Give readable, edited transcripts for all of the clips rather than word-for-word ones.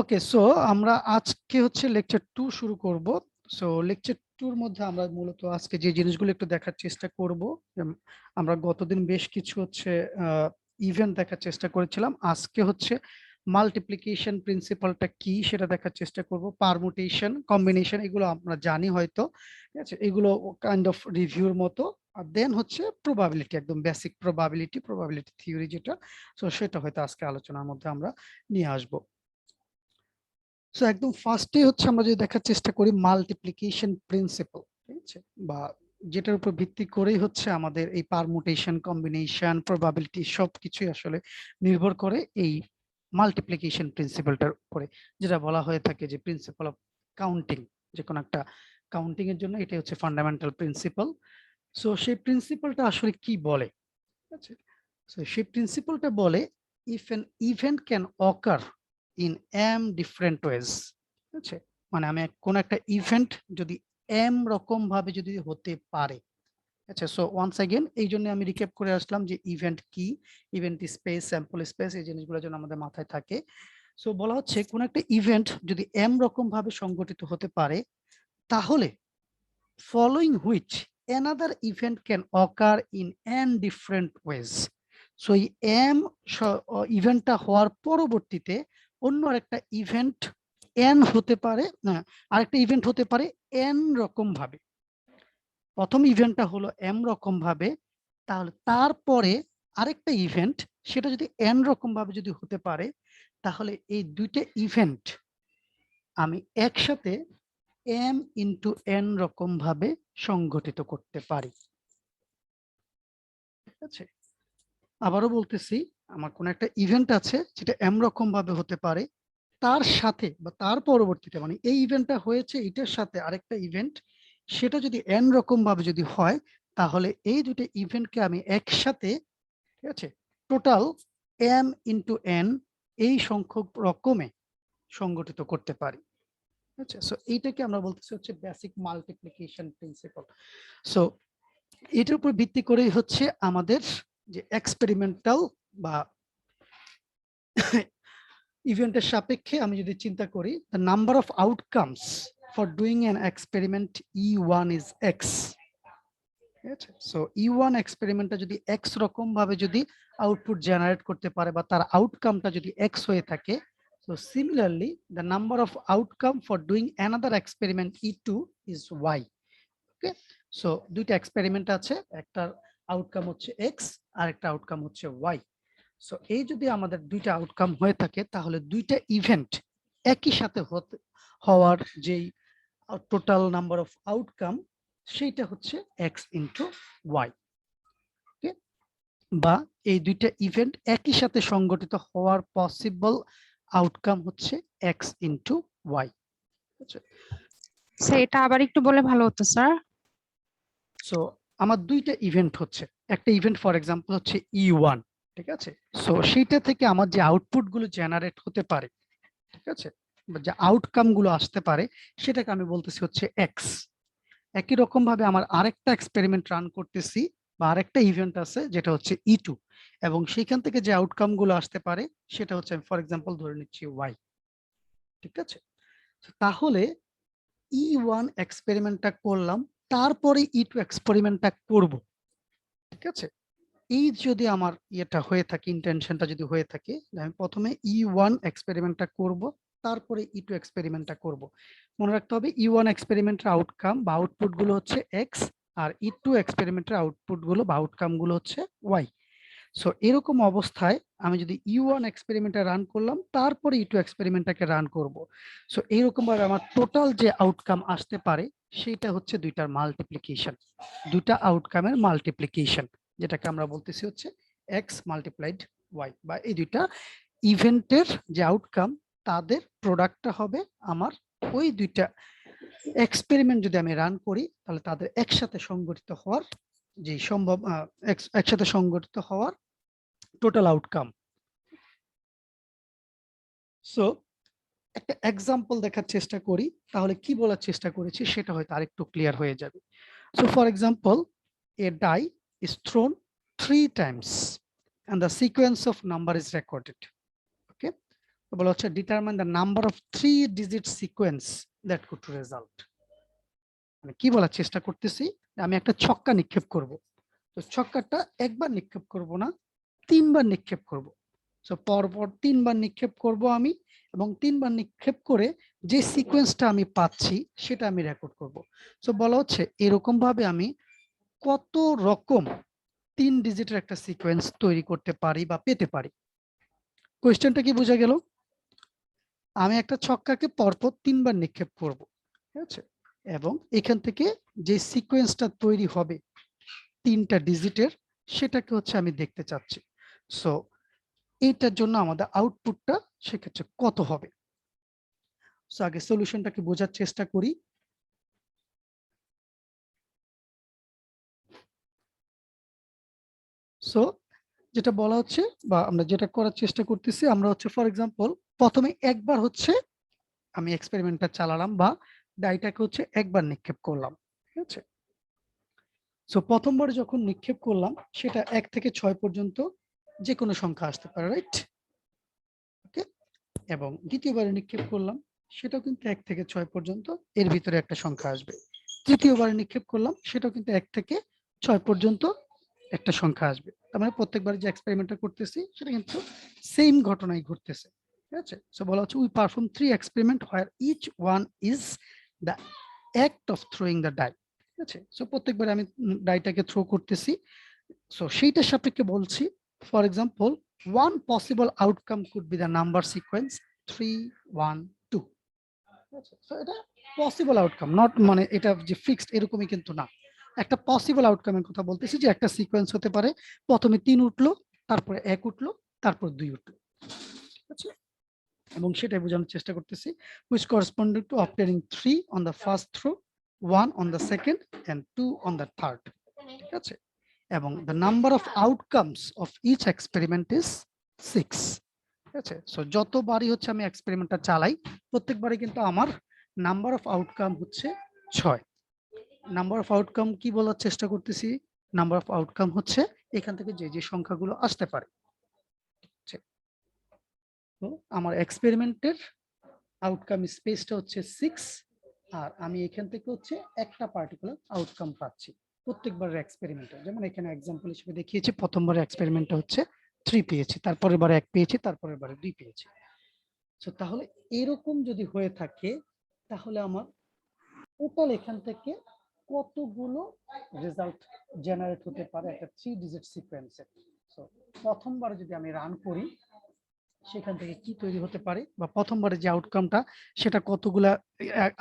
ওকে, so আমরা আজকে হচ্ছে লেকচার 2 শুরু করব। সো লেকচার 2 এর মধ্যে আমরা মূলত আজকে যে জিনিসগুলো একটু দেখার চেষ্টা করব। আমরা গতদিন বেশ কিছু হচ্ছে ইভেন্ট দেখার চেষ্টা করেছিলাম। আজকে হচ্ছে মাল্টিপ্লিকেশন প্রিন্সিপালটা কি সেটা দেখার চেষ্টা করব। পারমুটেশন, কম্বিনেশন এগুলো আমরা জানি হয়তো, ঠিক আছে, এগুলো কাইন্ড অফ রিভিউর মতো। আর দেন হচ্ছে প্রবাবিলিটি, একদম বেসিক প্রবাবিলিটি থিওরি যেটা, সো সেটা হয়তো আজকে আলোচনার মধ্যে আমরা নিয়ে আসবো। সো একদম ফার্স্টে হচ্ছে আমরা যদি দেখার চেষ্টা করি মাল্টিপ্লিকেশন প্রিন্সিপাল, ঠিক আছে, বা যেটার উপর ভিত্তি করেই হচ্ছে আমাদের এই পারমুটেশন, কম্বিনেশন, প্রবাবিলিটি সবকিছুই আসলে নির্ভর করে এই মাল্টিপ্লিকেশন প্রিন্সিপালটার উপরে, যেটা বলা হয়ে থাকে যে প্রিন্সিপাল অফ কাউন্টিং। যে কোনো একটা কাউন্টিং এর জন্য এটাই হচ্ছে ফান্ডামেন্টাল প্রিন্সিপাল। সো সেই প্রিন্সিপালটা আসলে কি বলে, ঠিক আছে? সো সেই প্রিন্সিপালটা বলে if an event can occur in M different ways, ঠিক আছে, মানে আমি কোন একটা ইভেন্ট যদি এম রকম ভাবে যদি হতে পারে। আচ্ছা, সো ওয়ান্স अगेन এই জন্য আমি রিক্যাপ করে আসলাম যে ইভেন্ট কি, ইভেন্ট স্পেস, স্যাম্পল স্পেস, এই জিনিসগুলো যেন আমাদের মাথায় থাকে। সো বলা হচ্ছে কোন একটা ইভেন্ট যদি এম রকম ভাবে সংগঠিত হতে পারে, তাহলে following which another event can occur in n different ways. So এই m ইভেন্টটা হওয়ার পরবর্তীতে অন্য আরেকটা ইভেন্ট n হতে পারে, না আরেকটা ইভেন্ট হতে পারে n রকম ভাবে। প্রথম ইভেন্টটা হলো m রকম ভাবে, তাহলে তারপরে আরেকটা ইভেন্ট সেটা যদি n রকম ভাবে যদি হতে পারে, তাহলে এই দুইটা ইভেন্ট আমি একসাথে m ইন্টু n রকম ভাবে সংগঠিত করতে পারি, ঠিক আছে। আবারও বলতেছি, আমার কোন একটা ইভেন্ট আছে যেটা m রকম ভাবে হতে পারে, তার সাথে বা তার পরবর্তীতে, মানে এই ইভেন্টটা হয়েছে এটার সাথে আরেকটা ইভেন্ট, সেটা যদি n রকম ভাবে যদি হয়, তাহলে এই দুটো ইভেন্টকে আমি একসাথে, ঠিক আছে, টোটাল m ইন্টু n এই সংখ্যক রকমে সংগঠিত করতে পারি। আচ্ছা, সো এইটাকে আমরা বলতেছি হচ্ছে বেসিক মাল্টিপ্লিকেশন প্রিন্সিপাল। সো এটার উপর ভিত্তি করেই হচ্ছে আমাদের যে এক্সপেরিমেন্টাল বা ইভেন্টের সাপেক্ষে আমি যদি চিন্তা করি, the number of outcomes for doing an experiment E1 is x, ঠিক আছে। সো E1 এক্সপেরিমেন্টটা যদি এক্স রকম ভাবে যদি আউটপুট জেনারেট করতে পারে বা তার আউটকামটা যদি এক্স হয়ে থাকে, so similarly the number of outcome for doing another experiment E2 is Y. Okay, so দুইটা এক্সপেরিমেন্ট আছে, একটার আউটকাম হচ্ছে এক্স আর একটা আউটকাম হচ্ছে ওয়াই। সো এই যদি আমাদের দুইটা আউটকাম হয়ে থাকে, তাহলে দুইটা ইভেন্ট একই সাথে হওয়ার যেই টোটাল নাম্বার অফ আউটকাম, সেইটা হচ্ছে এক্স ইন্টু ওয়াই। ওকে, বা এই দুইটা ইভেন্ট একই সাথে সংগঠিত হওয়ার পসিবল আউটকাম হচ্ছে এক্স ইন্টু ওয়াই। সেটা আবার একটু বলে ভালো হতো স্যার। সো আমার দুইটা ইভেন্ট হচ্ছে, একটা ইভেন্ট ফর এক্সাম্পল হচ্ছে E1, ঠিক আছে। সো সেইটা থেকে আমার যে আউটপুট গুলো জেনারেট হতে পারে, ঠিক আছে, বা যে আউটকাম গুলো আসতে পারে, সেটাকে আমি বলতেছি হচ্ছে এক্স। একই রকম ভাবে আমার আরেকটা এক্সপেরিমেন্ট রান করতেছি বা আরেকটা ইভেন্ট আছে যেটা হচ্ছে E2, এবং সেইখান থেকে যে আউটকাম গুলো আসতে পারে সেটা হচ্ছে আমি ফর এক্সাম্পল ধরে নিচ্ছি ওয়াই, ঠিক আছে। তাহলে E1 এক্সপেরিমেন্টটা করলাম, তারপরে E2 এক্সপেরিমেন্টটা করব, ঠিক আছে। এই যদি আমার ইয়েটা হয়ে থাকে, ইন্টেনশনটা যদি হয়ে থাকে, আমি প্রথমে E1 এক্সপেরিমেন্টটা করব, তারপরে E2 এক্সপেরিমেন্টটা করব। মনে রাখতে হবে E1 এক্সপেরিমেন্টের আউটকাম বা আউটপুট গুলো হচ্ছে এক্স, আর E2 এক্সপেরিমেন্টের আউটপুট গুলো বা আউটকাম গুলো হচ্ছে ওয়াই। সো এরকম অবস্থায় আমি যদি E1 এক্সপেরিমেন্টটা রান করলাম, তারপরে E2 এক্সপেরিমেন্টটাকে রান করব। সো এইরকম ভাবে আমার টোটাল যে আউটকাম আসতে পারে সেটা হচ্ছে দুইটার মাল্টিপ্লিকেশন, দুইটা আউটকামের মাল্টিপ্লিকেশন, যেটাকে আমরা বলতেছি হচ্ছে এক্স মাল্টিপ্লাইড ওয়াই, বা এই দুইটা ইভেন্টের যে আউটকাম তাদের প্রোডাক্টটা হবে আমার ওই দুইটা এক্সপেরিমেন্ট যদি আমি রান করি, তাহলে তাদের একসাথে সংগঠিত হওয়ার যে সম্ভব, একসাথে সংগঠিত হওয়ার টোটাল আউটকাম। সো একটা এক্সাম্পল দেখার চেষ্টা করি, তাহলে কি বলার চেষ্টা করেছি সেটা হয়তো আরেকটু ক্লিয়ার হয়ে যাবে। So for example, a die is thrown 3 times and the sequence of number is recorded. Okay, বলা হচ্ছে determine the number of 3-digit sequence that could result. মানে কি বলার চেষ্টা করতেছি, আমি একটা ছক্কা নিক্ষেপ করব, তো ছক্কাটা একবার নিক্ষেপ করব না, 3বার নিক্ষেপ করব। সো পরপর 3বার নিক্ষেপ করব আমি, এবং 3বার নিক্ষেপ করে যে সিকোয়েন্সটা আমি পাচ্ছি সেটা আমি রেকর্ড করব। সো বলা হচ্ছে এরকম ভাবে আমি কত রকম 3 ডিজিটের একটা সিকোয়েন্স তৈরি করতে পারি বা পেতে পারি। কোয়েশ্চেনটা কি বোঝা গেল? আমি একটা ছক্কাকে পরপর 3বার নিক্ষেপ করব, ঠিক আছে, এবং এখান থেকে যে সিকোয়েন্সটা তৈরি হবে 3টা ডিজিটের, সেটাকে হচ্ছে আমি দেখতে চাচ্ছি। সো এইটার জন্য আমাদের আউটপুটটা সেক্ষেত্রে কত হবে। সো আগে সলিউশনটাকে বোঝার চেষ্টা করি। সো যেটা বলা হচ্ছে বা আমরা যেটা করার চেষ্টা করতেছি, আমরা হচ্ছে ফর এক্সাম্পল প্রথমে একবার হচ্ছে আমি এক্সপেরিমেন্টটা চালালাম বা ডাইটাকে হচ্ছে একবার নিক্ষেপ করলাম, ঠিক আছে। সো প্রথমবার যখন নিক্ষেপ করলাম সেটা 1 থেকে 6 পর্যন্ত যে কোনো সংখ্যা আসতে পারে, রাইট? ওকে। এবং দ্বিতীয়বারে নিক্ষেপ করলাম, সেটাও কিন্তু 1 থেকে 6 পর্যন্ত এর ভিতরে একটা সংখ্যা আসবে। তৃতীয়বারে নিক্ষেপ করলাম, সেটাও কিন্তু 1 থেকে 6 পর্যন্ত একটা সংখ্যা আসবে। তার মানে প্রত্যেকবার যে এক্সপেরিমেন্টটা করতেছি সেটা কিন্তু সেম ঘটনাই ঘটতেছে, ঠিক আছে। সো বলা হচ্ছে we perform 3 experiment where each one is the act of throwing the die, ঠিক আছে। সো প্রত্যেকবার আমি ডাইটাকে থ্রো করতেছি। সো সেইটার সাপেক্ষে বলছি, for example one possible outcome could be the number sequence 3, 1, 2। So এটা পসিবল আউটকাম, নট মানে এটা যে ফিক্সড এরকমই কিন্তু না। একটা পসিবল আউটকামের কথা বলতেছি, যে একটা সিকোয়েন্স হতে পারে প্রথমে 3 উঠলো, তারপরে 1 উঠলো, তারপর 2 উঠলো, ঠিক আছে। এবং সেটাই বোঝানোর চেষ্টা করতেছি, which corresponded to obtaining 3 on the first throw, 1 on the second and 2 on the third, ঠিক আছে। এবং the number of outcomes of each experiment is 6, ঠিক আছে। সো যতবারই হচ্ছে আমি এক্সপেরিমেন্টটা চালাই প্রত্যেকবারই কিন্তু আমার নাম্বার অফ আউটকাম হচ্ছে 6। নাম্বার অফ আউটকাম কি বলার চেষ্টা করতেছি, নাম্বার অফ আউটকাম হচ্ছে এখান থেকে যে যে সংখ্যাগুলো আসতে পারে। তো আমার এক্সপেরিমেন্টের আউটকাম স্পেসটা হচ্ছে 6, আর আমি এখান থেকে হচ্ছে একটা পার্টিকুলার আউটকাম পাচ্ছি প্রত্যেকবারের এক্সপেরিমেন্টে। যেমন এখানে এক্সাম্পল হিসেবে দেখিয়েছি, প্রথমবারের এক্সপেরিমেন্টটা হচ্ছে 3 পেয়েছি, তারপরের বারে 1 পেয়েছি, তারপরের বারে 2 পেয়েছি। সো তাহলে এরকম যদি হয়ে থাকে তাহলে আমার টোটাল এখান থেকে কতগুলো রেজাল্ট জেনারেট হতে পারে একটা 3 ডিজিট সিকোয়েন্সে। সো প্রথমবার যদি আমি রান করি সেখান থেকে কি তৈরি হতে পারে, বা প্রথমবারে যে আউটকামটা সেটা কতগুলা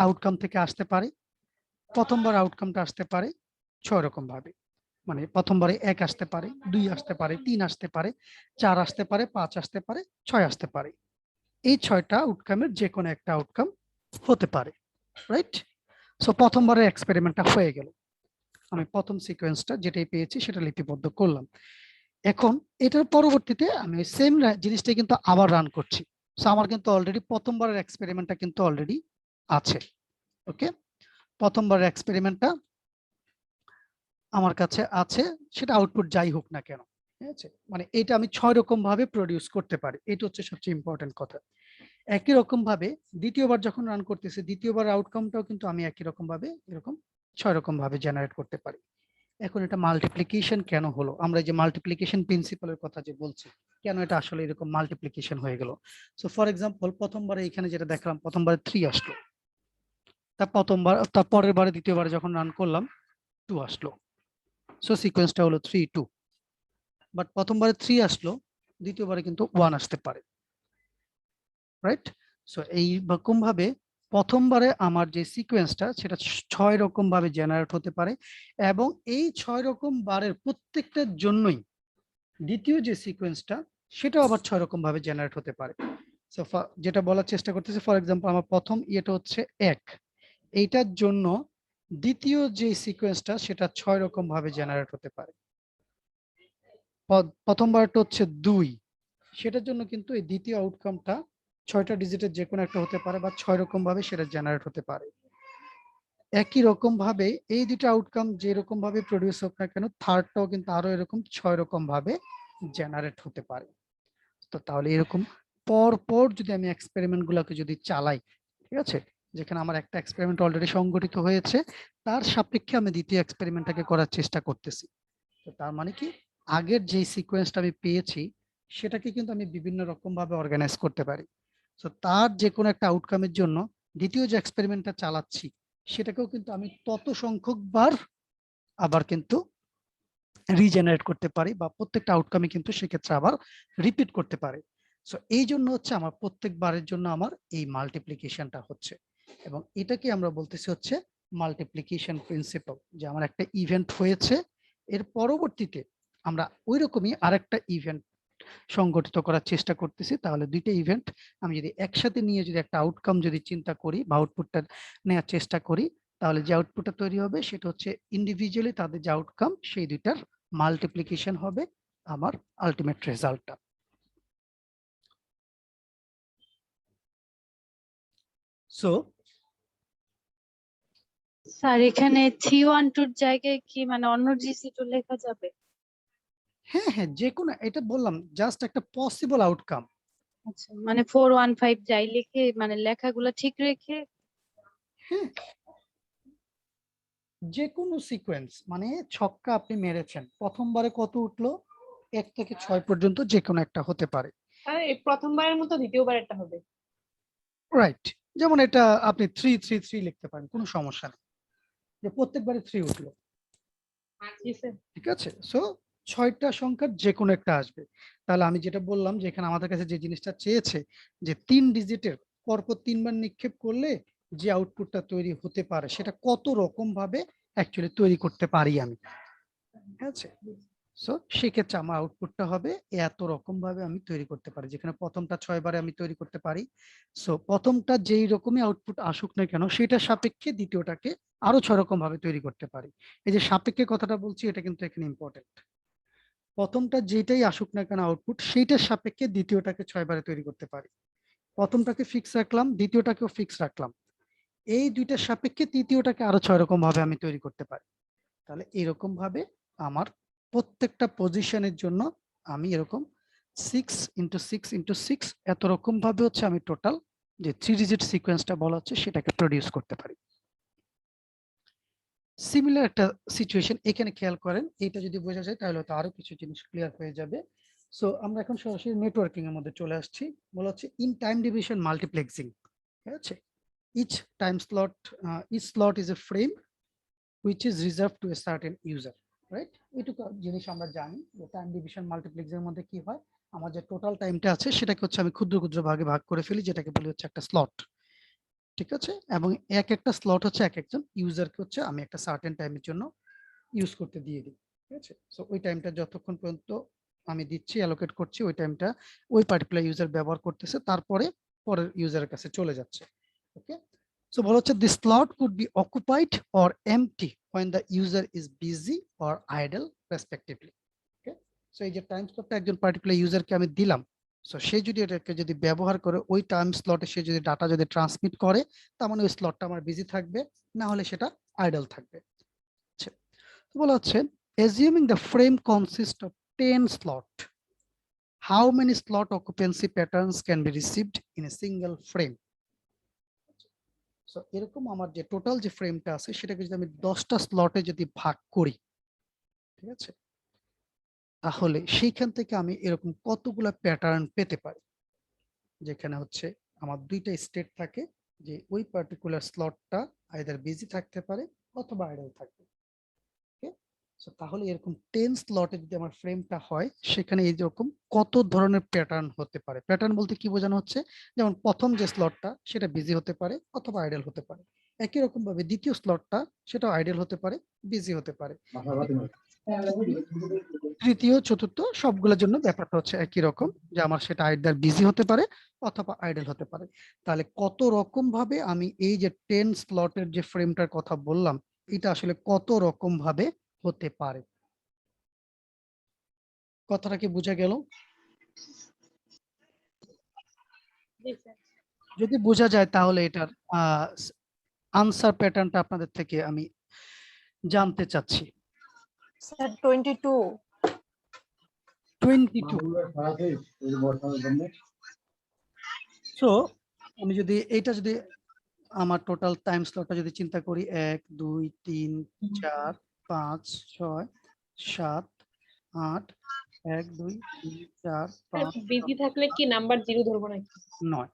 আউটকাম থেকে আসতে পারে। প্রথমবার আউটকামটা আসতে পারে 6 রকম ভাবে, মানে প্রথমবারে 1 আসতে পারে, 2 আসতে পারে, 3 আসতে পারে, 4 আসতে পারে, 5 আসতে পারে, 6 আসতে পারে। এই 6টা আউটকামের যে কোনো একটা আউটকাম হতে পারে, রাইট। সো প্রথমবারের এক্সপেরিমেন্টটা হয়ে গেল, আমি প্রথম সিকোয়েন্সটা যেটাই পেয়েছি সেটা লিপিবদ্ধ করলাম। এখন এটার পরবর্তীতে আমি সেম জিনিসটাই কিন্তু আবার রান করছি। সো আমার কিন্তু অলরেডি প্রথমবারের এক্সপেরিমেন্টটা কিন্তু অলরেডি আছে। ওকে, প্রথমবারের এক্সপেরিমেন্টটা আমার কাছে আছে, সেটা আউটপুট যাই হোক না কেন, ঠিক আছে। মানে এটা আমি 6 রকম ভাবে প্রডিউস করতে পারি, এটা হচ্ছে সবচেয়ে ইম্পর্টেন্ট কথা। একই রকম ভাবে দ্বিতীয়বার যখন রান করতেছি, দ্বিতীয়বার আউটকামটাও কিন্তু আমি একই রকম ভাবে এরকম 6 রকম ভাবে জেনারেট করতে পারি। এখন এটা মাল্টিপ্লিকেশন কেন হলো, আমরা যে মাল্টিপ্লিকেশন প্রিন্সিপালের কথা যে বলছি, কেন এটা আসলে এরকম মাল্টিপ্লিকেশন হয়ে গেল। সো ফর এক্সাম্পল প্রথমবারে এখানে যেটা দেখলাম, প্রথমবারে 3 আসলো, তার পরের বারে দ্বিতীয়বারে যখন রান করলাম 2 আসলো। সো সিকোয়েন্সটা হলো 3, 2। বাট প্রথমবারে 3 আসলো, দ্বিতীয়বারে কিন্তু 1 আসতে পারে, রাইট। সো এই রকম ভাবে প্রথমবারে আমার যে সিকোয়েন্সটা সেটা 6 রকম ভাবে জেনারেট হতে পারে, এবং এই 6 রকম বারের প্রত্যেকটার জন্যই দ্বিতীয় যে সিকোয়েন্সটা সেটাও আবার 6 রকম ভাবে জেনারেট হতে পারে। সো যেটা বলার চেষ্টা করতেছি, ফর এক্সাম্পল আমার প্রথম ইয়েটা হচ্ছে 1, এইটার জন্য দ্বিতীয় যে সিকোয়েন্সটা সেটা 6 রকম ভাবে জেনারেট হতে পারে। প্রথমবারটা হচ্ছে 2, সেটার জন্য কিন্তু এই দ্বিতীয় আউটকামটা 6টা ডিজিটের যে কোনো একটা হতে পারে, বা 6 রকম ভাবে সেটা জেনারেট হতে পারে। একই রকম ভাবে এই দুটো আউটকাম যে রকম ভাবে প্রডিউস হোক না কেন, থার্ডটাও কিন্তু আরো এরকম 6 রকম ভাবে জেনারেট হতে পারে। তো তাহলে এরকম পর পর যদি আমি এক্সপেরিমেন্ট গুলোকে যদি চালাই, ঠিক আছে, যেখানে আমার একটা এক্সপেরিমেন্ট অলরেডি সংগঠিত হয়েছে, তার সাপেক্ষে আমি দ্বিতীয় এক্সপেরিমেন্টটাকে করার চেষ্টা করতেছি। তো তার মানে কি, আগের যে সিকোয়েন্সটা আমি পেয়েছি সেটাকে কিন্তু আমি বিভিন্ন রকম ভাবে অর্গানাইজ করতে পারি। তো তার যে কোনো একটা আউটকামের জন্য দ্বিতীয় যে এক্সপেরিমেন্টটা চালাচ্ছি সেটাকেও কিন্তু আমি তত সংখ্যক বার আবার কিন্তু রিজেনারেট করতে পারি, বা প্রত্যেকটা আউটকামে কিন্তু সেক্ষেত্রে আবার রিপিট করতে পারি। সো এই জন্য হচ্ছে আমার প্রত্যেকবারের জন্য আমার এই মাল্টিপ্লিকেশনটা হচ্ছে, এবং এটাকে আমরা বলতেছি হচ্ছে মাল্টিপ্লিকেশন প্রিন্সিপাল। যে আমার একটা ইভেন্ট হয়েছে, এর পরবর্তীতে আমরা ওই রকমই আরেকটা ইভেন্ট সংগঠিত করার চেষ্টা করতেছি। তাহলে দুইটা ইভেন্ট আমি যদি একসাথে নিয়ে যদি একটা আউটকাম যদি চিন্তা করি বা আউটপুটটা নেওয়ার চেষ্টা করি, তাহলে যে আউটপুটটা তৈরি হবে সেটা হচ্ছে ইন্ডিভিজুয়ালি তাদের যে আউটকাম সেই দুইটার মাল্টিপ্লিকেশন হবে আমার আলটিমেট রেজাল্টটা। সো স্যার এখানে 312 জায়গায় কি মানে অন্য GC2 লেখা যাবে? হ্যাঁ হ্যাঁ, যে কোনো, এটা বললাম জাস্ট একটা পসিবল আউটকাম। আচ্ছা, মানে 415 যাই লিখে মানে লেখাগুলো ঠিক রেখে। হ্যাঁ, যে কোনো সিকোয়েন্স, মানে ছক্কা আপনি মেরেছেন, প্রথমবারে কত উঠলো, 1 থেকে 6 পর্যন্ত যে কোনো একটা হতে পারে। আরে প্রথমবারের মতো দ্বিতীয়বার একটা হবে। রাইট, যেমন এটা আপনি 333 লিখতে পারেন, কোনো সমস্যা নেই, যে প্রত্যেকবারে 3 উঠলো, জি স্যার। ঠিক আছে। সো 6টা সংখ্যার যে কোনো একটা আসবে। তাহলে আমি যেটা বললাম যে এখানে আমাদের কাছে যে জিনিসটা চেয়েছে, যে 3 ডিজিটের পরপর 3 বার নিক্ষেপ করলে যে আউটপুটটা তৈরি হতে পারে সেটা কত রকম ভাবে অ্যাকচুয়ালি তৈরি করতে পারি আমি, ঠিক আছে। সো সেক্ষেত্রে আমার আউটপুটটা হবে এত রকম ভাবে আমি তৈরি করতে পারি, যেখানে প্রথমটা 6 বারে আমি তৈরি করতে পারি। সো প্রথমটা যেই রকমই আউটপুট আসুক না কেন সেটার সাপেক্ষে দ্বিতীয়টাকে আরো 6 রকম ভাবে তৈরি করতে পারি। এই যে সাপেক্ষে কথাটা বলছি, এটা কিন্তু এখানে ইম্পর্টেন্ট। প্রথমটা যেটাই আসুক না কেন আউটপুট, সেইটার সাপেক্ষে দ্বিতীয়টাকে 6 বারে তৈরি করতে পারি। প্রথমটাকে ফিক্স রাখলাম, দ্বিতীয়টাকেও ফিক্স রাখলাম, এই দুইটার সাপেক্ষে তৃতীয়টাকে আরো 6 রকম ভাবে আমি তৈরি করতে পারি। তাহলে এরকম ভাবে আমার প্রত্যেকটা পজিশনের জন্য আমি এরকম 6x6x6 এত রকম ভাবে হচ্ছে আমি টোটাল যে 3 ডিজিট সিকোয়েন্সটা বলা হচ্ছে সেটাকে প্রডিউস করতে পারি। সিমিলার একটা সিচুয়েশন এখানে খেয়াল করেন, এটা যদি বোঝা যায় তাহলে তো আরো কিছু জিনিস ক্লিয়ার হয়ে যাবে। সো আমরা এখন সরাসরি নেটওয়ার্কিং এর মধ্যে চলে আসছি। বলা হচ্ছে ইন টাইম ডিভিশন মাল্টিপ্লেক্সিং, ঠিক আছে। Each time slot, each slot is a frame which is reserved to a certain user, right. এইটুকু জিনিস আমরা জানি যে টাইম ডিভিশন মাল্টিপ্লেক্সের মধ্যে কি হয়, আমার যে টোটাল টাইমটা আছে সেটাকে হচ্ছে আমি ক্ষুদ্র ক্ষুদ্র ভাগে ভাগ করে ফেলি, যেটাকে বলি হচ্ছে একটা স্লট, ঠিক আছে। এবং এক একটা স্লট হচ্ছে এক একজন ইউজারকে হচ্ছে আমি একটা সার্টেন টাইমের জন্য ইউজ করতে দিয়ে দিই, ঠিক আছে। সো ওই টাইমটা যতক্ষণ পর্যন্ত আমি দিচ্ছি, অ্যালোকেট করছি, ওই টাইমটা ওই পার্টিকুলার ইউজার ব্যবহার করতেছে, তারপরে পরের ইউজারের কাছে চলে যাচ্ছে। ওকে, সো বলা হচ্ছে the slot could be occupied or empty when the user is busy or idle respectively. Okay, so এই যে টাইম স্লটটা একজন পার্টিকুলার ইউজারকে আমি দিলাম, সো সে যদি এটাকে যদি ব্যবহার করে ওই টাইম স্লটে সে যদি ডাটা যদি ট্রান্সমিট করে, তার মানে ওই স্লটটা আমার বিজি থাকবে, না হলে সেটা আইডল থাকবে। আচ্ছা, বলা হচ্ছে assuming the frame consists of 10 slot, how many slot occupancy patterns can be received in a single frame? So এরকম আমার যে টোটাল যে ফ্রেমটা আছে সেটাকে যদি আমি 10টা স্লটে যদি ভাগ করি, ঠিক আছে, তাহলে সেইখান থেকে আমি এরকম কতগুলা প্যাটার্ন পেতে পারি, যেখানে হচ্ছে আমার দুইটা স্টেট থাকে, যে ওই পার্টিকুলার স্লটটা আইদার বিজি থাকতে পারে অথবা আইডল থাকবে। সো তাহলে এরকম 10 স্লটে যদি আমার ফ্রেমটা হয়, সেখানে এই রকম কত ধরনের প্যাটার্ন হতে পারে। প্যাটার্ন বলতে কি বোঝানো হচ্ছে, যেমন প্রথম যে স্লটটা সেটা বিজি হতে পারে অথবা আইডল হতে পারে, একই রকম ভাবে দ্বিতীয় স্লটটা সেটাও আইডল হতে পারে, বিজি হতে পারে, তৃতীয় চতুর্থ সবগুলোর জন্য ব্যাপারটা হচ্ছে একই রকম, যে আমার সেটা আইদার বিজি হতে পারে অথবা আইডল হতে পারে। তাহলে কত রকম ভাবে আমি এই যে 10 স্লটের যে ফ্রেমটার কথা বললাম, এটা আসলে কত রকম ভাবে হতে পারে। কথাটা কি বোঝা গেল? জি স্যার। যদি বোঝা যায় তাহলে এটার আনসার প্যাটার্নটা আপনাদের থেকে আমি জানতে চাচ্ছি। স্যার 22। 22, সো আমি যদি এইটা যদি আমার টোটাল টাইম স্লটটা যদি চিন্তা করি 1 2 3 4 5 6 7 8 1 2 3 4 5 বিজি থাকলে কি নাম্বার 0 ধরবো নাকি? 9।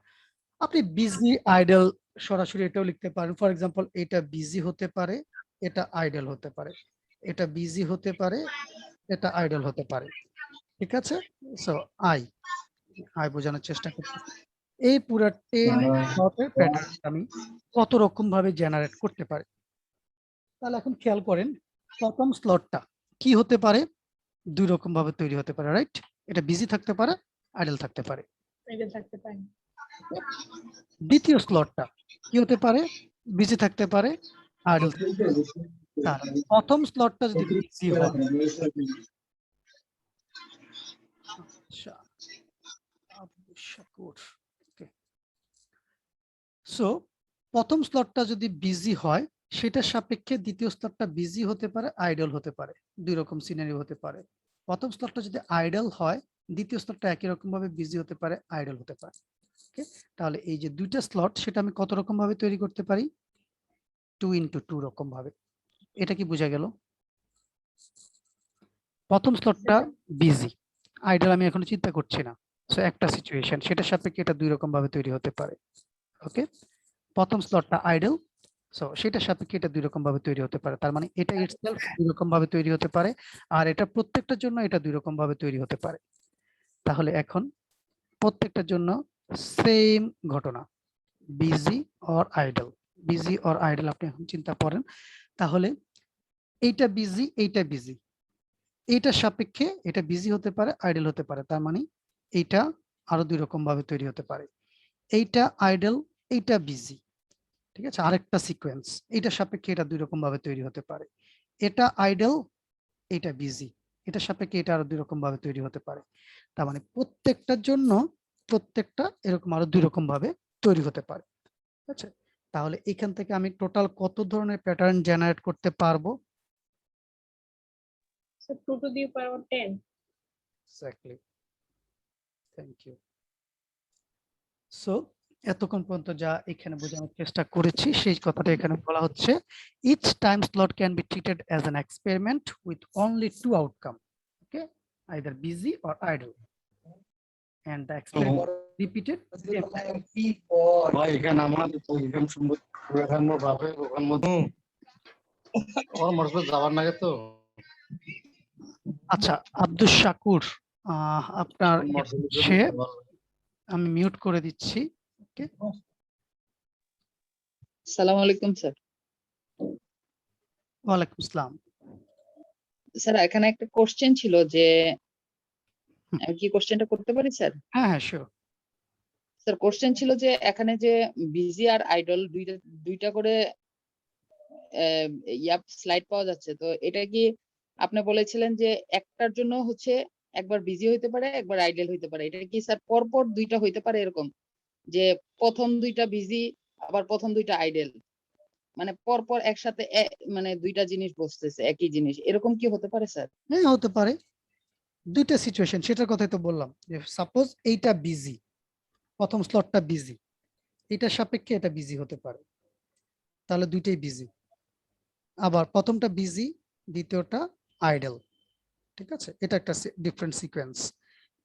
আপনি বিজি আইডল সরাসরি এটাও লিখতে পারেন। ফর এক্সাম্পল এটা বিজি হতে পারে, এটা আইডল হতে পারে, এটা বিজি হতে পারে, এটা আইডল হতে পারে। ঠিক আছে? সো আই আই বোঝানোর চেষ্টা করছি। এই পুরো 10 স্লটের প্যাটার্ন আমি কত রকম ভাবে জেনারেট করতে পারি। তাহলে এখন খেয়াল করেন প্রথম স্লটটা কি হতে পারে? দুই রকম ভাবে তৈরি হতে পারে, রাইট? এটা বিজি থাকতে পারে, আইডল থাকতে পারে। এটা থাকতে পারে। দ্বিতীয় স্লটটা কি হতে পারে? বিজি থাকতে পারে, আইডল থাকতে পারে। তাহলে প্রথম স্লটটা যদি বিজি হয়, আচ্ছা আব্দুল শাকুর, ওকে। সো প্রথম স্লটটা যদি বিজি হয় সেটার সাপেক্ষে দ্বিতীয় স্লটটা বিজি হতে পারে, আইডল হতে পারে। দুই রকম সিনারি হতে পারে। প্রথম স্লটটা যদি আইডল হয় দ্বিতীয় স্লটটা একই রকম ভাবে বিজি হতে পারে, আইডল হতে পারে। ওকে, তাহলে এই যে দুইটা স্লট সেটা আমি কত রকম ভাবে তৈরি করতে পারি? 2 into 2 রকম ভাবে। এটা কি বোঝা গেল? প্রথম স্লটটা বিজি, আইডল আমি এখন চিন্তা করছি না। সো একটা সিচুয়েশন, সেটার সাপেক্ষে এটা দুই রকম ভাবে তৈরি হতে পারে। ওকে, প্রথম স্লটটা আইডল, সো সেটার সাপেক্ষে এটা দুই রকম ভাবে তৈরি হতে পারে। তার মানে এটা ইটসেলফ দুই রকম ভাবে তৈরি হতে পারে, আর এটা প্রত্যেকটার জন্য এটা দুই রকম ভাবে তৈরি হতে পারে। তাহলে এখন প্রত্যেকটার জন্য সেম ঘটনা, busy or idol. Busy or idol আপনি এখন চিন্তা করেন। তাহলে এইটা বিজি, এইটা বিজি, এইটার সাপেক্ষে এটা বিজি হতে পারে, আইডল হতে পারে। তার মানে এইটা আরো দুই রকম ভাবে তৈরি হতে পারে। এইটা আইডল, এইটা বিজি। ঠিক আছে, আরেকটা সিকোয়েন্স, এইটার সাপেক্ষে এটা দুই রকম ভাবে তৈরি হতে পারে। এটা আইডল, এটা বিজি, এটার সাপেক্ষে এটা আরো দুই রকম ভাবে তৈরি হতে পারে। তার মানে প্রত্যেকটার জন্য প্রত্যেকটা এরকম আরো দুই রকম ভাবে তৈরি হতে পারে। ঠিক আছে, তাহলে এখান থেকে আমি টোটাল কত ধরনের প্যাটার্ন জেনারেট করতে পারবো? So 2 to the power 10. Exactly, thank you. So এতক্ষণ পর্যন্ত যা এখানে বোঝানোর চেষ্টা করেছি সেই কথাটা এখানে বলা হচ্ছে, each time slot can be treated as an experiment with only two outcome, okay, either busy or idle, and the experiment repeated same time. ভাই এখানে আমাদের তো এখানে সুন্দর এখানে ভাবে ওখান মধ্যে ওর মরসে যাবার লাগে তো আচ্ছা আব্দুল শাকুর, আপনার সে আমি মিউট করে দিচ্ছি। ওকে, সালাম আলাইকুম স্যার। ওয়ালাইকুম আসসালাম। স্যার এখানে একটা কোশ্চেন ছিল যে আমি কি কোশ্চেনটা করতে পারি স্যার? হ্যাঁ হ্যাঁ শিওর। স্যার কোশ্চেন ছিল যে এখানে যে বিজি আর আইডল দুইটা করে স্লাইড পাওয়া যাচ্ছে, তো এটা কি আপনি বলেছিলেন যে একটার জন্য হচ্ছে একবার বিজি হইতে পারে একবার আইডল হইতে পারে, এটা কি স্যার পরপর দুইটা হইতে পারে এরকম যে প্রথম দুইটা বিজি আবার প্রথম দুইটা আইডল, মানে পরপর একসাথে মানে দুইটা জিনিস বসতেছে একই জিনিস, এরকম কি হতে পারে স্যার? হ্যাঁ হতে পারে, দুইটা সিচুয়েশন সেটার কথাই তো বললাম যে সাপোজ এইটা বিজি, প্রথম স্লটটা বিজি, এটার সাপেক্ষে এটা বিজি হতে পারে, তাহলে দুইটাই বিজি। আবার প্রথমটা বিজি, দ্বিতীয়টা আইডল। ঠিক আছে, এটা একটা ডিফারেন্ট সিকোয়েন্স।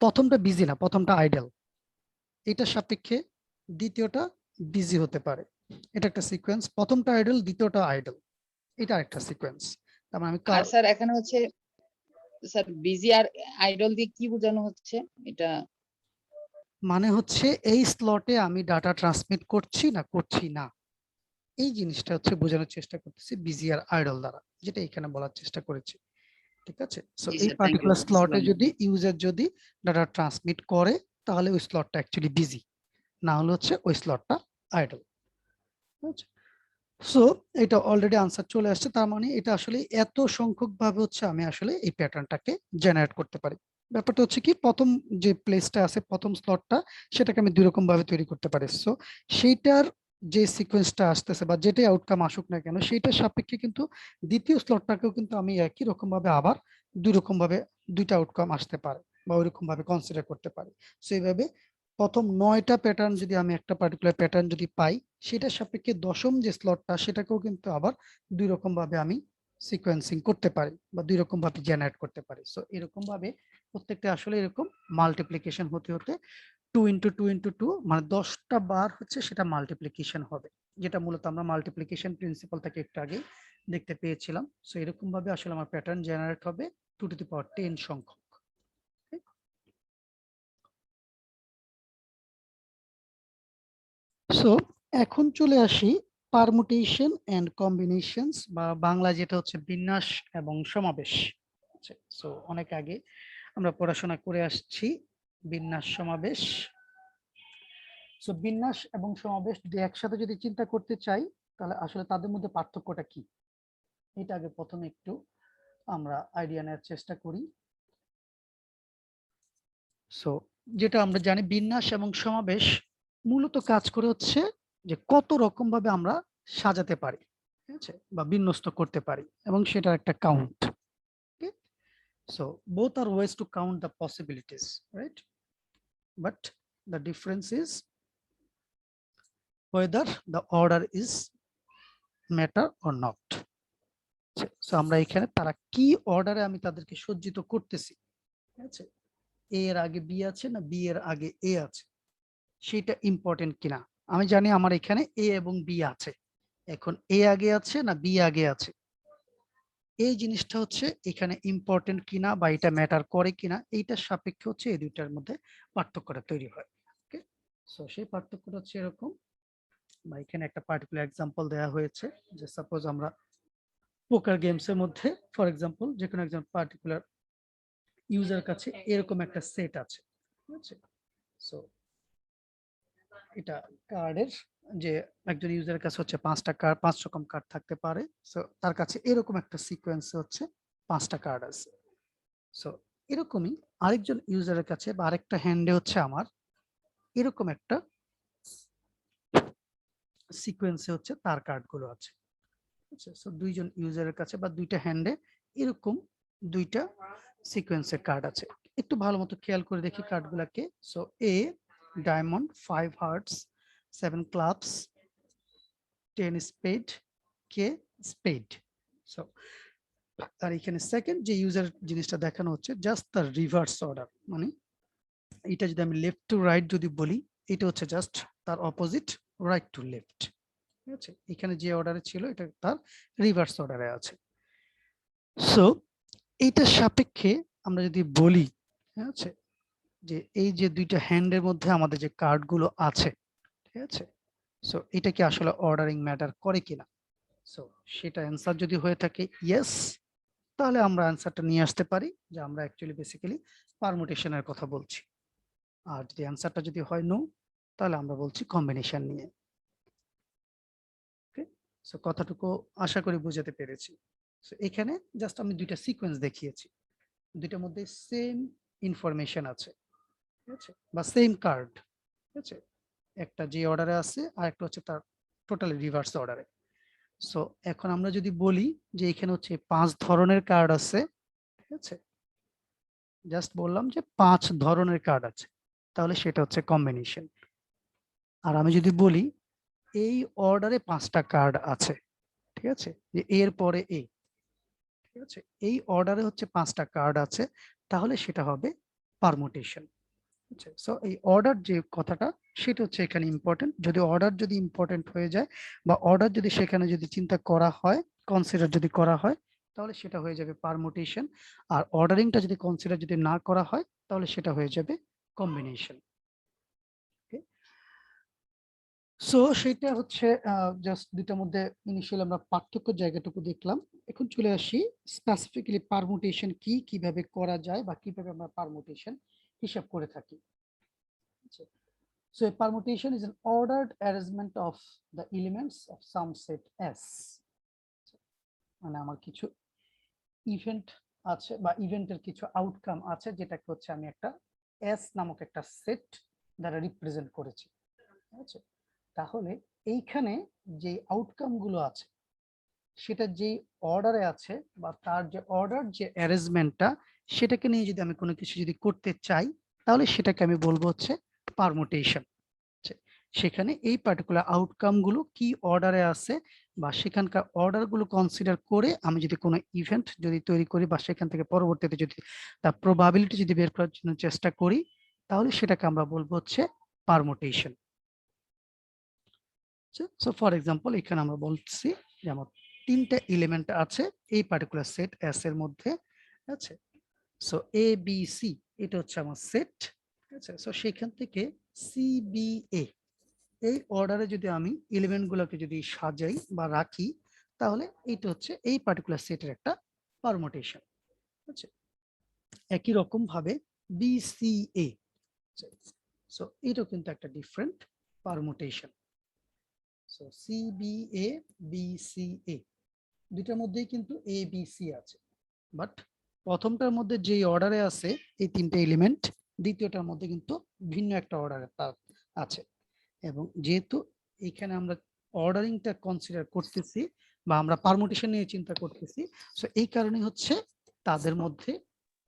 প্রথমটা বিজি না, প্রথমটা আইডল, এটার সাপেক্ষে দ্বিতীয়টা বিজি হতে পারে, এটা একটা সিকোয়েন্স। প্রথমটা আইডল, দ্বিতীয়টা আইডল, এটা একটা সিকোয়েন্স। তার মানে আমি আর স্যার এখানে হচ্ছে স্যার বিজি আর আইডল দিয়ে কি বোঝানো হচ্ছে এটা? মানে হচ্ছে এই স্লটে আমি ডাটা ট্রান্সমিট করছি না করছি না, এই জিনিসটা হচ্ছে বোঝানোর চেষ্টা করতেছি বিজি আর আইডল দ্বারা, যেটা এখানে বলার চেষ্টা করেছি। ঠিক আছে, সো জি এই স্যার, থ্যাংক ইউ। পার্টিকুলার স্লটে যদি ইউজার যদি ডাটা ট্রান্সমিট করে তাহলে ওই স্লটটা অ্যাকচুয়ালি বিজি, না হলে হচ্ছে ওই স্লটটা আইডল। সো এটা অলরেডি আনসার চলে আসছে। তার মানে এটা আসলে এত সংখ্যক ভাবে হচ্ছে আমি আসলে এই প্যাটার্নটাকে জেনারেট করতে পারি। ব্যাপারটা হচ্ছে কি, প্রথম যে প্লেসটা আছে, প্রথম স্লটটা, সেটাকে আমি দুই রকম ভাবে তৈরি করতে পারি। সো সেইটার যে সিকোয়েন্সটা আসতেছে বা যেটাই আউটকাম আসুক না কেন, সেইটার সাপেক্ষে কিন্তু দ্বিতীয় স্লটটাকেও কিন্তু আমি একই রকম ভাবে আবার দুই রকম ভাবে দুইটা আউটকাম আসতে পারে বা ওই রকম ভাবে কনসিডার করতে পারি। সো এইভাবে প্রথম 9টা প্যাটার্ন যদি আমি একটা পার্টিকুলার প্যাটার্ন যদি পাই, সেটার সাপেক্ষে দশম যে স্লটটা সেটাকেও কিন্তু আবার 2 রকম ভাবে আমি সিকোয়েন্সিং করতে পারি বা 2 রকম ভাবে জেনারেট করতে পারি। সো এরকম ভাবে প্রত্যেকটা আসলে এরকম মাল্টিপ্লিকেশন হতে হতে 2 ইন্টু 2 ইন্টু 2 মানে 10টা বার হচ্ছে সেটা মাল্টিপ্লিকেশন হবে, যেটা মূলত আমরা মাল্টিপ্লিকেশন প্রিন্সিপাল থেকে একটু আগে দেখতে পেয়েছিলাম। সো এরকম ভাবে আসলে আমার প্যাটার্ন জেনারেট হবে 2 টু দি পাওয়ার 10 সংখ্যক। সো এখন চলে আসি পারমুটেশন এন্ড কম্বিনেশনস বা বাংলা যেটা হচ্ছে বিন্যাস এবং সমাবেশ। সো অনেক আগে আমরা পড়াশোনা করে আসছি বিন্যাস সমাবেশ। সো বিন্যাস এবং সমাবেশ যদি একসাথে যদি চিন্তা করতে চাই তাহলে আসলে তাদের মধ্যে পার্থক্যটা কি, এটা আগে প্রথমে একটু আমরা আইডিয়া নেওয়ার চেষ্টা করি। সো যেটা আমরা জানি বিন্যাস এবং সমাবেশ মূলত কাজ করে হচ্ছে যে কত রকম ভাবে আমরা সাজাতে পারি, ঠিক আছে, বা বিন্যস্ত করতে পারি, এবং সেটার একটা count. So both are ways to count the possibilities, right? But the difference is whether the order is matter or not. So আমরা এখানে তারা কি অর্ডারে আমি তাদেরকে সজ্জিত করতেছি, ঠিক আছে, এ এর আগে বি আছে না বি এর আগে এ আছে, সেটা ইম্পর্টেন্ট কিনা। আমি জানি আমার এখানে এ এবং বি আছে, এখন এ আগে আছে না বি আগে আছে, এই জিনিসটা হচ্ছে এখানে ইম্পর্টেন্ট কিনা বা এটা ম্যাটার করে কিনা, এইটার সাপেক্ষে হচ্ছে এই দুইটার মধ্যে পার্থক্যটা তৈরি হয়। ওকে, সো সেই পার্থক্যটা হচ্ছে এরকম, বা এখানে একটা পার্টিকুলার এক্সাম্পল দেওয়া হয়েছে যে সাপোজ আমরা পোকার গেমস এর মধ্যে ফর এক্সাম্পল যে কোনো একজন পার্টিকুলার ইউজার কাছে এরকম একটা সেট আছে, ঠিক আছে। সো এটা কার্ডের যে একজন ইউজারের কাছে হচ্ছে 5টা কার্ড, 5 রকম কার্ড থাকতে পারে। সো তার কাছে এরকম একটা সিকোয়েন্স হচ্ছে 5টা কার্ড আছে। সো এরকমই আরেকজন ইউজারের কাছে বা আরেকটা হ্যান্ডে হচ্ছে আমার এরকম একটা সিকোয়েন্সে হচ্ছে তার কার্ডগুলো আছে। আচ্ছা, সো দুইজন ইউজারের কাছে বা দুইটা হ্যান্ডে এরকম দুইটা সিকোয়েন্সের কার্ড আছে। একটু ভালো মতো খেয়াল করে দেখি কার্ডগুলোকে। So A diamond, 5 hearts, 7 clubs, 10 spade, K spade. So আর এখানে সেকেন্ড যে ইউজার জিনিসটা দেখানো হচ্ছে জাস্ট তার রিভার্স অর্ডার, মানে এটা যদি আমি লেফট টু রাইট যদি বলি, এটা হচ্ছে জাস্ট তার অপোজিট, রাইট টু লেফট, ঠিক আছে। এখানে যে অর্ডারে ছিল এটা তার রিভার্স অর্ডারে আছে। সো এইটার সাপেক্ষে আমরা যদি বলি, ঠিক আছে, যে এই যে দুইটা হ্যান্ডের মধ্যে আমাদের যে কার্ডগুলো আছে, ঠিক আছে, সো এটা কি আসলে অর্ডারিং ম্যাটার করে কিনা। সো সেটা অ্যান্সার যদি হয়ে থাকে ইয়েস, তাহলে আমরা অ্যান্সারটা নিয়ে আসতে পারি যে আমরা অ্যাকচুয়ালি বেসিক্যালি পারমুটেশনের কথা বলছি। আর যদি অ্যান্সারটা যদি হয় নো, তাহলে আমরা বলছি কম্বিনেশন নিয়ে। ওকে, সো কথাটুকু আশা করি বুঝাতে পেরেছি। সো এখানে জাস্ট আমি দুইটা সিকোয়েন্স দেখিয়েছি, দুইটার মধ্যে সেম ইনফরমেশন আছে, ঠিক আছে, বা সেম কার্ড, ঠিক আছে, একটা যে অর্ডারে আছে আর একটা হচ্ছে তার টোটালি রিভার্স অর্ডারে। সো এখন আমরা যদি বলি যে এখানে হচ্ছে 5 ধরনের কার্ড আছে, ঠিক আছে, জাস্ট বললাম যে 5 ধরনের কার্ড আছে, তাহলে সেটা হচ্ছে কম্বিনেশন। আর আমি যদি বলি এই অর্ডারে 5টা কার্ড আছে, ঠিক আছে, যে এর পরে এ, ঠিক আছে, এই অর্ডারে হচ্ছে 5টা কার্ড আছে, তাহলে সেটা হবে পারমুটেশন। আচ্ছা, সো এই অর্ডার যে কথাটা সেটা হচ্ছে এখানে ইম্পর্টেন্ট। যদি অর্ডার যদি ইম্পর্টেন্ট হয়ে যায় বা অর্ডার যদি সেখানে যদি চিন্তা করা হয়, কনসিডার যদি করা হয়, তাহলে সেটা হয়ে যাবে পারমুটেশন। আর অর্ডারিংটা যদি কনসিডার যদি না করা হয়, তাহলে সেটা হয়ে যাবে কম্বিনেশন। ওকে, সো সেটা হচ্ছে জাস্ট দুটার মধ্যে ইনিশিয়াল আমরা পার্থক্য জায়গাটুকু দেখলাম। এখন চলে আসি স্পেসিফিক্যালি পারমুটেশন কি, কিভাবে করা যায় বা কিভাবে আমরা পারমুটেশন হিসাব করে থাকি। So a permutation is an ordered arrangement of the elements of some set S. মানে আমার কিছু ইভেন্ট আছে বা ইভেন্টের কিছু আউটকাম আছে, যেটাকে হচ্ছে আমি একটা S নামক একটা সেট দ্বারা রিপ্রেজেন্ট করেছি, ঠিক আছে। তাহলে এইখানে যে আউটকাম গুলো আছে সেটা যে অর্ডারে আছে বা তার যে অর্ডার যে অ্যারেঞ্জমেন্টটা, সেটাকে নিয়ে যদি আমি কোনো কিছু যদি করতে চাই, তাহলে সেটাকে আমি বলবো হচ্ছে পারমুটেশন। সেখানে এই পার্টিকুলার আউটকাম গুলো কি অর্ডারে আছে বা সেখানকার অর্ডার গুলো কনসিডার করে আমি যদি কোনো ইভেন্ট যদি তৈরি করি বা সেখান থেকে পরবর্তীতে যদি তার প্রবাবিলিটি যদি বের করার জন্য চেষ্টা করি, তাহলে সেটাকে আমরা বলবো হচ্ছে পারমুটেশন। সো ফর এক্সাম্পল এখানে আমরা বলছি যে আমার 3টা এলিমেন্ট আছে এই পার্টিকুলার সেট এস এর মধ্যে আছে। সো এ বি সি এটা হচ্ছে আমার সেট, ঠিক আছে। সো সেখান থেকে সি বি এ এই অর্ডারে যদি আমি এলিমেন্ট গুলোকে যদি সাজাই বা রাখি, তাহলে এটা হচ্ছে এই পার্টিকুলার সেটের একটা পারমুটেশন, ঠিক আছে। একই রকম ভাবে বি সি এ, সো এটাও কিন্তু একটা different permutation. So C B A B C A দুইটার মধ্যেই কিন্তু এ বি সি আছে, বাট প্রথমটার মধ্যে যেই অর্ডারে আছে এই 3টে এলিমেন্ট, দ্বিতীয়টার মধ্যে কিন্তু ভিন্ন একটা অর্ডারে আছে। এবং যেহেতু এখানে আমরা অর্ডারিংটা কনসিডার করতেছি বা আমরা পারমুটেশন নিয়ে চিন্তা করতেছি, সো এই কারণে হচ্ছে তাদের মধ্যে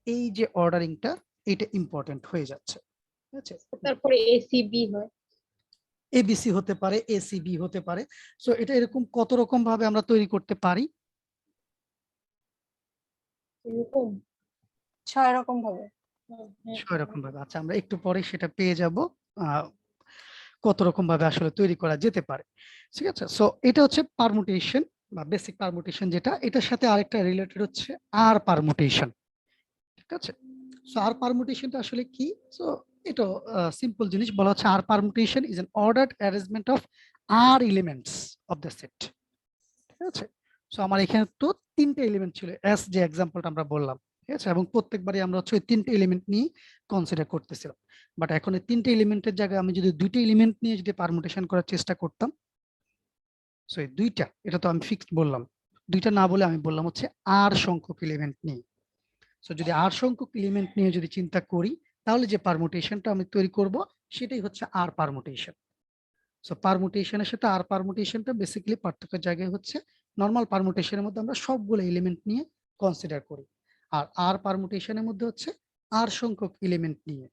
এই যে অর্ডারিংটা এটা ইম্পর্টেন্ট হয়ে যাচ্ছে, ঠিক আছে। তারপরে এসিবি হয়। এবিসি হতে পারে, এসিবি হতে পারে। সো এটা এরকম কত রকম ভাবে আমরা তৈরি করতে পারি? এরকম 6 রকম ভাবে। 6 রকম ভাবে। আচ্ছা, আমরা একটু পরে সেটা পেয়ে যাব কত রকম ভাবে আসলে তৈরি করা যেতে পারে, ঠিক আছে। সো এটা হচ্ছে পারমুটেশন বা বেসিক পারমুটেশন, যেটা এটার সাথে আরেকটা রিলেটেড হচ্ছে আর পারমুটেশন, ঠিক আছে। সো আর পারমুটেশনটা আসলে কি? সো এটা সিম্পল জিনিস বলা হচ্ছে আর permutation is an ordered arrangement of r elements of the set, ঠিক আছে। সো আমার এখানে তো 3টে এলিমেন্ট ছিল এস যে এক্সাম্পলটা আমরা বললাম, ঠিক আছে, এবং প্রত্যেকবারই আমরা হচ্ছে ওই 3টে এলিমেন্ট নিয়ে কনসিডার করতেছিলাম। বাট এখন এই 3টে এলিমেন্টের জায়গায় আমি যদি 2টে এলিমেন্ট নিয়ে যদি পারমুটেশন করার চেষ্টা করতাম, সো এই 2টা, এটা তো আমি ফিক্সড বললাম, 2টা না বলে আমি বললাম হচ্ছে আর সংখ্যক এলিমেন্ট নিয়ে। সো যদি আর সংখ্যক এলিমেন্ট নিয়ে যদি চিন্তা করি, তাহলে যে পারমুটেশনটা আমি তৈরি করব সেটাই হচ্ছে আর পারমুটেশন। সো পারমুটেশনের সাথে আর পারমুটেশনটা বেসিক্যালি পার্থক্যের জায়গায় হচ্ছে নরমাল পারমুটেশনের মধ্যে আমরা সবগুলো এলিমেন্ট নিয়ে কনসিডার করি, আর আর পারমুটেশনের মধ্যে হচ্ছে আর সংখ্যক এলিমেন্ট নিয়ে।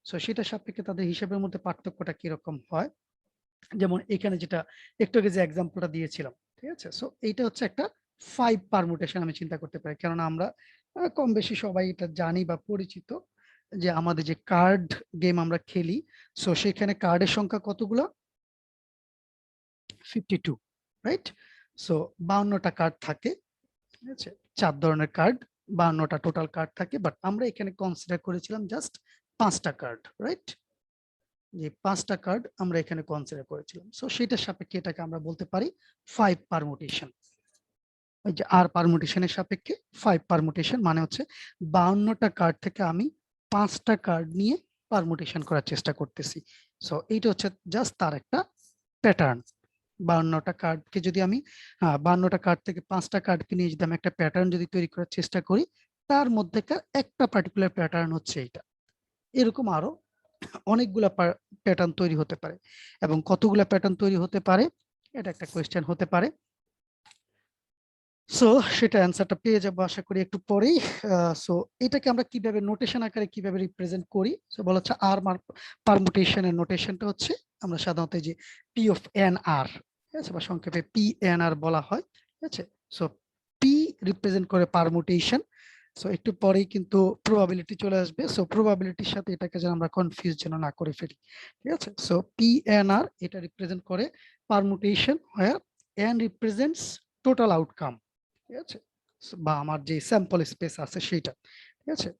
সো সেটা সাপেক্ষে তাদের হিসাবের মধ্যে পার্থক্যটা কিরকম হয়, যেমন এখানে যেটা একটু আগে যে এক্সাম্পলটা দিয়েছিলাম, ঠিক আছে। সো এইটা হচ্ছে একটা 5 পারমুটেশন আমি চিন্তা করতে পারি, কেননা আমরা কম বেশি সবাই এটা জানি বা পরিচিত যে আমাদের যে কার্ড গেম আমরা খেলি, সো সেখানে কার্ডের সংখ্যা কতগুলো? 52, রাইট। সো 52টা কার্ড থাকে, ঠিক আছে, 4 ধরনের কার্ড, 52টা টোটাল কার্ড থাকে, বাট আমরা এখানে কনসিডার করেছিলাম জাস্ট 5টা কার্ড, রাইট। যে 5টা কার্ড আমরা এখানে কনসিডার করেছিলাম। সো সেটার সাপেক্ষে এটাকে আমরা বলতে পারি 5 পারমুটেশন। ওই যে আর পারমুটেশনের সাপেক্ষে 5 পারমুটেশন মানে হচ্ছে 52টা কার্ড থেকে আমি 5টা কার্ড নিয়ে পারমুটেশন করার চেষ্টা করতেছি। সো এইটা হচ্ছে জাস্ট তার একটা প্যাটার্ন। 52টা কার্ডকে যদি আমি 52টা কার্ড থেকে 5টা কার্ডকে নিয়ে যদি আমি একটা প্যাটার্ন যদি তৈরি করার চেষ্টা করি, তার মধ্যেকার একটা পার্টিকুলার প্যাটার্ন হচ্ছে এইটা। এরকম আরো অনেকগুলা প্যাটার্ন তৈরি হতে পারে, এবং কতগুলা প্যাটার্ন তৈরি হতে পারে এটা একটা কোয়েশ্চেন হতে পারে। সো সেটা অ্যান্সারটা পেয়ে যাবো আশা করি একটু পরেই। সো এটাকে আমরা কিভাবে নোটেশন আকারে কিভাবে রিপ্রেজেন্ট করি, সো বলা হচ্ছে আর পারমুটেশনের নোটেশনটা হচ্ছে আমরা সাধারণত যে পি অফ এন আর, ঠিক আছে, বা সংক্ষেপে পি এন আর বলা হয়, ঠিক আছে। সো পি রিপ্রেজেন্ট করে পারমুটেশন। সো একটু পরেই কিন্তু প্রবাবিলিটি চলে আসবে, সো প্রবাবিলিটির সাথে এটাকে যেন আমরা কনফিউজ যেন না করে ফেলি, ঠিক আছে। সো পি এন আর এটা রিপ্রেজেন্ট করে পারমুটেশন, হোয়ার এন রিপ্রেজেন্টস টোটাল আউটকাম, ঠিক আছে, বা আমার যে স্যাম্পল স্পেস আছে সেটা, ঠিক আছে,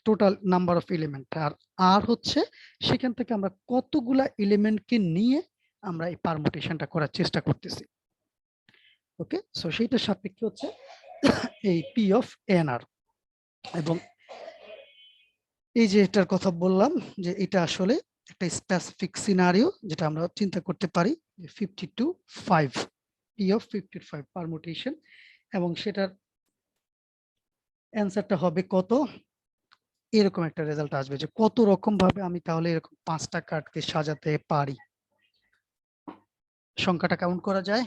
টোটাল নাম্বার অফ এলিমেন্ট। আর আর হচ্ছে সেখান থেকে আমরা কতগুলা এলিমেন্টকে নিয়ে আমরা এই পারমুটেশনটা করার চেষ্টা করতেছি। ওকে, সো সেইটার সাপেক্ষে হচ্ছে এই পি অফ এন আর। এবং এই যে এটার কথা বললাম যে এটা আসলে একটা স্পেসিফিক সিনারিও যেটা আমরা চিন্তা করতে পারি, 52-5 পি অফ 55 পারমুটেশন, এবং সেটার অ্যান্সারটা হবে কত, এরকম একটা রেজাল্ট আসবে যে কত রকম ভাবে আমি তাহলে এরকম 5টা কার্ডকে সাজাতে পারি। সংখ্যাটা কাউন্ট করা যায়?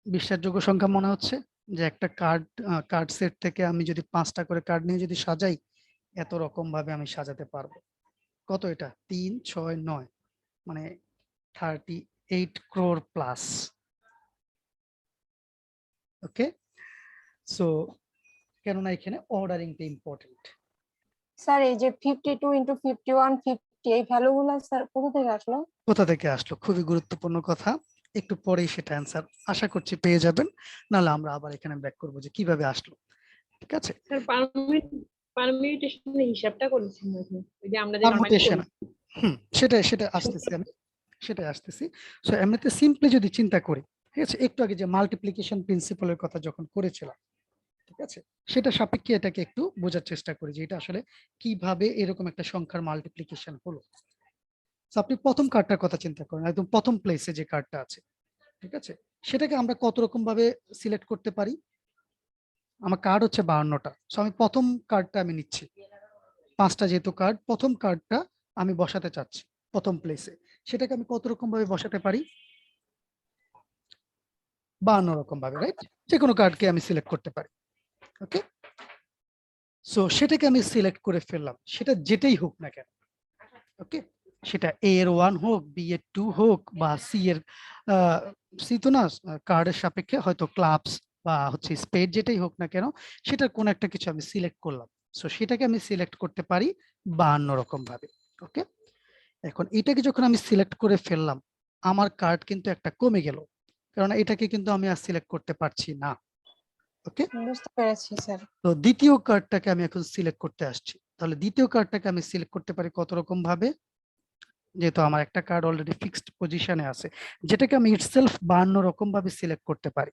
বিশ্বাসযোগ্য সংখ্যা মনে হচ্ছে? যে একটা কার্ড সেট থেকে আমি যদি 5টা করে কার্ড নিয়ে যদি সাজাই, এত রকম ভাবে আমি সাজাতে পারবো। কত এটা? 3, 6, 9, মানে 38 crore প্লাস। ওকে, সো কেননা এখানে অর্ডারিংটা ইম্পর্টেন্ট। স্যার এই যে 52 ইন্টু 51 50 এই ভ্যালুগুলো স্যার কোথা থেকে আসলো? কোথা থেকে আসলো? খুবই গুরুত্বপূর্ণ কথা, একটু পরেই সেটা অ্যান্সার আশা করছি পেয়ে যাবেন, নাহলে আমরা আবার এখানে ব্যাক করবো যে কিভাবে আসলো। ঠিক আছে, স্যার পারমিউটেশনের হিসাবটা করেছেন নাকি? ওই যে আমরা যে নরমালি পারমুটেশন, সেটা আসতেছি। সো এমনিতে সিম্পলি যদি চিন্তা করি, ঠিক আছে, একটু আগে যে মাল্টিপ্লিকেশন প্রিন্সিপালের কথা যখন করেছিলাম, ঠিক আছে, সেটা সাপেক্ষে এটাকে একটু বোঝার চেষ্টা করি যে এটা আসলে কিভাবে এরকম একটা সংখ্যার মাল্টিপ্লিকেশন হলো। So, আপনি প্রথম কার্ডটার কথা চিন্তা করেন, একদম প্রথম প্লেসে যে কার্ডটা আছে, ঠিক আছে, সেটাকে আমরা কত রকম ভাবে সিলেক্ট করতে পারি। আমার কার্ড হচ্ছে 52টা, সো আমি প্রথম কার্ডটা আমি নিচ্ছি, 5টা যেহেতু কার্ড, প্রথম কার্ডটা আমি বসাতে চাচ্ছি প্রথম প্লেসে, সেটাকে আমি কত রকম ভাবে বসাতে পারি? 52 রকম ভাবে, রাইট? যে কোনো কার্ডকে আমি সিলেক্ট করতে পারি। ওকে, সো সেটাকে আমি সিলেক্ট করে ফেললাম, সেটা যেটাই হোক না কেন। ওকে, সেটা এ এর 1 হোক, বি এর 2 হোক, বা সি এর সি তো না, কার্ডের সাপেক্ষে হয়তো ক্লাবস বা হচ্ছে স্পেড, যেটাই হোক না কেন, সেটার কোন একটা কিছু আমি সিলেক্ট করলাম। সো সেটাকে আমি সিলেক্ট করতে পারি 52 রকম ভাবে। ওকে, এখন এটাকে যখন আমি সিলেক্ট করে ফেললাম, আমার কার্ড কিন্তু একটা কমে গেল, কারণ এটাকে কিন্তু আমি আর সিলেক্ট করতে পারছি না। ওকে, বুঝতে পেরেছি স্যার। তো দ্বিতীয় কার্ডটাকে আমি এখন সিলেক্ট করতে আসছি, তাহলে দ্বিতীয় কার্ডটাকে আমি সিলেক্ট করতে পারি কত রকম ভাবে? যেহেতু আমার একটা কার্ড অলরেডি ফিক্সড পজিশনে আছে, যেটাকে আমি ইটসেলফ 52 রকম ভাবে সিলেক্ট করতে পারি,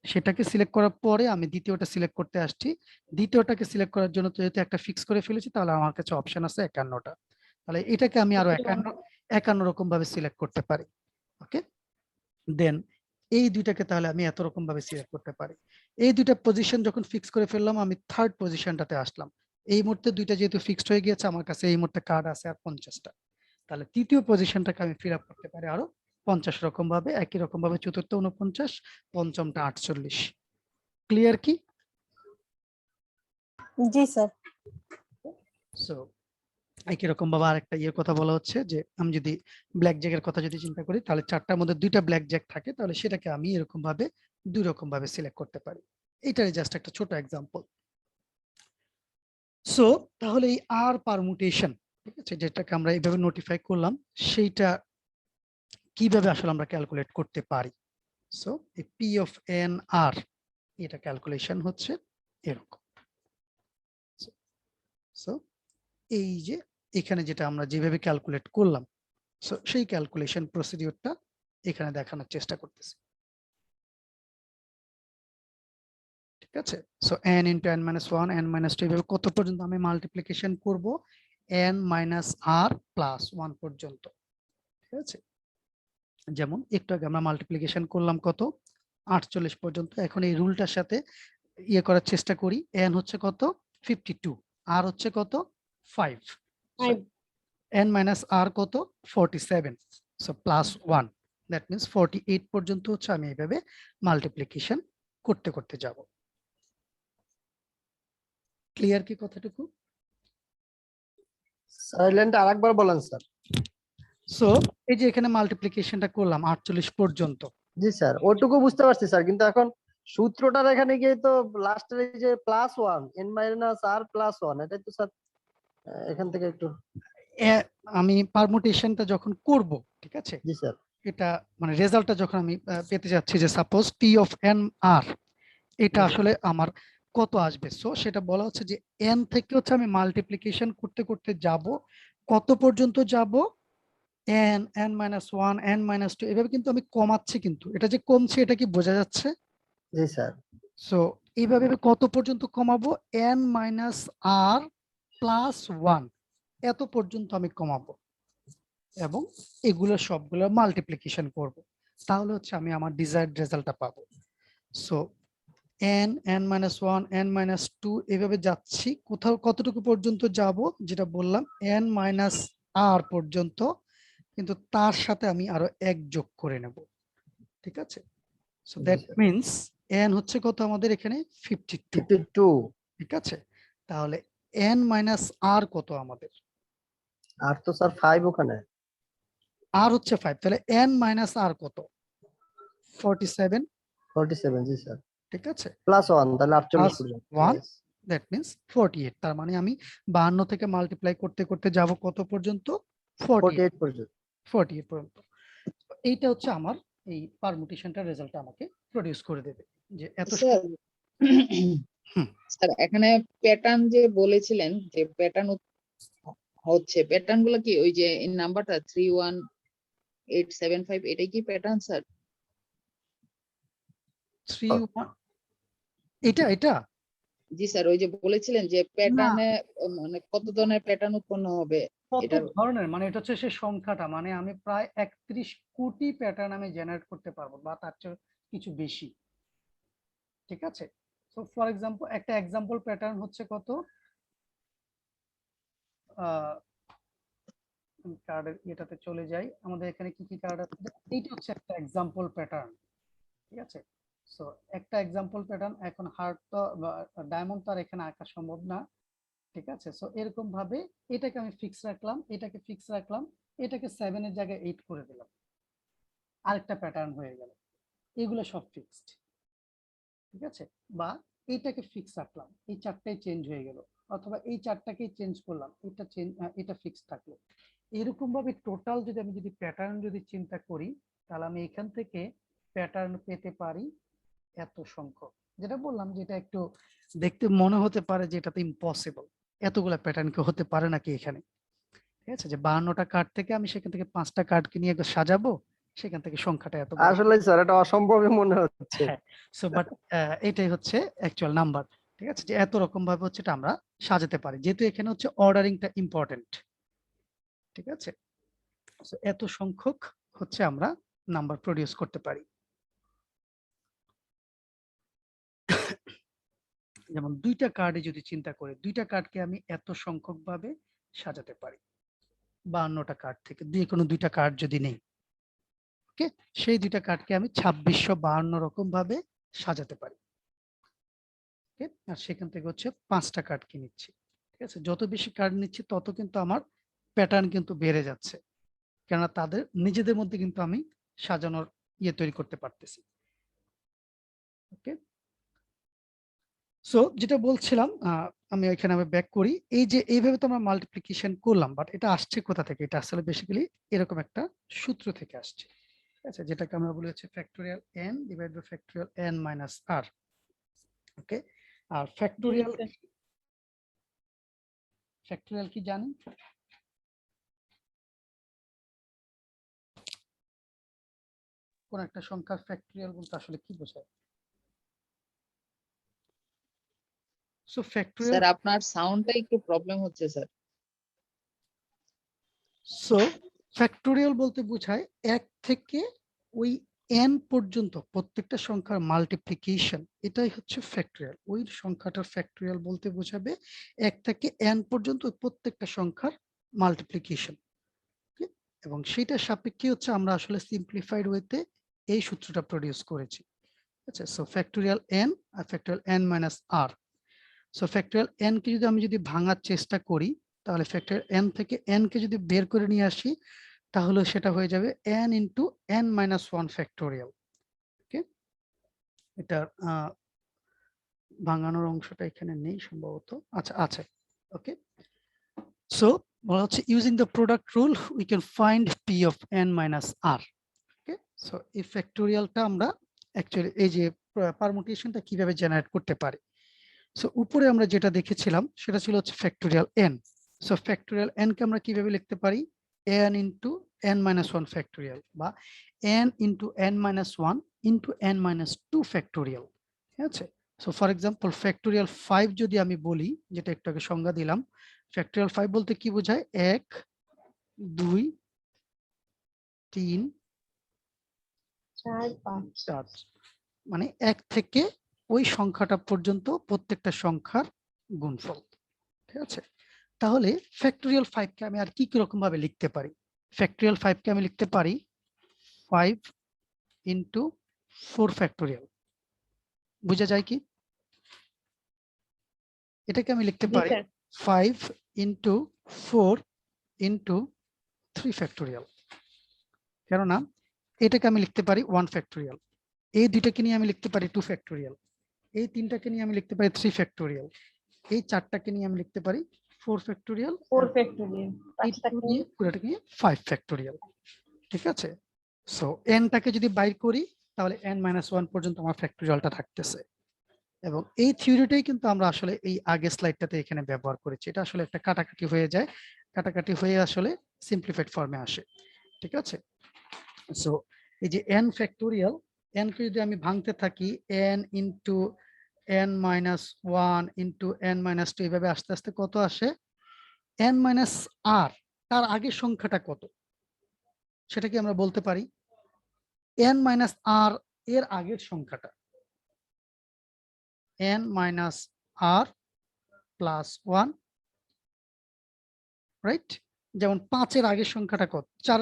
সেটাকে সিলেক্ট করার পরে আমি দ্বিতীয়টা সিলেক্ট করতে আসছি। দ্বিতীয়টাকে সিলেক্ট করার জন্য যেহেতু একটা ফিক্স করে ফেলেছি, তাহলে আমার কাছে অপশন আছে 51টা, তাহলে এটাকে আমি আরো 51 রকম ভাবে সিলেক্ট করতে পারি। ওকে, দেন এই দুইটাকে তাহলে আমি এত রকম ভাবে সিলেক্ট করতে পারি। এই দুইটা পজিশন যখন ফিক্স করে ফেললাম, আমি থার্ড পজিশনটাতে আসলাম। এই মুহূর্তে দুইটা যেহেতু ফিক্সড হয়ে গিয়েছে, আমার কাছে এই মুহূর্তে কার্ড আছে আর 50টা, তাহলে তৃতীয় পজিশনটাকে আমি ফিল আপ করতে পারি আরো 50 রকম ভাবে, একই রকম ভাবে চতুর্থ 49, পঞ্চমটা 48। ক্লিয়ার কি? জি স্যার। সো একই রকম ভাবে আরেকটা ইয়ের কথা বলা হচ্ছে যে আমি যদি ব্ল্যাক জ্যাকের কথা যদি চিন্তা করি, তাহলে 4টার মধ্যে 2টা ব্ল্যাক জ্যাক থাকে, তাহলে সেটাকে আমি এরকম ভাবে 2 রকম ভাবে সিলেক্ট করতে পারি। এটাই জাস্ট একটা ছোট এক্সাম্পল। সো তাহলে এই আর পারমুটেশন, ঠিক আছে, যেটাকে আমরা এইভাবে নোটিফাই করলাম, সেইটা কিভাবে আসলে আমরা ক্যালকুলেট করতে পারি? সো এই পি অফ এন আর, এটা ক্যালকুলেশন হচ্ছে এরকম। সো এই যে এখানে যেটা আমরা যেভাবে ক্যালকুলেট করলাম, সো সেই ক্যালকুলেশন প্রসিডিউরটা এখানে দেখানোর চেষ্টা করতেছি। ঠিক আছে, so n into n minus 1 n minus 2 এভাবে কত পর্যন্ত আমি মাল্টিপ্লিকেশন করব? n মাইনাস r প্লাস 1 পর্যন্ত। ঠিক আছে, যেমন একটু আগে আমরা মাল্টিপ্লিকেশন করলাম কত? 48 পর্যন্ত। এখন এই রুলটার সাথে ইয়ে করার চেষ্টা করি। n হচ্ছে কত? 52, r হচ্ছে কত? 5, n মাইনাস r কত? 47, সো প্লাস 1, দ্যাট মিন্স 48 পর্যন্ত হচ্ছে আমি এইভাবে মাল্টিপ্লিকেশন করতে করতে যাব। ক্লিয়ার কি কথাটুকু? সাইলেন্ট আরেকবার বলেন স্যার। সো এই যে এখানে মাল্টিপ্লিকেশনটা করলাম 48 পর্যন্ত। জি স্যার, ওটুকু বুঝতে পারছি স্যার, কিন্তু এখন সূত্রটার এখানে গিয়ে তো লাস্টের এই যে +1 n মাইনাস r +1, এটাই তো স্যার এখান থেকে একটু। আমি পারমুটেশনটা যখন করব, ঠিক আছে, জি স্যার। এটা মানে রেজাল্টটা যখন আমি পেতে যাচ্ছি যে সাপোজ পি অফ এন আর, এটা আসলে আমার কত আসবে, সো সেটা বলা হচ্ছে যে এন থেকে হচ্ছে আমি মাল্টিপ্লিকেশন করতে করতে যাব, কত পর্যন্ত যাব? N, N minus 1, N minus 2, এভাবে কিন্তু আমি কমাচ্ছি, কিন্তু এটা যে কমছে এটা কি বোঝা যাচ্ছে? জি স্যার। সো এইভাবে আমি কত পর্যন্ত কমাবো? এন মাইনাস আর প্লাস 1, এত পর্যন্ত আমি কমাবো এবং এগুলো সবগুলো মাল্টিপ্লিকেশন করব, তাহলে হচ্ছে আমি আমার ডিজায়ার্ড রেজাল্টটা পাবো। So n, n minus 1, n minus 2 এভাবে যাচ্ছি, কোথাও কতটুকু পর্যন্ত যাব? যেটা বললাম n মাইনাস r পর্যন্ত, কিন্তু তার সাথে আমি আরো 1 যোগ করে নেব। ঠিক আছে, সো দ্যাট মিন্স n হচ্ছে কত আমাদের এখানে 52, 52 ঠিক আছে? তাহলে n মাইনাস r কত আমাদের? আর তো স্যার 5 ওখানে। r হচ্ছে 5, তাহলে n মাইনাস r কত? 47, 47 জি স্যার, ঠিক আছে? প্লাস 1 তাহলে 48 প্লাস পর্যন্ত। 1, Yes. That means 48। তার মানে আমি 52 থেকে মাল্টিপ্লাই করতে করতে যাব কত পর্যন্ত? 48 48 পর্যন্ত। 48 পর্যন্ত। এইটা হচ্ছে আমার এই পারমুটেশনটার রেজাল্ট আমাকে প্রডিউস করে দেবে যে এত স্যার হুম। স্যার এখানে প্যাটার্ন যে বলেছিলেন যে প্যাটার্ন হচ্ছে, প্যাটার্ন গুলো কি ওই যে এই নাম্বারটা 31875 এটাই কি প্যাটার্ন স্যার? 3 এটা এটা জি স্যার, ওই যে বলেছিলেন যে প্যাটার্নে মানে কত ধরনের প্যাটার্ন উৎপন্ন হবে কত এটার। ধরনের, মানে এটা হচ্ছে সেই সংখ্যাটা, মানে আমি প্রায় 31 কোটি প্যাটার্ন আমি জেনারেট করতে পারবো বা তার চেয়ে কিছু বেশি, ঠিক আছে? সো ফর এক্সাম্পল একটা এক্সাম্পল প্যাটার্ন হচ্ছে কত, কার্ডের এটাতে চলে যাই, আমাদের এখানে কি কি কার্ড আছে, এইটা হচ্ছে একটা এক্সাম্পল প্যাটার্ন, ঠিক আছে? সো একটা এক্সাম্পল প্যাটার্ন, এখন হার্ট তো ডায়মন্ড তো আর এখানে আঁকা সম্ভব না, ঠিক আছে? সো এরকম ভাবে এটাকে আমি ফিক্স রাখলাম, এটাকে ফিক্স রাখলাম, এটাকে 7 এর জায়গায় 8 করে দিলাম, আরেকটা প্যাটার্ন হয়ে গেল। এগুলো সব ফিক্সড, ঠিক আছে? বা এইটাকে ফিক্স রাখলাম, এই চারটাই চেঞ্জ হয়ে গেল, অথবা এই চারটাকেই চেঞ্জ করলাম, এটা চেঞ্জ, এটা ফিক্স থাকলো। এরকম ভাবে টোটাল যদি আমি যদি প্যাটার্ন যদি চিন্তা করি, তাহলে আমি এখান থেকে প্যাটার্ন পেতে পারি এত সংখ্যক। যেটা বললাম যে এটা একটু দেখতে মনে হতে পারে যে এটা তো ইম্পসিবল, এতগুলা প্যাটার্ন কি হতে পারে নাকি এখানে, ঠিক আছে? যে 52টা কার্ড থেকে আমি সেখান থেকে 5টা কার্ডকে নিয়ে সাজাবো, সেখান থেকে সংখ্যাটা এত বড়। আসলে স্যার এটা অসম্ভবই মনে হচ্ছে। হ্যাঁ, সো বাট এটাই হচ্ছে অ্যাকচুয়াল নাম্বার, ঠিক আছে? যে এত রকম ভাবে হচ্ছে এটা আমরা সাজাতে পারি, যেহেতু এখানে হচ্ছে অর্ডারিংটা ইম্পর্টেন্ট, ঠিক আছে? সো এত সংখ্যক হচ্ছে আমরা নাম্বার প্রডিউস করতে পারি। যেমন 2টা কার্ডে যদি চিন্তা করি, 2টা কার্ডকে আমি এত সংখ্যক ভাবে সাজাতে পারি 52টা কার্ড থেকে, যে কোনো 2টা কার্ড যদি নেই, ওকে, সেই 2টা কার্ডকে আমি 2652 রকম ভাবে সাজাতে পারি, ওকে? আর সেখান থেকে হচ্ছে 5টা কার্ড কি নিচ্ছি, ঠিক আছে? যত বেশি কার্ড নিচ্ছি তত কিন্তু আমার প্যাটার্ন কিন্তু বেড়ে যাচ্ছে, কেননা তাদের নিজেদের মধ্যে কিন্তু আমি সাজানোর ইয়ে তৈরি করতে পারতেছি, ওকে? সো যেটা বলছিলাম, আমি এখানে আমি ব্যাক করি, এই যে এইভাবে তো আমরা মাল্টিপ্লিকেশন করলাম, বাট এটা আসছে কোথা থেকে? এটা আসলে বেসিক্যালি এরকম একটা সূত্র থেকে আসছে, ঠিক আছে? যেটাকে আমরা বলি হচ্ছে factorial n divide by factorial n minus r, okay? আর ফ্যাক্টোরিয়াল কি জানি? কোন একটা সংখ্যার ফ্যাক্টোরিয়াল বলতে আসলে কি বোঝায়? সো ফ্যাক্টোরিয়াল, স্যার আপনার সাউন্ডটা একটু প্রবলেম হচ্ছে স্যার। সো ফ্যাক্টোরিয়াল বলতে বোঝায় 1 থেকে ওই n পর্যন্ত প্রত্যেকটা সংখ্যার মাল্টিপ্লিকেশন, এটাই হচ্ছে ফ্যাক্টোরিয়াল। ওই সংখ্যাটার ফ্যাক্টোরিয়াল বলতে বোঝাবে 1 থেকে n পর্যন্ত প্রত্যেকটা সংখ্যার মাল্টিপ্লিকেশন, এবং সেটার সাপেক্ষে হচ্ছে আমরা আসলে সিম্পলিফাইড ওয়েতে এই সূত্রটা প্রডিউস করেছি, আচ্ছা? সো ফ্যাক্টোরিয়াল n আর factorial n minus r। So factorial n কে যদি আমি যদি ভাঙার চেষ্টা করি, তাহলে ফ্যাক্টোরিয়াল n থেকে n কে যদি বের করে নিয়ে আসি, তাহলে সেটা হয়ে যাবে n into n minus 1 factorial, okay? এটার ভাঙানোর অংশটা এখানে নেই সম্ভবত, আচ্ছা আছে, ওকে? সো বলা হচ্ছে using the product rule we can find p of n minus r, okay? So এই ফ্যাক্টোরিয়ালটা আমরা অ্যাকচুয়ালি এই যে পারমুটেশনটা কিভাবে জেনারেট করতে পারি। সো উপরে আমরা যেটা দেখেছিলাম সেটা ছিল হচ্ছে factorial n। So factorial n কে আমরা কিভাবে লিখতে পারি? n into n minus 1 factorial, বা n into n minus 1 into n minus 2 factorial, ঠিক আছে? সো ফর এক্সাম্পল ফ্যাক্টোরিয়াল 5 যদি আমি বলি, যেটা একটু আগে সংজ্ঞা দিলাম, ফ্যাক্টোরিয়াল 5 বলতে কি বোঝায়? 1 2 3 4 5 4, মানে 1 থেকে ওই সংখ্যাটা পর্যন্ত প্রত্যেকটা সংখ্যার গুণফল, ঠিক আছে? তাহলে ফ্যাক্টোরিয়াল 5 কে আমি আর কি কি রকম ভাবে লিখতে পারি? ফ্যাক্টোরিয়াল 5 কে আমি লিখতে পারি 5 ইনটু 4 ফ্যাক্টোরিয়াল, বুঝা যায় কি? এটাকে আমি লিখতে জি পারি স্যার 5 ইন্টু 4 ইন্টু 3 ফ্যাক্টোরিয়াল। কেননা এটাকে আমি লিখতে পারি 1 ফ্যাক্টোরিয়াল, এই দুইটাকে নিয়ে আমি লিখতে পারি 2 ফ্যাক্টোরিয়াল, এই তিনটাকে নিয়ে আমি লিখতে পারি 3 ফ্যাক্টোরিয়াল, এই চারটাকে নিয়ে আমি লিখতে পারি 4 ফ্যাক্টোরিয়াল, 4 ফ্যাক্টোরিয়াল পাঁচটাকে নিয়ে পুরোটাকে নিয়ে 5 ফ্যাক্টোরিয়াল। ঠিক আছে, সো এনটাকে যদি বাইর করি তাহলে n-1 পর্যন্ত আমার ফ্যাক্টোরিয়ালটা থাকতেছে। এবং এই থিওরিটাই কিন্তু আমরা আসলে এই আগের স্লাইডটাতে এখানে ব্যবহার করেছি। এটা আসলে একটা কাটাকাটি হয়ে যায়, কাটাকাটি হয়ে আসলে সিম্পলিফাইড ফর্মে আসে। ঠিক আছে, সো এই যে n ফ্যাক্টোরিয়াল, n কে যদি আমি ভাঙতে থাকি n into n-1 into n-2 এইভাবে আস্তে আস্তে কত আসে, n-r তার আগের সংখ্যাটা কত সেটা কি আমরা বলতে পারি? n-r এর আগের সংখ্যাটা n-r প্লাস 1, রাইট? যেমন 5 এর আগের সংখ্যাটা কত, 4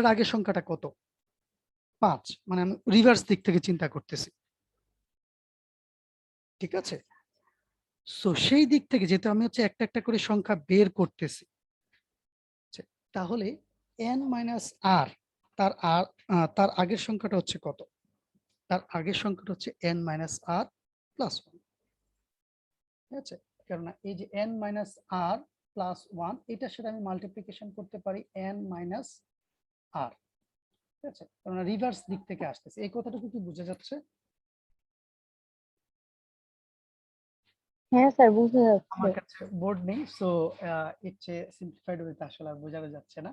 এর আগের সংখ্যাটা কত? 5, মানে আমি রিভার্স দিক থেকে চিন্তা করতেছি। ঠিক আছে, সো সেই দিক থেকে যেহেতু আমি হচ্ছে একটা একটা করে সংখ্যা বের করতেছি, তাহলে n-r তার আগের সংখ্যাটা হচ্ছে কত? তার আগের সংখ্যাটা হচ্ছে n-r প্লাস 1। ঠিক আছে, কেননা এই যে n-r প্লাস 1 এটার সাথে আমি মাল্টিপ্লিকেশন করতে পারি n-r। ঠিক আছে, কেননা রিভার্স দিক থেকে আসতেছে। এই কথাটুকু কি বোঝা যাচ্ছে? হ্যাঁ স্যার বুঝা আমার যাচ্ছে কাছে বোর্ড নেই, সো এর চেয়ে সিম্পলিফাইড ওয়েতে আসলে আর বোঝানো যাচ্ছে না।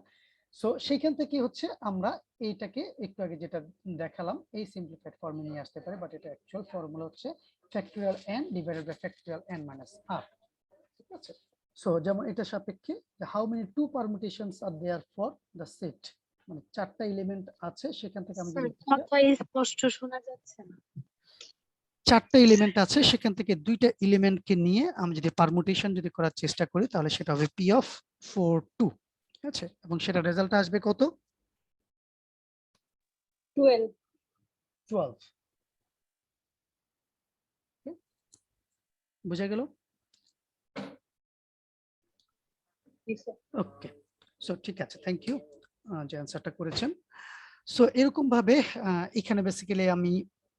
সো সেইখান থেকে হচ্ছে আমরা এইটাকে একটু আগে যেটা দেখালাম এই সিম্পলিফাইড ফর্মে নিয়ে আসতে পারি, বাট এটা অ্যাকচুয়াল ফর্মুলা হচ্ছে factorial n divided by factorial n-r। ঠিক আছে, সো যেমন এটা সাপেক্ষে how many two permutations are there for the set, মানে 4টা এলিমেন্ট আছে সেখান থেকে আমি যদি কথা স্পষ্ট শোনা যাচ্ছে না। 4টা এলিমেন্ট আছে সেখান থেকে 2টা এলিমেন্টকে নিয়ে আমি যদি পারমুটেশন যদি করার চেষ্টা করি তাহলে সেটা হবে p অফ 4 2। ঠিক আছে, এবং সেটা রেজাল্ট আসবে কত? 12। বুঝা গেল? ওকে, সো ঠিক আছে, থ্যাংক ইউ যে অ্যান্সারটা করেছেন। সো এরকম ভাবে এখানে বেসিক্যালি আমি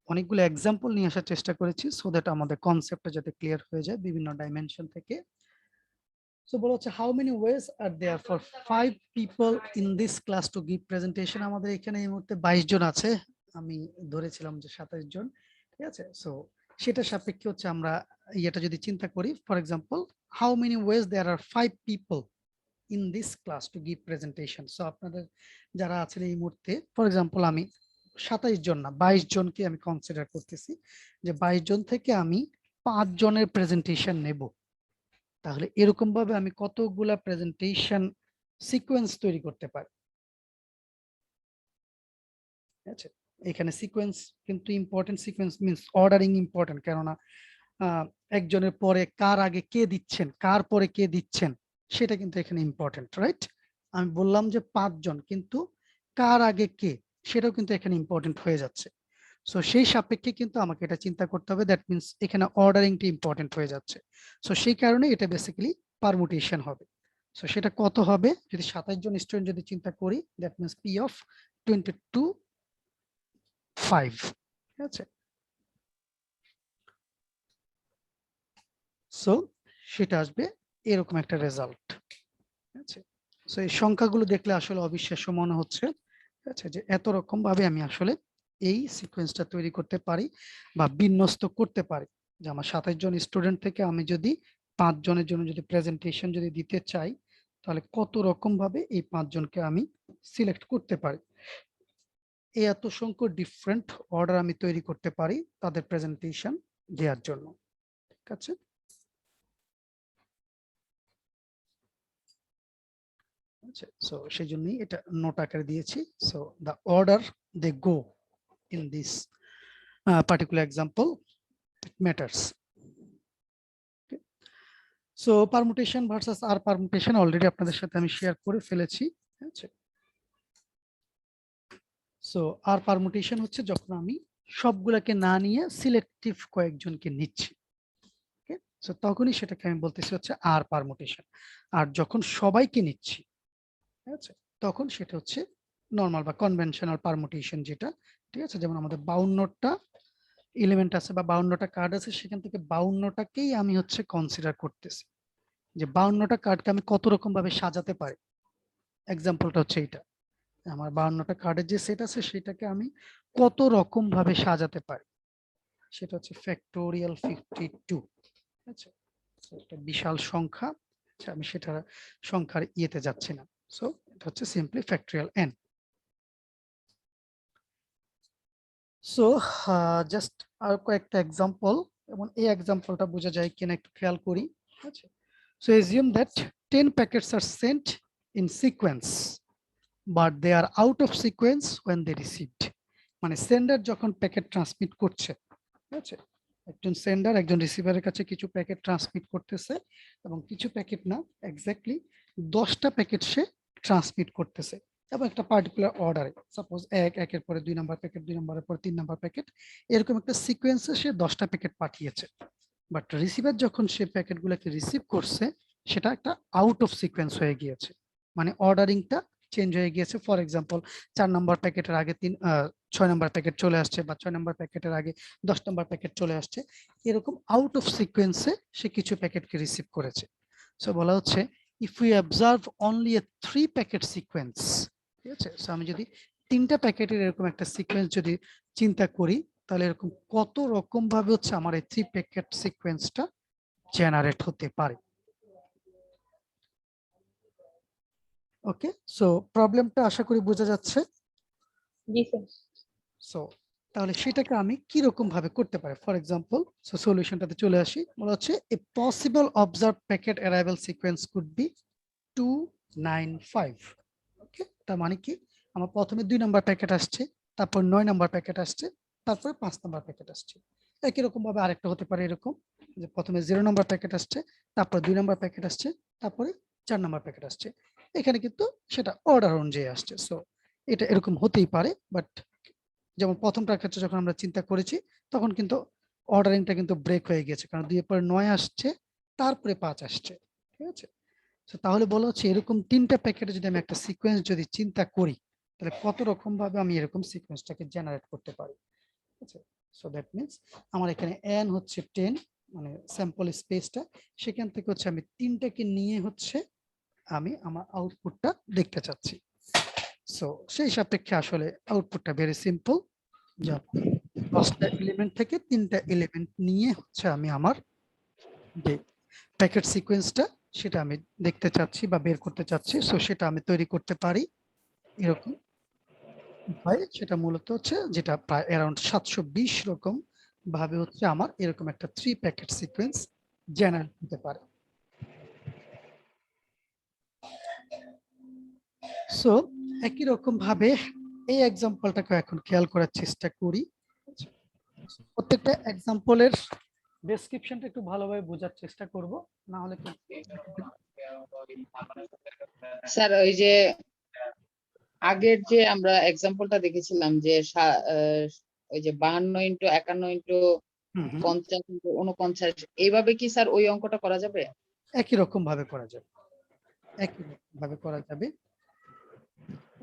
অনেকগুলো এক্সাম্পল নিয়ে আসার চেষ্টা করেছি সো দ্যাট আমাদের কনসেপ্টটা যাতে ক্লিয়ার হয়ে যায় বিভিন্ন ডাইমেনশন থেকে। সো বলা হচ্ছে how many ways are there for 5 people in this class to give presentation. আমাদের এখানে এই মুহূর্তে 22 জন আছে, আমি ধরেছিলাম যে 27 জন। ঠিক আছে, সো সেটা সাপেক্ষে হচ্ছে আমরা এটা যদি চিন্তা করি, for example how many ways there are 5 people in this class to give presentation. So আপনাদের যারা আছেন এই মুহূর্তে, ফর এক্সাম্পল আমি 27 জন না 22 জনকে আমি কনসিডার করতেছি যে 22 জন থেকে আমি 5 জনের প্রেজেন্টেশন নেব, তাহলে এরকম ভাবে আমি কতগুলা প্রেজেন্টেশন সিকোয়েন্স তৈরি করতে পারি। আচ্ছা, এখানে সিকোয়েন্স কিন্তু important, sequence means ordering important, কেননা একজনের পরে কার আগে কে দিচ্ছেন, কার পরে কে দিচ্ছেন সেটা কিন্তু এখানে ইম্পর্টেন্ট, রাইট? আমি বললাম যে 5 জন, কিন্তু কার আগে কে সেটাও কিন্তু এখানে ইম্পর্টেন্ট হয়ে যাচ্ছে। সো সেই সাপেক্ষে কিন্তু আমাকে এটা চিন্তা করতে হবে, দ্যাট মিন্স এখানে অর্ডারিংটা ইম্পর্টেন্ট হয়ে যাচ্ছে। সো সেই কারণে এটা বেসিক্যালি পারমুটেশন হবে। সো সেটা কত হবে, যদি 27 জন স্টুডেন্ট যদি চিন্তা করি, দ্যাট মিন্স p অফ 22 5। ঠিক আছে, সো সেটা আসবে এরকম একটা রেজাল্ট। ঠিক আছে, সো এই সংখ্যাগুলো দেখলে আসলে অবিশ্বাস্য মনে হচ্ছে। ঠিক আছে, যে এত রকম ভাবে আমি আসলে এই সিকোয়েন্সটা তৈরি করতে পারি বা বিন্যস্ত করতে পারি, যে আমার 27 জন স্টুডেন্ট থেকে আমি যদি 5 জনের জন্য যদি প্রেজেন্টেশন যদি দিতে চাই, তাহলে কত রকম ভাবে এই 5 জনকে আমি সিলেক্ট করতে পারি, এই এত সংখ্যক ডিফারেন্ট অর্ডার আমি তৈরি করতে পারি তাদের প্রেজেন্টেশন দেওয়ার জন্য। ঠিক আছে, আচ্ছা, সো সেই জন্যই এটা নোট আকারে দিয়েছি। So the order they go in this particular example it matters. Okay. So permutation versus r permutation already আপনাদের সাথে আমি শেয়ার করে ফেলেছি। আছে, সো r permutation হচ্ছে যখন আমি সবগুলাকে না নিয়ে সিলেক্টিভ কয়েকজনকে নিচ্ছি। ওকে, সো তখনই সেটাকে আমি বলতেছি হচ্ছে আর পারমুটেশন। আর যখন সবাইকে নিচ্ছি, ঠিক আছে, তখন সেটা হচ্ছে নর্মাল বা কনভেনশনাল পারমুটেশন যেটা, ঠিক আছে। যেমন আমাদের 52টা এলিমেন্ট আছে বা 52টা কার্ড আছে, সেখান থেকে 52টাকেই আমি হচ্ছে কনসিডার করতেছি যে 52টা কার্ডকে আমি কত রকম ভাবে সাজাতে পারি। এক্সাম্পলটা হচ্ছে এইটা, আমার 52টা কার্ডের যে সেট আছে সেটাকে আমি কত রকম ভাবে সাজাতে পারি, সেটা হচ্ছে ফ্যাক্টোরিয়াল 52। ঠিক আছে, So, একটা বিশাল সংখ্যা। আচ্ছা, আমি সেটা সংখ্যার ইয়েতে যাচ্ছি না। সো এটা হচ্ছে simply factorial n। So just আর কয়েকটা এক্সাম্পল, এবং এই এক্সাম্পলটা বোঝা যায় কিনা একটু খেয়াল করি। ঠিক আছে, so assume that 10 packets are sent in sequence but they are out of sequence when they received. মানে সেন্ডার যখন প্যাকেট ট্রান্সমিট করছে, ঠিক আছে, একজন সেন্ডার একজন রিসিভারের কাছে কিছু প্যাকেট ট্রান্সমিট করতেছে, এবং কিছু প্যাকেট না, এক্স্যাক্টলি 10টা প্যাকেট সে ট্রান্সমিট করতেছে, এবং একটা পার্টিকুলার অর্ডারে, সাপোজ একের পরে 2 নাম্বার প্যাকেট, 2 নাম্বারের পরে 3 নাম্বার প্যাকেট, এরকম একটা সিকোয়েন্সে সে 10টা প্যাকেট পাঠিয়েছে। বাট রিসিভার যখন সে প্যাকেটগুলোকে রিসিভ করছে, সেটা একটা আউট অফ সিকোয়েন্স হয়ে গিয়েছে, মানে অর্ডারিংটা চেঞ্জ হয়ে গিয়েছে। ফর এক্সাম্পল 4 নাম্বার প্যাকেটের আগে 6 নাম্বার প্যাকেট চলে আসছে, বা 6 নাম্বার প্যাকেটের আগে 10 নাম্বার প্যাকেট চলে আসছে, এরকম আউট অফ সিকোয়েন্সে সে কিছু প্যাকেটকে রিসিভ করেছে। সো বলা হচ্ছে if we observe only a 3 packet sequence, ঠিক আছে, সো আমি যদি 3টা প্যাকেটের এরকম একটা সিকোয়েন্স যদি চিন্তা করি, তাহলে এরকম কত রকম ভাবে হচ্ছে আমার এই 3 প্যাকেট সিকোয়েন্সটা জেনারেট হতে পারে। ওকে, সো প্রবলেমটা আশা করি বোঝা যাচ্ছে। জি স্যার। সো তাহলে সেটাকে আমি কি রকম ভাবে করতে পারি। ফর এক্সাম্পল, সো সলিউশনটাতে চলে আসি। বলা হচ্ছে এ possible observe packet arrival sequence could be 295। ওকে, তার মানে কি, আমার প্রথমে 2 নাম্বার প্যাকেট আসছে, তারপর 9 নাম্বার প্যাকেট আসছে, তারপরে 5 নাম্বার প্যাকেট আসছে। একই রকম ভাবে আরেকটা হতে পারে এরকম, যে প্রথমে 0 নাম্বার প্যাকেট আসছে, তারপর 2 নাম্বার প্যাকেট আসছে, তারপরে 4 নাম্বার প্যাকেট আসছে। এখানে কিন্তু সেটা অর্ডার অনুযায়ী আসছে। সো এটা এরকম হতেই পারে, বাট যেমন প্রথমটার ক্ষেত্রে যখন আমরা চিন্তা করেছি, তখন কিন্তু অর্ডারিংটা কিন্তু ব্রেক হয়ে গেছে, কারণ 2 এর পরে 9 আসছে, তারপরে 5 আসছে। ঠিক আছে, তো তাহলে বলা হচ্ছে এরকম 3টা প্যাকেটে যদি আমি একটা সিকোয়েন্স যদি চিন্তা করি, তাহলে কত রকম ভাবে আমি এরকম সিকোয়েন্সটাকে জেনারেট করতে পারি। ঠিক আছে, সো দ্যাট মিন্স আমার এখানে n হচ্ছে 10, মানে স্যাম্পল স্পেসটা, সেখান থেকে হচ্ছে আমি 3টাকে নিয়ে হচ্ছে আমি আমার আউটপুটটা দেখতে চাচ্ছি। সো সেই সাপেক্ষে আসলে আউটপুটটা ভেরি সিম্পল, যে 10টা এলিমেন্ট থেকে 3টা এলিমেন্ট নিয়ে হচ্ছে আমি আমার যে প্যাকেট সিকোয়েন্সটা সেটা আমি দেখতে চাচ্ছি বা বের করতে চাচ্ছি। সো সেটা আমি তৈরি করতে পারি এরকম উপায়। সেটা মূলত হচ্ছে যেটা প্রায় অ্যারাউন্ড 720 রকম ভাবে হচ্ছে আমার এরকম একটা 3 প্যাকেট সিকোয়েন্স জেনারেট হতে পারে। সো একই রকম ভাবে এই এক্সাম্পলটাকে এখন খেয়াল করার চেষ্টা করি। প্রত্যেকটা এক্সাম্পলের ডেসক্রিপশনটা একটু ভালোভাবে বোঝার চেষ্টা করব, না হলে স্যার ওই যে আগের যে আমরা এক্সাম্পলটা দেখেছিলাম যে ওই যে 52 ইন্টু 51 ইন্টু 50 ইন্টু 49, এইভাবে কি স্যার ওই অঙ্কটা করা যাবে? একই রকম ভাবে করা যাবে, একই রকম ভাবে করা যাবে।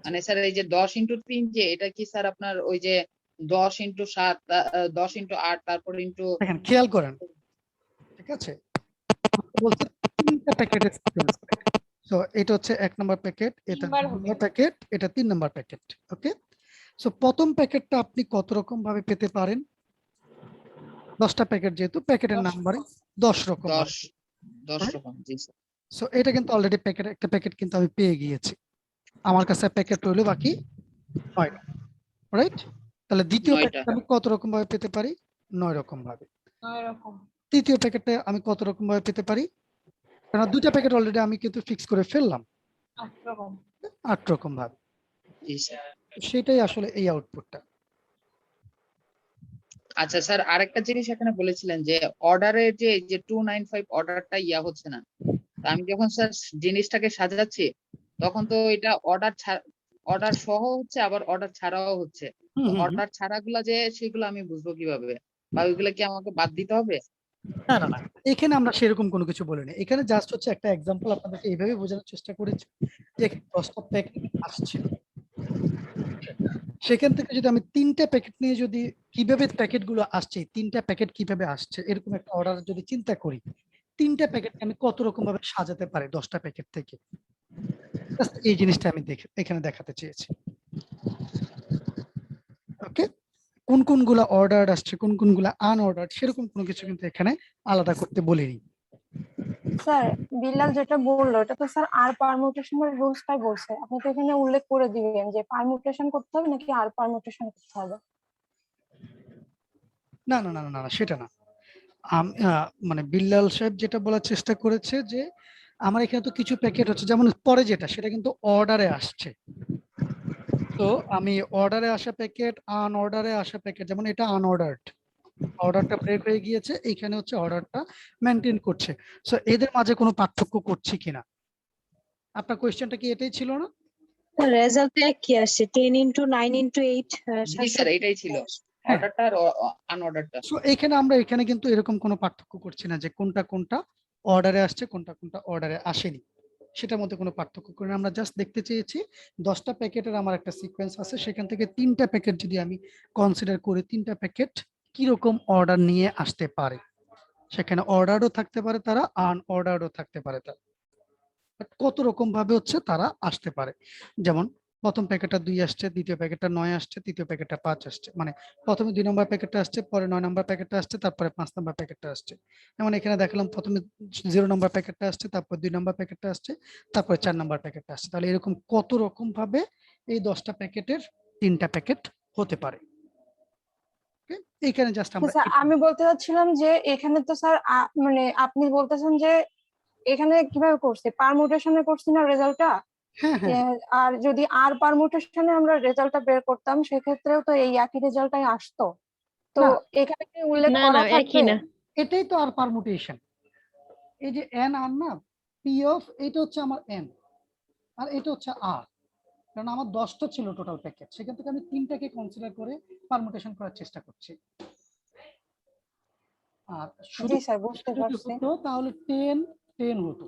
মানে স্যার এই যে 10 ইন্টু 3, যে এটা কি স্যার আপনার ওই যে 10 ইন্টু 7, 10 ইন্টু 8, তারপর ইন্টু, দেখেন খেয়াল করেন, ঠিক আছে, বলছে 3টা প্যাকেটের সিকোয়েন্স। সো এটা হচ্ছে 1 নাম্বার প্যাকেট, এটা 2 নাম্বার প্যাকেট, এটা 3 নাম্বার প্যাকেট। ওকে, সো প্রথম প্যাকেটটা আপনি কত রকম ভাবে পেতে পারেন? 10টা প্যাকেট, যেহেতু প্যাকেটের নাম্বারে 10 রকম। 10 রকম। জি স্যার। সো এটা কিন্তু অলরেডি প্যাকেট, একটা প্যাকেট কিন্তু আমি পেয়ে গিয়েছি, আমার কাছে প্যাকেট রইলো বাকি 9টা, রাইট? তাহলে দ্বিতীয় 9টা। প্যাকেট আমি কত রকম ভাবে পেতে পারি? 9 রকম ভাবে। 9 রকম। তৃতীয় প্যাকেটে আমি কত রকম ভাবে পেতে পারি? কারণ 2টা প্যাকেট অলরেডি আমি কিন্তু ফিক্স করে ফেললাম, 8 রকম। 8 রকম ভাবে। জি স্যার। সেটাই আসলে এই আউটপুটটা। আচ্ছা স্যার, আরেকটা জিনিস এখানে বলেছিলেন যে অর্ডারের যে 295 অর্ডারটা ইয়া হচ্ছে না। তা আমি যখন স্যার জিনিসটাকে সাজাচ্ছি, তখন তো এটা অর্ডার অর্ডার সহ হচ্ছে আবার অর্ডার ছাড়াও হচ্ছে। হুম, হুম, হুম। অর্ডার ছাড়াগুলা যে সেগুলো আমি বুঝবো কিভাবে, বা ওইগুলা কি আমাকে বাদ দিতে হবে? না না না, এখানে আমরা সেরকম কোনো কিছু বলিনি। এখানে জাস্ট হচ্ছে একটা এক্সাম্পল আপনাদেরকে এইভাবে বোঝানোর চেষ্টা করেছি যে এখানে 10টা প্যাকেট আসছে, সেখান থেকে যদি আমি 3টা প্যাকেট নিয়ে যদি কিভাবে প্যাকেট গুলো আসছে, 3টা প্যাকেট কিভাবে আসছে এরকম একটা অর্ডার যদি চিন্তা করি, 3টা প্যাকেটকে আমি কত রকম ভাবে সাজাতে পারি 10টা প্যাকেট থেকে, Just এই জিনিসটা আমি এখানে দেখাতে চেয়েছি। ওকে, কোন কোনগুলা অর্ডার আসছে, কোন কোনগুলা আনঅর্ডার্ড, সেরকম কোনো কিছু কিন্তু এখানে আলাদা করতে বলিনি। স্যার বিল্লাল যেটা বললো এটা তো স্যার আর পারমুটেশনের রুলসটাই বলছে, আপনি তো এখানে উল্লেখ করে দিবেন যে পারমুটেশন করতে হবে নাকি আর পারমুটেশন করতে হবে। না না না না না, সেটা না। মানে বিল্লাল সাহেব যেটা বলার চেষ্টা করেছে যে আমার এখানে তো কিছু প্যাকেট হচ্ছে, যেমন পরে যেটা সেটা কিন্তু অর্ডারে আসছে, তো আমি অর্ডারে আসা প্যাকেট, আনঅর্ডারে আসা প্যাকেট, যেমন এটা আনঅর্ডার্ড, অর্ডারটা ব্রেক হয়ে গিয়েছে, এইখানে হচ্ছে অর্ডারটা মেনটেন করছে। সো এদের মাঝে কোনো পার্থক্য করছি কিনা, আপনার কোয়েশ্চেনটা কি এটাই ছিল না? রেজাল্ট কি আসছে 10 into 9 into 8 জি স্যার, এটাই ছিল হ্যাঁ। অর্ডারটা আর আনঅর্ডারটা। সো এখানে আমরা এখানে কিন্তু এরকম কোনো পার্থক্য করছি না যে কোনটা কোনটা অর্ডারে আসছে, কোনটা কোনটা অর্ডারে আসেনি, সেটার মধ্যে কোনো পার্থক্য করি না। আমরা জাস্ট দেখতে চেয়েছি 10টা প্যাকেটের আমার একটা সিকোয়েন্স আছে, সেখান থেকে 3টা প্যাকেট যদি আমি কনসিডার করি, 3টা প্যাকেট কিরকম অর্ডার নিয়ে আসতে পারে, সেখানে অর্ডারও থাকতে পারে তারা, আনঅর্ডারও থাকতে পারে তারা, But কত রকম ভাবে হচ্ছে তারা আসতে পারে। যেমন প্রথম প্যাকেটটা 2 আসছে, দ্বিতীয় প্যাকেটটা 9 আসছে, তৃতীয় প্যাকেটটা 5 আসছে, মানে প্রথমে 2 নম্বর প্যাকেটটা আসছে, পরে 9 নম্বর প্যাকেটটা আসছে, তারপরে 5 নম্বর প্যাকেটটা আসছে। যেমন এখানে দেখালাম প্রথমে 0 নম্বর প্যাকেটটা আসছে, তারপর 2 নম্বর প্যাকেটটা আসছে, তারপরে 4 নম্বর প্যাকেটটা আসছে। তাহলে এরকম কত রকম ভাবে এই 10টা প্যাকেটের 3টা প্যাকেট হতে পারে। Okay? এইখানে জাস্ট আমরা স্যার আমি বলতে চাচ্ছিলাম যে এখানে তো স্যার মানে আপনি বলতেছেন যে এখানে কিভাবে করছে, পারমুটেশনে করছি না রেজাল্টটা, হ্যাঁ হ্যাঁ আর যদি আর পারমুটেশনে আমরা রেজাল্টটা বের করতাম সেক্ষেত্রেও তো এই একই রেজাল্টটাই আসতো, তো না। এখানে কি উল্লেখ না করা না, একই থাকবে? না। এটাই তো আর পারমুটেশন, এই যে এন আর না, পি অফ এটা হচ্ছে আমার এন, আর এটা হচ্ছে আর, কারণ আমার 10টা ছিল টোটাল প্যাকেট, সেখান থেকে আমি 3টাকে কনসিডার করে পারমুটেশন করার চেষ্টা করছি। আর শুধু জি স্যার বুঝতে যদি পারছি। হতো তাহলে 10 10 হতো,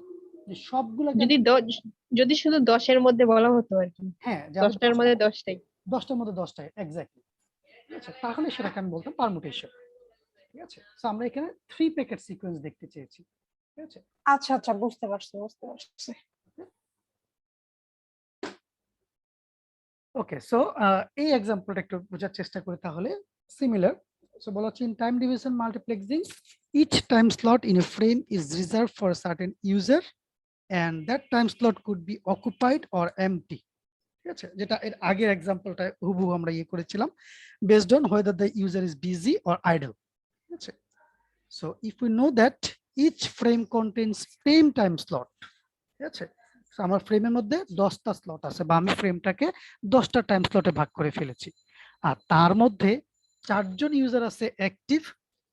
যে সবগুলো যদি শুধু 10-এর মধ্যে বলা হতো আর কি, হ্যাঁ, যে 10টার মধ্যে 10টাই। 10টার মধ্যে 10টাই এক্স্যাক্টলি, ঠিক আছে, তাহলে সেটাকে আমি বলতাম পারমুটেশন। ঠিক আছে, সো আমরা এখানে 3 প্যাকেট সিকোয়েন্স দেখতে চেয়েছি। ঠিক আছে, আচ্ছা আচ্ছা বুঝতে পারছি বুঝতে পারছি। ওকে, সো এই এক্সাম্পলটা একটু বোঝার চেষ্টা করি তাহলে। সিমিলার, সো বলা হচ্ছে in time division multiplexing each time slot in a frame is reserved for a certain user and that time slot could be occupied or empty. ঠিক আছে, যেটা এর আগের এক্সাম্পলটা হুবহু আমরা ইয়ে করেছিলাম, based on whether the user is busy or idle. ঠিক আছে, so if we know that each frame contains same time slot, ঠিক আছে, so আমার ফ্রেমের মধ্যে 10টা স্লট আছে, বা আমি ফ্রেমটাকে 10টা টাইম স্লটে ভাগ করে ফেলেছি, আর তার মধ্যে 4 জন ইউজার আছে অ্যাক্টিভ,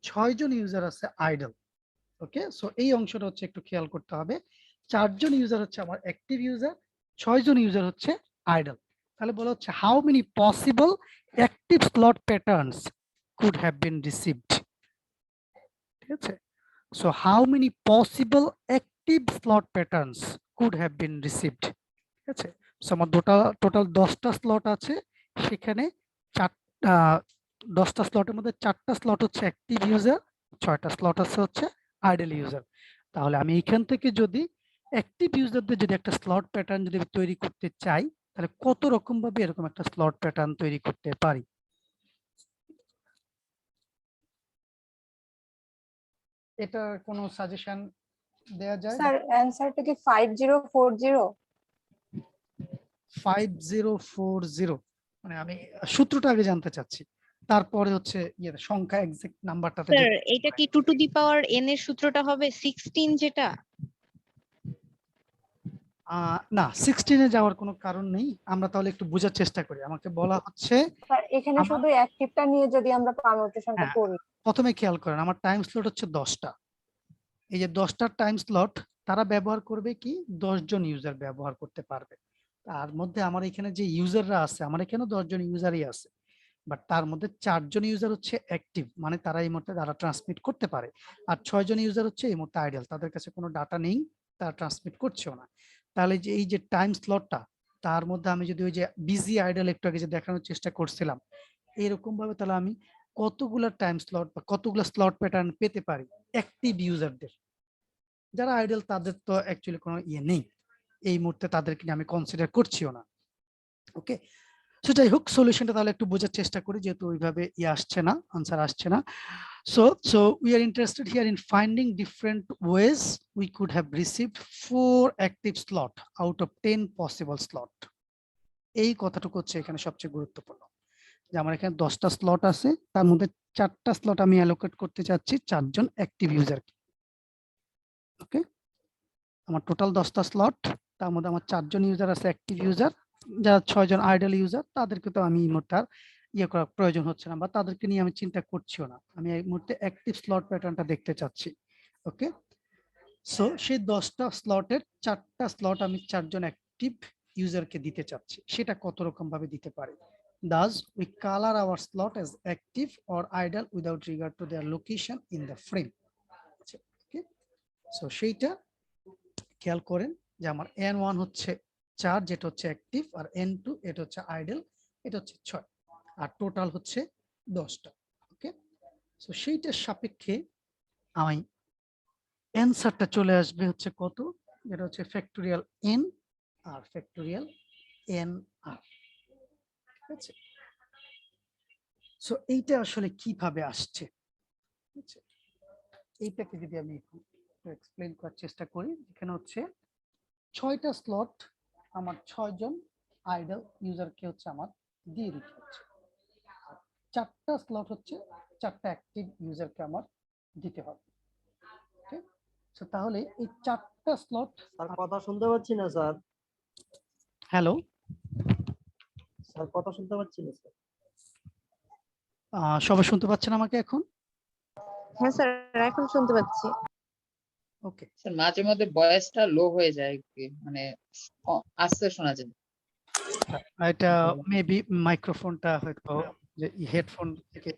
6 জন ইউজার আছে আইডল। ওকে, সো এই অংশটা হচ্ছে একটু খেয়াল করতে হবে, 4 জন ইউজার হচ্ছে আমার অ্যাক্টিভ ইউজার, 6 জন ইউজার হচ্ছে আইডল। তাহলে বলা হচ্ছে how many possible active slot patterns could have been received. ঠিক আছে, so how many possible active slot patterns could have been received. ঠিক আছে, সো আমার টোটাল 10টা স্লট আছে, সেখানে 10টা স্লটের মধ্যে 4টা স্লট হচ্ছে অ্যাক্টিভ ইউজার, 6টা স্লট আছে হচ্ছে আইডল ইউজার। তাহলে আমি এখান থেকে যদি অ্যাক্টিভ ইউজারদের যদি একটা স্লট প্যাটার্ন যদি তৈরি করতে চাই, তাহলে কত রকম ভাবে এরকম একটা স্লট প্যাটার্ন তৈরি করতে পারি। এটা কোনো সাজেশন দেয়া যায়? স্যার অ্যানসারটা কি 5040? 5040, মানে আমি সূত্রটা আগে জানতে চাচ্ছি, তারপরে হচ্ছে সংখ্যা এক্সাক্ট নাম্বারটাতে স্যার এটা কি 2 টু দি পাওয়ার n এর সূত্রটা হবে 16 যেটা? না, 16 এ যাওয়ার কোনো কারণ নেই, আমরা তাহলে একটু বোঝার চেষ্টা করি। আমাকে বলা হচ্ছে স্যার এখানে শুধু অ্যাক্টিভটা নিয়ে যদি আমরা পারমুটেশনটা হ্যাঁ, করি, প্রথমে খেয়াল করেন আমার টাইম স্লট হচ্ছে 10টা, এই যে 10টার টাইম স্লট তারা ব্যবহার করবে কি 10 জন ইউজার ব্যবহার করতে পারবে, তার মধ্যে আমার এখানে যে ইউজাররা আছে, আমার এখানে 10 জন ইউজারই আছে, বাট তার মধ্যে 4 জন ইউজার হচ্ছে অ্যাক্টিভ, মানে তারা এই মুহূর্তে ডাটা ট্রান্সমিট করতে পারে, আর 6 জন ইউজার হচ্ছে এই মুহূর্তে আইডল, তাদের কাছে কোনো ডাটা নেই, তারা ট্রান্সমিট করছেও না। তাহলে যে এই যে টাইম স্লটটা, তার মধ্যে আমি যদি ওই যে বিজি আইডল একটু আগে যে দেখানোর চেষ্টা করছিলাম, এরকম ভাবে তাহলে আমি কতগুলা টাইম স্লট বা কতগুলা স্লট প্যাটার্ন পেতে পারি অ্যাক্টিভ ইউজারদের। যারা আইডল তাদের তো অ্যাকচুয়ালি কোনো ইয়ে নেই এই মুহূর্তে, তাদেরকে নিয়ে আমি কনসিডার করছিও না। ওকে, সো যাই হোক, সলিউশনটা তাহলে একটু বোঝার চেষ্টা করি, যেহেতু ওইভাবে ইয়ে আসছে না, আনসার আসছে না। So we are interested here in finding different ways we could have received 4 active slot out of 10 possible slot. এই কথাটুকু হচ্ছে এখানে সবচেয়ে গুরুত্বপূর্ণ, যে আমার এখানে 10টা স্লট আছে, তার মধ্যে 4টা স্লট আমি অ্যালোকেট করতে চাচ্ছি 4 জন অ্যাক্টিভ ইউজারকে। ওকে, আমার টোটাল 10টা স্লট, তার মধ্যে আমার 4 জন ইউজার আছে অ্যাক্টিভ ইউজার, যারা 6 জন আইডল ইউজার, তাদেরকে তো আমি এই মুহূর্তে আর ইয়ে করার প্রয়োজন হচ্ছে না, বা তাদেরকে নিয়ে আমি চিন্তা করছিও না, আমি এই মুহূর্তে অ্যাক্টিভ স্লট প্যাটার্নটা দেখতে চাচ্ছি। ওকে, সো সেই 10টা স্লটের 4টা স্লট আমি 4 জন অ্যাক্টিভ ইউজারকে দিতে চাচ্ছি, সেটা কত রকম ভাবে দিতে পারি। Thus we color our slot as active or idle without regard to their location in the frame. Okay, so সেইটা খেয়াল করেন যে আমার n1 হচ্ছে 4, যেটা হচ্ছে অ্যাক্টিভ, আর n2 এটা হচ্ছে আইডল, এটা হচ্ছে 6, আর টোটাল হচ্ছে 10টা। ওকে, সো সেইটার সাপেক্ষে আমি অ্যানসারটা চলে আসবে হচ্ছে কত, যেটা হচ্ছে ফ্যাক্টোরিয়াল n আর ফ্যাক্টোরিয়াল n r। ঠিক আছে, সো এইটা আসলে কিভাবে আসছে, এইটাকে যদি আমি একটু এক্সপ্লেইন করার চেষ্টা করি, এখানে হচ্ছে 6টা স্লট আমার 6 জন আইডল ইউজারকে হচ্ছে আমার দিয়ে দিতে হচ্ছে, আর 4টা স্লট হচ্ছে 4টা অ্যাক্টিভ ইউজারকে আমার দিতে হবে। ওকে, সো তাহলে এই 4টা স্লট, স্যার কথা শুনতে পাচ্ছি না স্যার। হ্যালো স্যার কথা শুনতে পাচ্ছি না স্যার। সবাই শুনতে পাচ্ছেন আমাকে এখন? হ্যাঁ স্যার, এখন শুনতে পাচ্ছি। ওকে, স্যার মাঝে মধ্যে ভয়েসটা লো হয়ে যায়, মানে আস্তে শোনা যায়। এটা মেবি মাইক্রোফোনটা হয়তো, যে হেডফোন থেকে,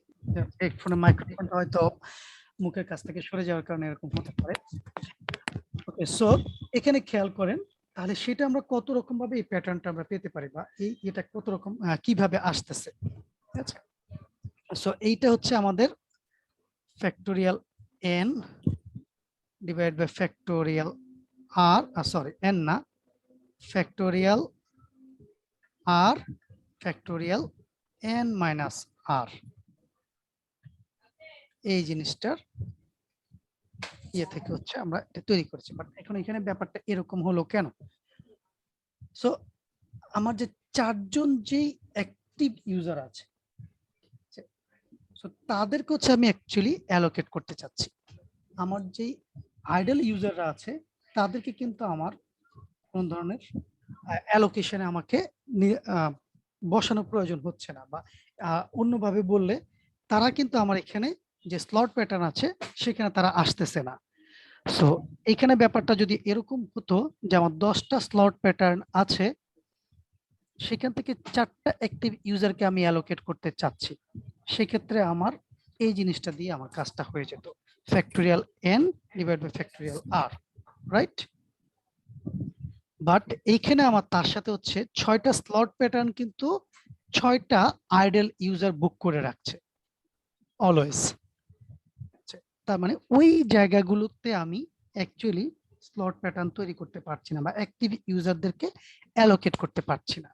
হেডফোনের মাইক্রোফোনটা হয়তো মুখের কাছ থেকে সরে যাওয়ার কারণে এরকম হতে পারে। ওকে, সো এখানে খেয়াল করেন, তাহলে সেটা আমরা কত রকম ভাবে এই প্যাটার্নটা আমরা পেতে পারি, বা এটা কত রকম কিভাবে আসতেছে। ঠিক আছে, সো এইটা হচ্ছে আমাদের factorial n divide by factorial r, sorry n না, factorial r factorial n minus r, এই জিনিসটার ইয়ে থেকে হচ্ছে আমরা এটা তৈরি করেছি। বাট এখন এখানে ব্যাপারটা এরকম হলো কেন? সো আমার যে 4 জন যেই অ্যাক্টিভ ইউজার আছে, সো তাদেরকে হচ্ছে আমি অ্যাকচুয়ালি অ্যালোকেট করতে চাচ্ছি। আমার যেই আইডল ইউজাররা আছে তাদেরকে কিন্তু আমার কোন ধরনের অ্যালোকেশনে আমাকে বসানোর প্রয়োজন হচ্ছে না, বা অন্যভাবে বললে তারা কিন্তু আমার এখানে যে স্লট প্যাটার্ন আছে সেখানে তারা আসতেছে না। সো এখানে ব্যাপারটা যদি এরকম হতো যে আমার 10টা স্লট প্যাটার্ন আছে, সেখান থেকে 4টা অ্যাক্টিভ ইউজারকে আমি অ্যালোকেট করতে চাচ্ছি, সেক্ষেত্রে আমার এই জিনিসটা দিয়ে আমার কাজটা হয়ে যেত, factorial n divide by factorial r, right? But এইখানে আমার তার সাথে হচ্ছে 6টা স্লট প্যাটার্ন কিন্তু 6টা আইডল ইউজার বুক করে রাখছে অলওয়েজ। তার মানে ওই জায়গাগুলোতে আমি অ্যাকচুয়ালি স্লট প্যাটার্ন তৈরি করতে পারছি না, বা অ্যাক্টিভ ইউজারদেরকে অ্যালোকেট করতে পারছি না।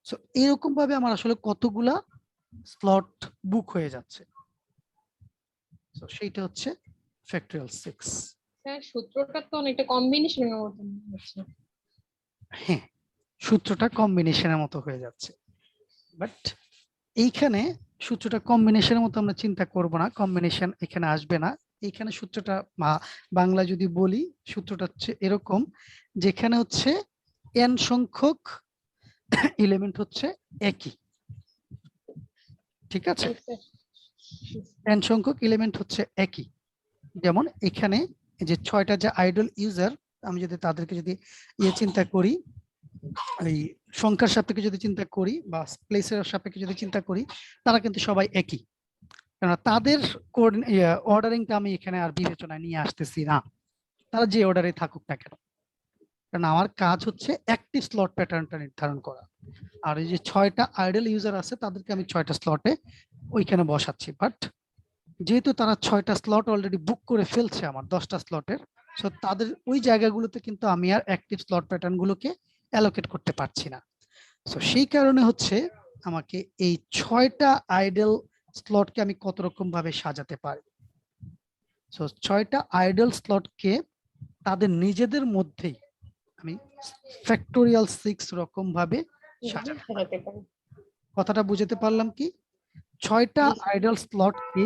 সো এরকম ভাবে আমার আসলে কতগুলা স্লট বুক হয়ে যাচ্ছে, সো সেইটা হচ্ছে ফ্যাক্টোরিয়াল 6। স্যার সূত্রটা তো অনেকটা কম্বিনেশনের মতো হচ্ছে। হ্যাঁ, সূত্রটা কম্বিনেশনের মতো হয়ে যাচ্ছে, বাট এইখানে সূত্রটা কম্বিনেশনের মতো আমরা চিন্তা করব না, কম্বিনেশন এখানে আসবে না। এইখানে সূত্রটা বাংলা যদি বলি, সূত্রটা হচ্ছে এরকম, যেখানে হচ্ছে n সংখ্যক এলিমেন্ট হচ্ছে একই, ঠিক আছে, n সংখ্যক এলিমেন্ট হচ্ছে একই। যেমন এখানে যে 6টা যে আইডল ইউজার, আমি যদি তাদেরকে যদি চিন্তা করি, এই সংখ্যার সাপেক্ষে যদি চিন্তা করি বা প্লেসের সাপেক্ষে যদি চিন্তা করি, তারা কিন্তু সবাই একই। কেননা তাদের অর্ডারিংটা আমি এখানে আর বিবেচনায় নিয়ে আসতেছি না, তারা যে অর্ডারে থাকুক না কেন। কারণ আমার কাজ হচ্ছে অ্যাক্টিভ স্লট প্যাটার্নটা নির্ধারণ করা। আর এই যে 6টা আইডল ইউজার আছে তাদেরকে আমি 6টা স্লটে ওইখানে বসাচ্ছি। বাট যেহেতু তারা 6টা স্লট অলরেডি বুক করে ফেলছে আমার 10টা স্লটের, সো তাদের ওই জায়গাগুলোতে কিন্তু আমি আর অ্যাক্টিভ স্লট প্যাটার্ন গুলোকে অ্যালোকেট করতে পারছি না। সো সেই কারণে হচ্ছে আমাকে এই 6টা আইডল স্লটকে আমি কত রকম ভাবে সাজাতে পারি। সো 6টা আইডল স্লটকে তাদের নিজেদের মধ্যেই আমি ফ্যাক্টোরিয়াল 6 রকম ভাবে সাজাতে সাজাতে পারি। কথাটা বুঝতে পারলাম কি? 6টা আইডল স্লটকে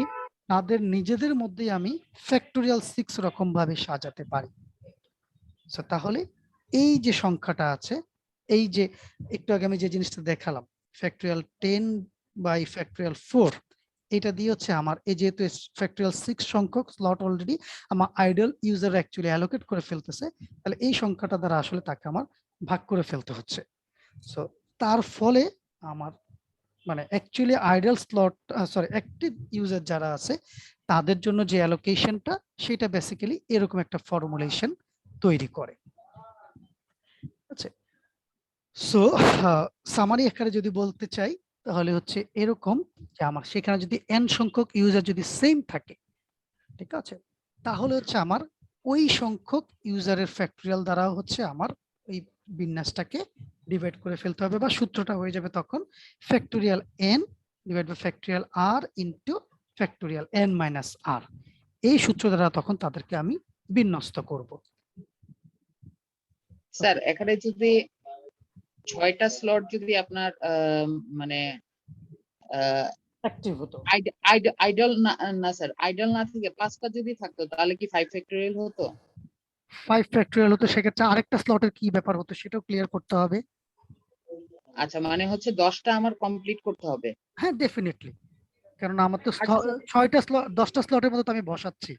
তাদের নিজেদের মধ্যে আমি ফ্যাক্টোরিয়াল 6 রকম ভাবে সাজাতে পারি। সো তাহলে এই যে সংখ্যাটা আছে, এই যে একটু আগে আমি যে জিনিসটা দেখালাম ফ্যাক্টোরিয়াল 10 বাই ফ্যাক্টোরিয়াল 4, এটা দিয়ে হচ্ছে আমার এই যেহেতু ফ্যাক্টোরিয়াল 6 সংখ্যক স্লট অলরেডি আমার আইডল ইউজার অ্যাকচুয়ালি অ্যালোকেট করে ফেলতেছে, তাহলে এই সংখ্যাটা দ্বারা আসলে তাকে আমার ভাগ করে ফেলতে হচ্ছে। সো তার ফলে আমার মানে actually idol slot active user যারা আছে তাদের জন্য যে অ্যালোকেশনটা সেটা বেসিক্যালি এরকম একটা ফর্মুলেশন তৈরি করে। আচ্ছা, সো সামারি আকারে যদি বলতে চাই তাহলে হচ্ছে এরকম যে আমার সেখানে যদি n সংখ্যক ইউজার যদি সেম থাকে, ঠিক আছে, তাহলে হচ্ছে আমার ওই সংখ্যক ইউজারের ফ্যাক্টোরিয়াল দ্বারা হচ্ছে আমার ওই বিন্যাসটাকে ডিভাইড করে ফেলতে হবে, বা সূত্রটা হয়ে যাবে তখন factorial n divide by factorial r into factorial n minus r। এই সূত্র দ্বারা তখন তাদেরকে আমি বিন্যস্ত করব। স্যার এখানে যদি 6টা স্লট যদি আপনার মানে অ্যাক্টিভ হতো, আইডল না স্যার, আইডল না থেকে 5টা যদি থাকতো তাহলে কি 5 ফ্যাক্টোরিয়াল হতো? 5 ফ্যাক্টোরিয়াল হতো, সেক্ষেত্রে আরেকটা স্লটের কি ব্যাপার হতো সেটাও ক্লিয়ার করতে হবে। আচ্ছা, মানে হচ্ছে 10টা আমার কমপ্লিট করতে হবে। হ্যাঁ ডেফিনেটলি, কারণ আমার তো আচ্ছা। 6টা স্লট 10টা স্লটের মধ্যে তো আমি বসাচ্ছি।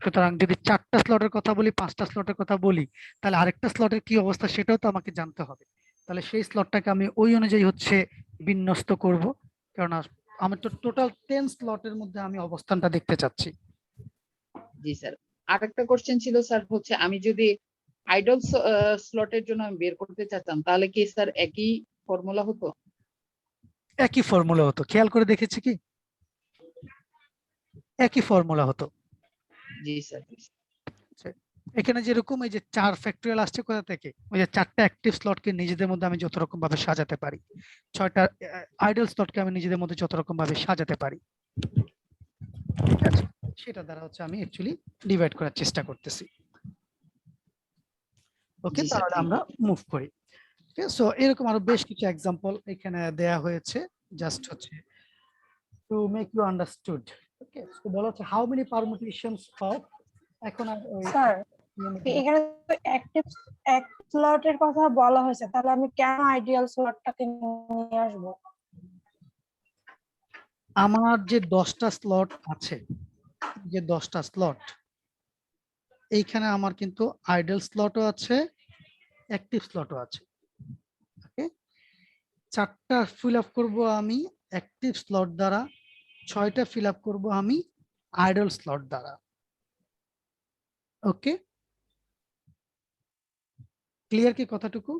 সুতরাং যদি 4টা স্লটের কথা বলি, 5টা স্লটের কথা বলি, তাহলে আরেকটা স্লটের কি অবস্থা সেটাও তো আমাকে জানতে হবে। তাহলে সেই স্লটটাকে আমি ওই অনুযায়ী হচ্ছে বিন্যস্ত করব, কারণ আমি তো টোটাল 10 স্লটের মধ্যে আমি অবস্থানটা দেখতে চাচ্ছি। জি স্যার, আরেকটা কোশ্চেন ছিল স্যার, হচ্ছে আমি যদি আইডল স্লটের জন্য আমি বের করতে চাচ্তাম তাহলে কি স্যার একই ফর্মুলা হতো? একই ফর্মুলা হতো, খেয়াল করে দেখেছি কি একই ফর্মুলা হতো। জি স্যার। এখানে যেরকম এই যে 4 ফ্যাক্টোরিয়াল আসছে কোথা থেকে, ওই যে 4টা অ্যাক্টিভ স্লটকে নিজেদের মধ্যে আমি যত রকম ভাবে সাজাতে পারি, 6টা আইডল স্লটকে আমি নিজেদের মধ্যে যত রকম ভাবে সাজাতে পারি, ঠিক আছে, সেটা দ্বারা হচ্ছে আমি অ্যাকচুয়ালি ডিভাইড করার চেষ্টা করতেছি। ওকে, জি স্যার, তাহলে আমরা মুভ করি। সো এরকম আরো বেশ কিছু एग्जांपल এখানে দেয়া হয়েছে, জাস্ট হচ্ছে to make you understood. Okay, so বলা হচ্ছে হাউ মেনি পারমুটেশনস অফ, এখন স্যার এখানে তো অ্যাক্টিভ এক স্লটের কথা বলা হয়েছে, তাহলে আমি কেন আইডিয়াল স্লটটাকে নিয়ে আসব? আমার যে 10টা স্লট আছে, যে 10টা স্লট, এইখানে আমার কিন্তু আইডল স্লটও আছে, অ্যাক্টিভ স্লটও আছে। ওকে, 4টা ফিল আপ করব আমি অ্যাক্টিভ স্লট দ্বারা, 6টা ফিল আপ করব আমি আইডল স্লট দ্বারা। ওকে, ক্লিয়ার কি কথাটুকু?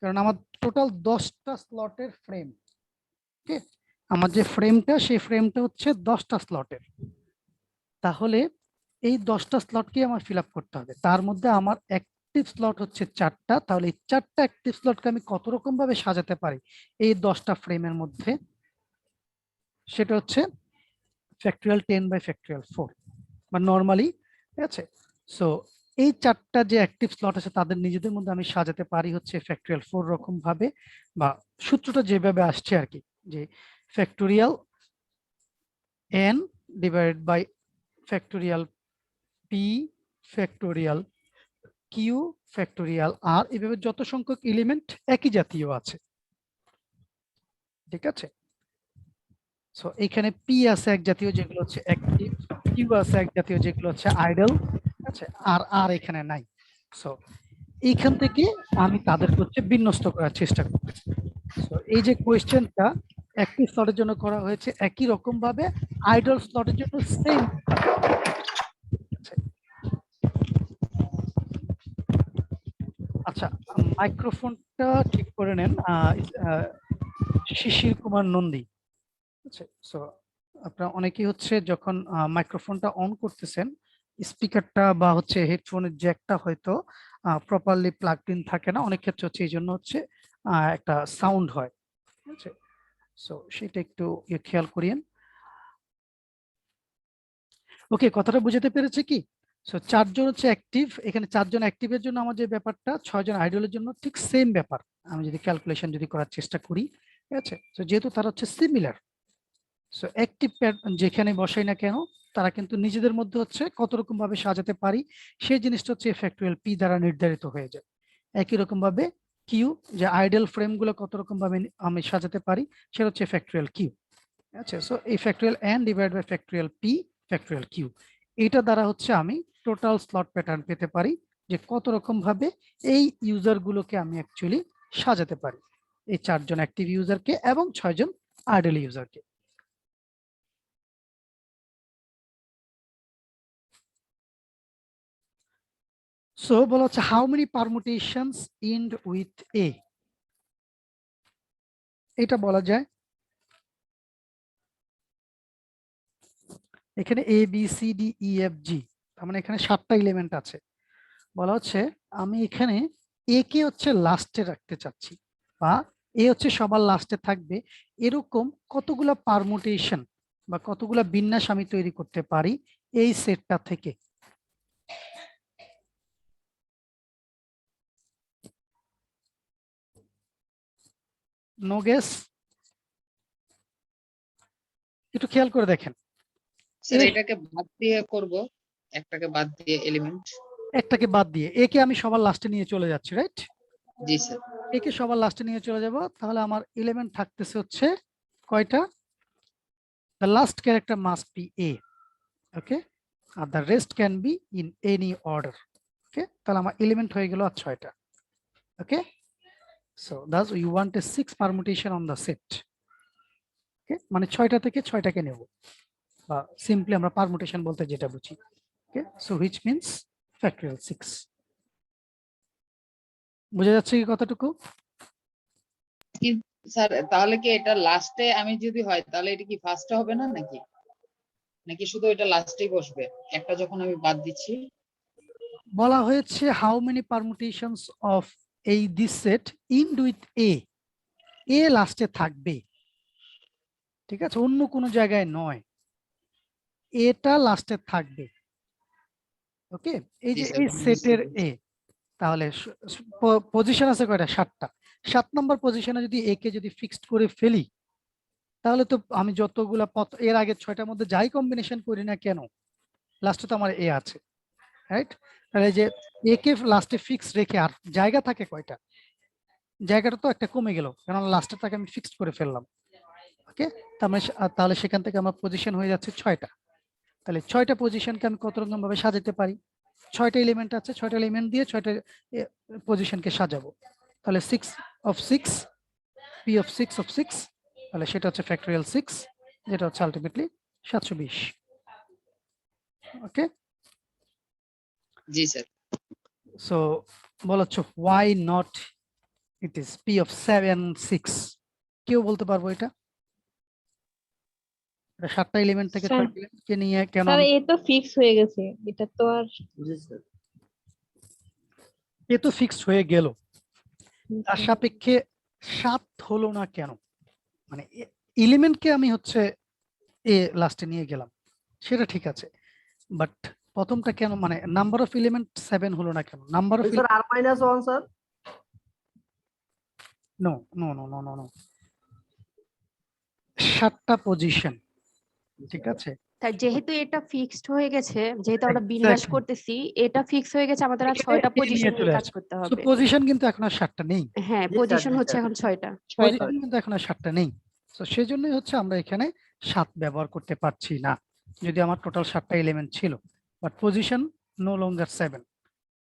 কারণ আমার টোটাল 10টা স্লটের ফ্রেম। ওকে, আমার যে ফ্রেমটা, সেই ফ্রেমটা হচ্ছে 10টা স্লটের। তাহলে এই 10টা স্লটকে আমার ফিল আপ করতে হবে, তার মধ্যে আমার অ্যাক্টিভ স্লট হচ্ছে 4টা। তাহলে এই 4টা অ্যাক্টিভ স্লটকে আমি কত রকম ভাবে সাজাতে পারি এই 10টা ফ্রেমের মধ্যে, সেটা হচ্ছে ফ্যাক্টোরিয়াল 10 বাই ফ্যাক্টোরিয়াল 4 বা নরমালি, ঠিক আছে। সো এই 4টা যে অ্যাক্টিভ স্লট আছে তাদের নিজেদের মধ্যে আমি সাজাতে পারি হচ্ছে ফ্যাক্টোরিয়াল 4 রকম ভাবে, বা সূত্রটা যেভাবে আসছে আর কি, যে factorial n divided by factorial p factorial q factorial r, এভাবে যত সংখ্যক এলিমেন্ট একই জাতীয় আছে, ঠিক আছে। সো এখানে p আছে এক জাতীয় যেগুলো হচ্ছে অ্যাক্টিভ, q আছে এক জাতীয় যেগুলো হচ্ছে আইডল, ঠিক আছে, আর এখানে নাই। সো এইখান থেকে আমি তাদেরকে হচ্ছে বিন্যস্ত করার চেষ্টা করতেছি। So, এই যে কোয়েশ্চেনটা একটি স্লটের জন্য করা হয়েছে, একই রকম ভাবে আইডল স্লটের জন্য সেম। আচ্ছা, মাইক্রোফোনটা ঠিক করে নেন শিশির কুমার নন্দী। আচ্ছা, সো আপনারা অনেকেই হচ্ছে যখন মাইক্রোফোনটা অন করতেছেন, স্পিকারটা বা হচ্ছে হেডফোনের জ্যাকটা হয়তো প্রপারলি প্লাগড ইন থাকে না, অনেক ক্ষেত্রে হচ্ছে এই জন্য হচ্ছে একটা সাউন্ড হয়। ঠিক আছে, সো সেটা একটু খেয়াল করিয়েন। ওকে, কথাটা বুঝতে পেরেছে কি? সো 4 জন হচ্ছে অ্যাক্টিভ, এখানে 4 জন অ্যাক্টিভের জন্য আমার যে ব্যাপারটা, 6 জন আইডলের জন্য ঠিক সেম ব্যাপার। আমি যদি ক্যালকুলেশন যদি করার চেষ্টা করি, ঠিক আছে, তো যেহেতু তারা হচ্ছে সিমিলার, সো অ্যাক্টিভ যেখানে বসাই না কেন তারা কিন্তু নিজেদের মধ্যে হচ্ছে কত রকম ভাবে সাজাতে পারি সেই জিনিসটা হচ্ছে ফ্যাক্টরিয়াল পি দ্বারা নির্ধারিত হয়ে যায়। একই রকম ভাবে কিউ, যে আইডল ফ্রেম গুলো কত রকম ভাবে আমি সাজাতে পারি সেটা হচ্ছে ফ্যাক্টরিয়াল কিউ। আচ্ছা, সো এই factorial N divide by factorial P factorial Q, এটা দ্বারা হচ্ছে আমি টোটাল স্লট প্যাটার্ন পেতে পারি যে কত রকম ভাবে এই ইউজার গুলোকে আমি অ্যাকচুয়ালি সাজাতে পারি, এই 4 জন অ্যাক্টিভ ইউজারকে এবং 6 জন আইডল ইউজারকে। সো বলা হচ্ছে how many permutations end with A, এটা বলা যায় এখানে A B C D E F G, তার মানে এখানে 7টা এলিমেন্ট আছে। বলা হচ্ছে আমি এখানে এ কে হচ্ছে লাস্টে রাখতে চাচ্ছি বা এ হচ্ছে সবার লাস্টে থাকবে, এরকম কতগুলা পারমুটেশন বা কতগুলা বিন্যাস আমি তৈরি করতে পারি এই সেটটা থেকে। No guess? একটু খেয়াল করে দেখেন। স্যার এটাকে বাদ দিয়ে করব, একটাকে বাদ দিয়ে এলিমেন্ট। একটাকে বাদ দিয়ে একে আমি সবার লাস্টে নিয়ে চলে যাচ্ছি, রাইট? জি স্যার। একে সবার লাস্টে নিয়ে চলে যাব, তাহলে আমার এলিমেন্ট থাকতেছে হচ্ছে কয়টা? The last character must be A, okay, and the rest can be in any order, okay, তাহলে আমার এলিমেন্ট হয়ে গেল আর 6টা, okay, so thus we want a 6 permutation on the set, okay, মানে 6টা থেকে 6টাকে নেব বা সিম্পলি আমরা পারমুটেশন বলতে যেটা বুঝি, okay, so which means factorial 6। বুঝা যাচ্ছে কি কতটুকু? স্যার তাহলে কি এটা লাস্টে আমি যদি হয় তাহলে এটা কি ফার্স্টে হবে না নাকি, নাকি শুধু এটা লাস্টেই বসবে একটা যখন আমি বাদ দিচ্ছি? বলা হয়েছে হাউ মেনি পারমুটেশনস অফ এই this set end with A, A লাস্টে থাকবে, ঠিক আছে, অন্য কোনো জায়গায় নয়, এটা লাস্টে থাকবে, ওকে। এই যে এই সেটের এ, তাহলে পজিশন আছে কয়টা? 7টা। 7 নম্বর পজিশনে যদি এ কে যদি ফিক্সড করে ফেলি তাহলে তো আমি যতগুলা পথ এর আগে 6টার মধ্যে যাই কম্বিনেশন করি না কেন লাস্টে তো আমার এ আছে, রাইট? তাহলে যে এ কে লাস্টে ফিক্স রেখে আর জায়গা থাকে কয়টা? জায়গাটা তো একটা কমে গেল, কারণ লাস্টে তাকে আমি ফিক্সড করে ফেললাম, ওকে। তাহলে সেখান থেকে আমার পজিশন হয়ে যাচ্ছে 6টা। তাহলে 6টা পজিশনকে আমি কত রকম ভাবে সাজাতে পারি? 6টা এলিমেন্ট আছে, 6টা এলিমেন্ট দিয়ে 6টা পজিশনকে সাজাবো। তাহলে 6 of 6 p of 6 of 6, তাহলে সেটা হচ্ছে ফ্যাক্টরিয়াল 6, যেটা হচ্ছে আলটিমেটলি 720, ওকে। জি স্যার। সো বলা হচ্ছে why not it is p of 7 6, কেউ বলতে পারবো এটা? 7টা এলিমেন্ট থেকে 6টা এলিমেন্টকে নিয়ে কেন? স্যার এ তো ফিক্স হয়ে গেছে, এটা তো আর এ তো ফিক্সড হয়ে গেল, তার সাপেক্ষে 7 হলো না কেন? মানে এলিমেন্টকে আমি হচ্ছে এ লাস্টে নিয়ে গেলাম, সেটা ঠিক আছে, বাট প্রথমটা কেন, মানে নাম্বার অফ এলিমেন্ট 7 হলো না কেন? Number of sir r - 1 sir, no no no no no no, 7টা পজিশন, ঠিক আছে। তাই যেহেতু এটা ফিক্সড হয়ে গেছে, যেহেতু আমরা বিন্যাস Exactly. করতেছি, এটা ফিক্স হয়ে গেছে, আমাদের আর 6টা পজিশন নিয়ে কাজ করতে তো হবে। পজিশন কিন্তু এখন আর 7টা নেই, হ্যাঁ, জি স্যার, পজিশন জি হচ্ছে স্যার। এখন 6টা। পজিশন কিন্তু এখন আর 7টা নেই, তো সেজন্যই হচ্ছে আমরা এখানে 7 ব্যবহার করতে পারছি না, যদি আমার টোটাল 7টা এলিমেন্ট ছিল, বাট পজিশন নো লঙ্গার 7,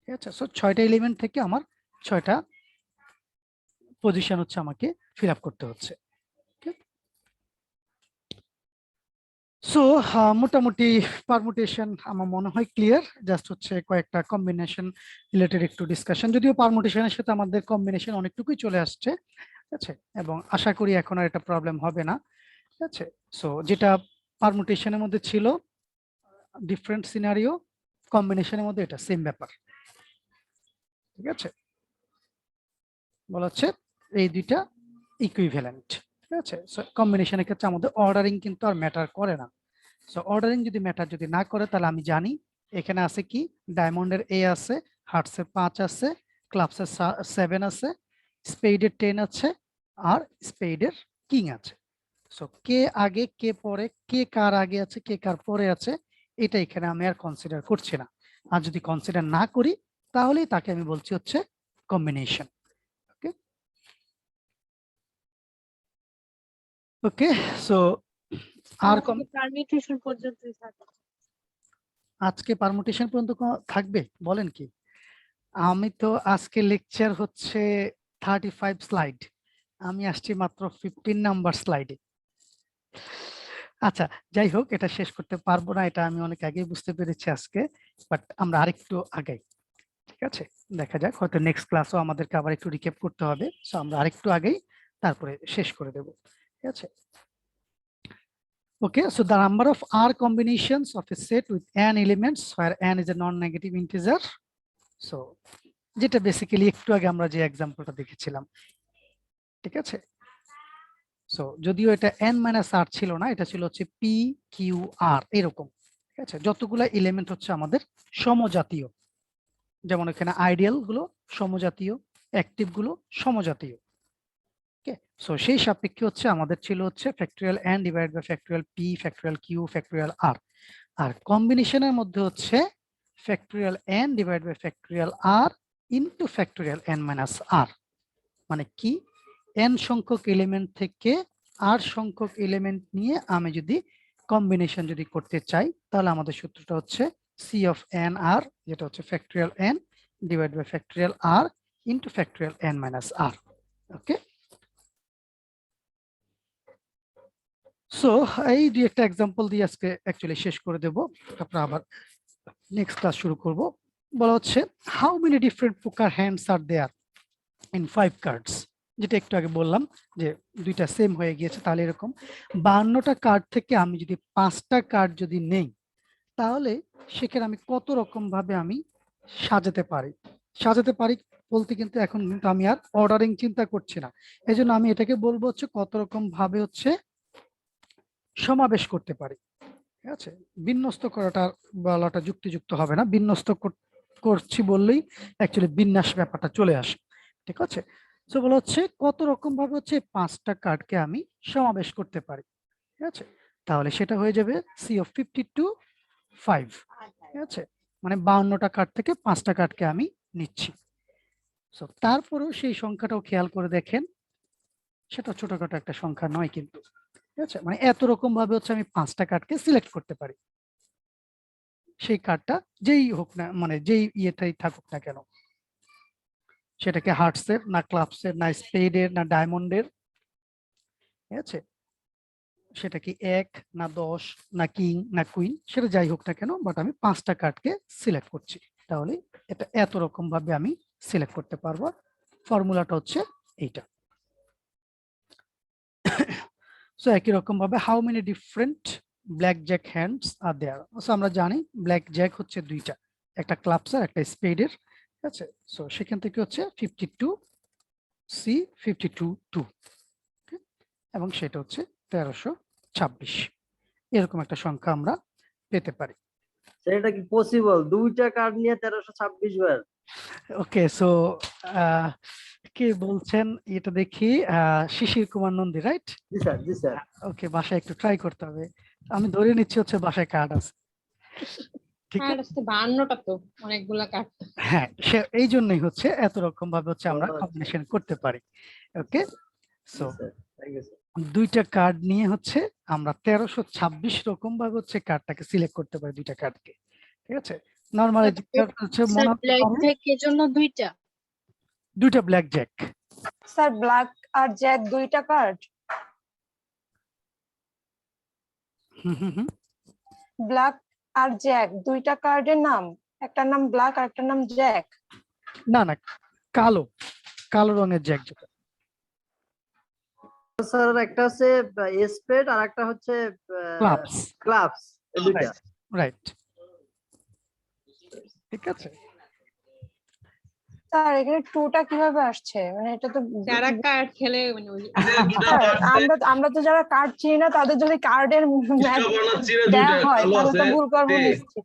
ঠিক আছে, সো 6টা এলিমেন্ট থেকে আমার 6টা পজিশন হচ্ছে আমাকে ফিল আপ করতে হচ্ছে। সো মোটামুটি পারমুটেশন আমার মনে হয় ক্লিয়ার, জাস্ট হচ্ছে কয়েকটা কম্বিনেশন রিলেটেড একটু ডিসকাশন, যদিও পারমুটেশনের সাথে আমাদের কম্বিনেশন অনেকটুকুই চলে আসছে, ঠিক আছে, এবং আশা করি এখন আর এটা প্রবলেম হবে না, ঠিক আছে। সো যেটা পারমুটেশনের মধ্যে ছিল ডিফারেন্ট সিনারিও, কম্বিনেশনের মধ্যে এটা সেম ব্যাপার, ঠিক আছে, বলা হচ্ছে এই দুইটা ইকুইভ্যালেন্ট, ঠিক আছে। সো কম্বিনেশনের ক্ষেত্রে আমাদের অর্ডারিং কিন্তু আর ম্যাটার করে না। সো অর্ডারিং যদি ম্যাটার যদি না করে, তাহলে আমি জানি এখানে আছে কি, ডায়মন্ডের এ আছে, হার্টসের 5 আছে, ক্লাবসের 7 আছে, স্পেডের 10 আছে, আর স্পেডের কিং আছে। সো কে আগে কে পরে, কে কার আগে আছে কে কার পরে আছে, এটা এখানে আমি আর কনসিডার করছি না। আর যদি কনসিডার না করি, তাহলেই তাকে আমি বলছি হচ্ছে কম্বিনেশন। ওকে ওকে, সো আর পারমিটেশন পর্যন্তই থাকে। আজকে পারমুটেশন পর্যন্ত থাকবে, বলেন কি? আমি তো আজকে লেকচার হচ্ছে 35 স্লাইড, আমি আসছি মাত্র 15 নাম্বার স্লাইডে। আচ্ছা যাই হোক, এটা শেষ করতে পারবো না, এটা আমি অনেক আগেই বুঝতে পেরেছি আজকে, বাট আমরা আরেকটু আগাই, ঠিক আছে, দেখা যাক, হয়তো নেক্সট ক্লাসও আমাদেরকে আবার একটু রিক্যাপ করতে হবে, সো আমরা আরেকটু আগেই তারপরে শেষ করে দেব, ঠিক আছে। Okay, so the number of R combinations of a set with n elements where n is a non-negative integer. So, যেটা বেসিক্যালি একটু আগে আমরা যে এক্সাম্পলটা দেখেছিলাম, ঠিক আছে। সো যদিও এটা n - r ছিল না, এটা ছিল হচ্ছে p q r এরকম, ঠিক আছে, যতগুলা এলিমেন্ট হচ্ছে আমাদের সমজাতীয়, যেমন এখানে আইডিয়াল গুলো সমজাতীয়, অ্যাক্টিভ গুলো সমজাতীয়। ওকে, সো সেই সাপেক্ষে হচ্ছে আমাদের ছিল হচ্ছে factorial n divide by factorial p factorial q factorial r, আর কম্বিনেশনের মধ্যে হচ্ছে factorial n divide by factorial r into factorial n - r। মানে কি, n সংখ্যক এলিমেন্ট থেকে r সংখ্যক এলিমেন্ট নিয়ে আমি যদি কম্বিনেশন যদি করতে চাই, তাহলে আমাদের সূত্রটা হচ্ছে c অফ n r, যেটা হচ্ছে factorial n divide by factorial r into factorial n - r। Okay, so এই দুই একটা এক্সাম্পল দিয়ে আজকে অ্যাকচুয়ালি শেষ করে দেব, তারপর আবার নেক্সট ক্লাস শুরু করব। বলা হচ্ছে how many different poker hands are there in 5 cards, যেটা একটু আগে বললাম যে দুইটা সেম হয়ে গিয়েছে, তাহলে এরকম 52টা কার্ড থেকে আমি যদি 5টা কার্ড যদি নেই, তাহলে সেখানে আমি কত রকম ভাবে আমি সাজাতে পারি বলতে কিন্তু এখন কিন্তু আমি আর অর্ডারিং চিন্তা করছি না, এই জন্য আমি এটাকে বলবো হচ্ছে কত রকম ভাবে হচ্ছে সমাবেশ করতে পারি, ঠিক আছে। বিন্যস্ত বলাটা যুক্তিযুক্ত হবে না, বিন্যস্ত করছি বললেই অ্যাকচুয়ালি বিন্যাস ব্যাপারটা চলে আসে, ঠিক আছে। সো বলা হচ্ছে কত রকম ভাবে হচ্ছে 5টা কার্ডকে আমি সমাবেশ করতে পারি, ঠিক আছে, তাহলে সেটা হয়ে যাবে c অফ 52 5, ঠিক আছে, মানে 52টা কার্ড থেকে 5টা কার্ডকে আমি নিচ্ছি। সো তারপরেও সেই সংখ্যাটাও খেয়াল করে দেখেন, সেটা ছোটখাটো একটা সংখ্যা নয় কিন্তু, ঠিক আছে, মানে এত রকম ভাবে হচ্ছে আমি 5টা কার্ডকে সিলেক্ট করতে পারি, সেই কার্ডটা যেই হোক না, মানে যেই ইয়েটাই থাকুক না কেন, সেটাকে হার্টসের না ক্লাবসের না স্পেডের না ডায়মন্ডের, ঠিক আছে, সেটা কি 1 না 10 না কিং না কুইন, সেটা যাই হোক না কেন, বাট আমি 5টা কার্ডকে সিলেক্ট করছি, তাহলে এটা এত রকম ভাবে আমি সিলেক্ট করতে পারবো। ফর্মুলাটা হচ্ছে এইটা। সো একই রকম ভাবে how many different blackjack hands are there, so আমরা জানি ব্ল্যাক জ্যাক হচ্ছে দুইটা, একটা ক্লাবসের একটা স্পেডের, ঠিক আছে। সো সেখান থেকে হচ্ছে 52 c 52 2, এবং সেটা হচ্ছে 1326, এরকম একটা সংখ্যা আমরা পেতে পারি। সেটা কি পসিবল, দুইটা কার্ড নিয়ে 1326 বার? ওকে, সো কে বলছেন এটা দেখি, শিশির কুমার নন্দী, রাইট? জি স্যার, জি স্যার। ওকে, বাসায় একটু ট্রাই করতে হবে, আমি ধরে নিচ্ছি হচ্ছে বাসায় কার্ড আছে, ঠিক আছে। 52টা তো অনেকগুলা কার্ড। হ্যাঁ, এই জন্যই হচ্ছে এত রকম ভাবে হচ্ছে আমরা কম্বিনেশন করতে পারি। ওকে, সো থ্যাংক ইউ স্যার। দুইটা কার্ড নিয়ে হচ্ছে আমরা 1326 রকম ভাবে হচ্ছে কার্ডটাকে সিলেক্ট করতে পারি, দুইটা কার্ডকে, ঠিক আছে। নরমালি স্যার হচ্ছে মনে হতে ব্ল্যাক পারে জ্যাক এর জন্য দুইটা। দুইটা ব্ল্যাক জ্যাক। স্যার ব্ল্যাক আর জ্যাক দুইটা কার্ড। ব্ল্যাক আর জ্যাক দুইটা কার্ডের নাম, একটার নাম ব্ল্যাক আর একটার নাম জ্যাক। না না, কালো কালো রঙের জ্যাক যেটা। স্যার একটা হচ্ছে স্পেড আর একটা হচ্ছে ক্লাবস। ক্লাবস, এই দুইটা। রাইট, ঠিক আছে। স্যার এখানে টুটা কিভাবে আসছে, মানে এটা তো যারা কার্ড খেলে মানে স্যার, আমরা তো যারা কার্ড চিনি না তাদের যদি কার্ডের ম্যাচ দেওয়া হয় তাহলে তো ভুল করবো নিশ্চিত।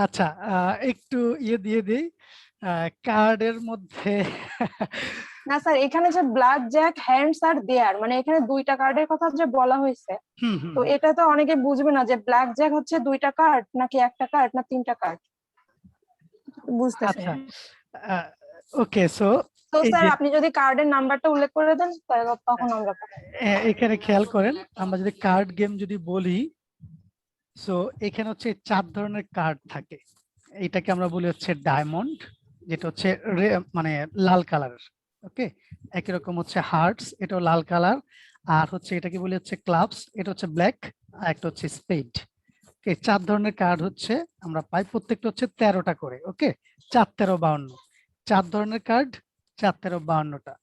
আচ্ছা, একটু ইয়ে দিয়ে দিই কার্ডের মধ্যে। না স্যার, এখানে যে ব্ল্যাক জ্যাক হ্যান্ডস আর দেয়ার, মানে এখানে দুইটা কার্ডের কথা যে বলা হয়েছে, তো এটা তো অনেকে বুঝবে না যে ব্ল্যাক জ্যাক হচ্ছে দুইটা কার্ড নাকি একটা কার্ড না তিনটা কার্ড, বুঝতেছে আচ্ছা, না। ওকে, সো তো স্যার আপনি যদি কার্ডের নাম্বারটা উল্লেখ করে দেন তাহলে তখন আমরা এখানে খেয়াল করেন, আমরা যদি কার্ড গেম যদি বলি, সো এখানে হচ্ছে 4 ধরনের কার্ড থাকে। এটাকে আমরা বলি হচ্ছে ডায়মন্ড, যেটা হচ্ছে মানে লাল কালারের। ওকে, একই রকম হচ্ছে হার্টস, এটাও লাল কালার। আর হচ্ছে এটাকে বলি হচ্ছে ক্লাবস, এটা হচ্ছে ব্ল্যাক, আর একটা হচ্ছে স্পেড। ওকে, 4 ধরনের কার্ড হচ্ছে আমরা পাই, প্রত্যেকটা হচ্ছে 13টা করে। ওকে, 4 13 52, 4 ধরনের কার্ড, 4 13 52টা।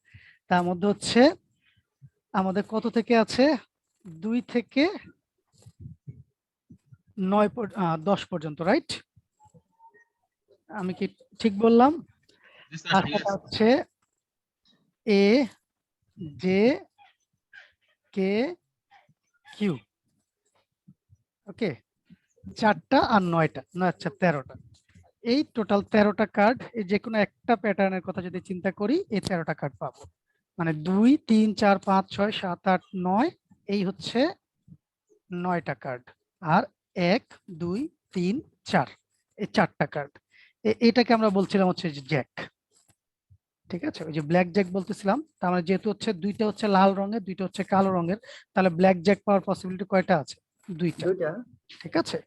তার মধ্যে হচ্ছে আমাদের কত থেকে আছে, 2 থেকে 10 পর্যন্ত, রাইট? আমি কি ঠিক বললাম? আর সেটা হচ্ছে এ জে কে কিউ। ওকে, 4টা আর 9টা, 9 আচ্ছা 13টা। এই টোটাল 13টা কার্ড, এই যে কোনো একটা প্যাটার্নের কথা যদি চিন্তা করি, এই 13টা কার্ড পাবো। মানে 2 3 4 5 6 7 8 9, এই হচ্ছে 9টা কার্ড। আর 1 2 3 4, এই 4টা কার্ড। এটাকে আমরা বলছিলাম হচ্ছে জ্যাক। ঠিক আছে, ওই যে ব্ল্যাক জ্যাক বলতেছিলাম। তার মানে যেহেতু হচ্ছে দুইটা হচ্ছে লাল রঙের, দুইটা হচ্ছে কালো রঙের, তাহলে ব্ল্যাক জ্যাক পাওয়ার পসিবিলিটি কয়টা আছে? দুইটা। ঠিক আছে,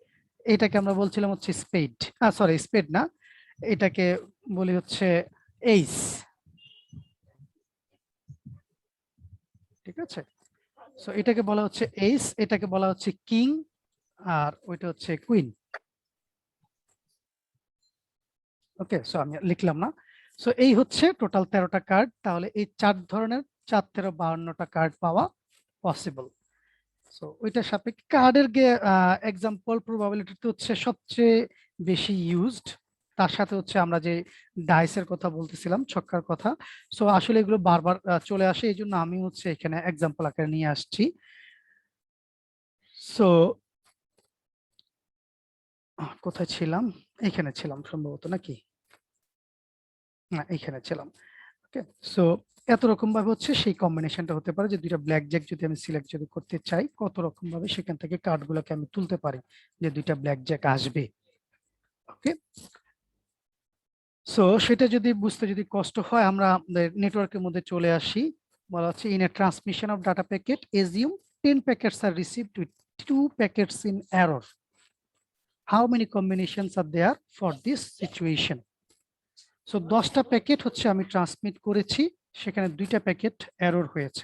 এটাকে আমরা বলছিলাম হচ্ছে স্পেড, সরি স্পেড না, এটাকে বলি হচ্ছে এইস। ঠিক আছে, সো এটাকে বলা হচ্ছে এইস, এটাকে বলা হচ্ছে কিং, আর ওইটা হচ্ছে কুইন। ওকে, সো আমি লিখলাম না। সো এই হচ্ছে টোটাল 13টা কার্ড। তাহলে এই 4 ধরনের 4 13 52টা কার্ড পাওয়া পসিবল। সো ওইটার সাপেক্ষে কার্ডের এক্সাম্পল প্রবাবিলিটি হচ্ছে সবচেয়ে বেশি ইউজড। তার সাথে হচ্ছে আমরা যে ডাইসের কথা বলতেছিলাম, ছক্কার কথা, সো আসলে এগুলো বারবার চলে আসে, এই জন্য আমি হচ্ছে এখানে এক্সাম্পল আকারে নিয়ে আসছি। সো কোথায় ছিলাম? এখানে ছিলাম সম্ভবত, নাকি না এখানে ছিলাম। ওকে, সো এত রকম ভাবে হচ্ছে সেই কম্বিনেশনটা হতে পারে যে দুইটা ব্ল্যাক জ্যাক যদি আমি সিলেক্ট যদি করতে চাই, কত রকম ভাবে সেখান থেকে কার্ডগুলোকে আমি তুলতে পারি যে দুইটা ব্ল্যাক জ্যাক আসবে। ওকে, সো সেটা যদি বুঝতে যদি কষ্ট হয়, আমরা আমাদের নেটওয়ার্কের মধ্যে চলে আসি। বলা হচ্ছে in a transmission of data packet assume 10 packets are received with 2 packets in error, how many combinations are there for this situation. So 10টা প্যাকেট হচ্ছে আমি ট্রান্সমিট করেছি, সেখানে 2টা প্যাকেট এরর হয়েছে।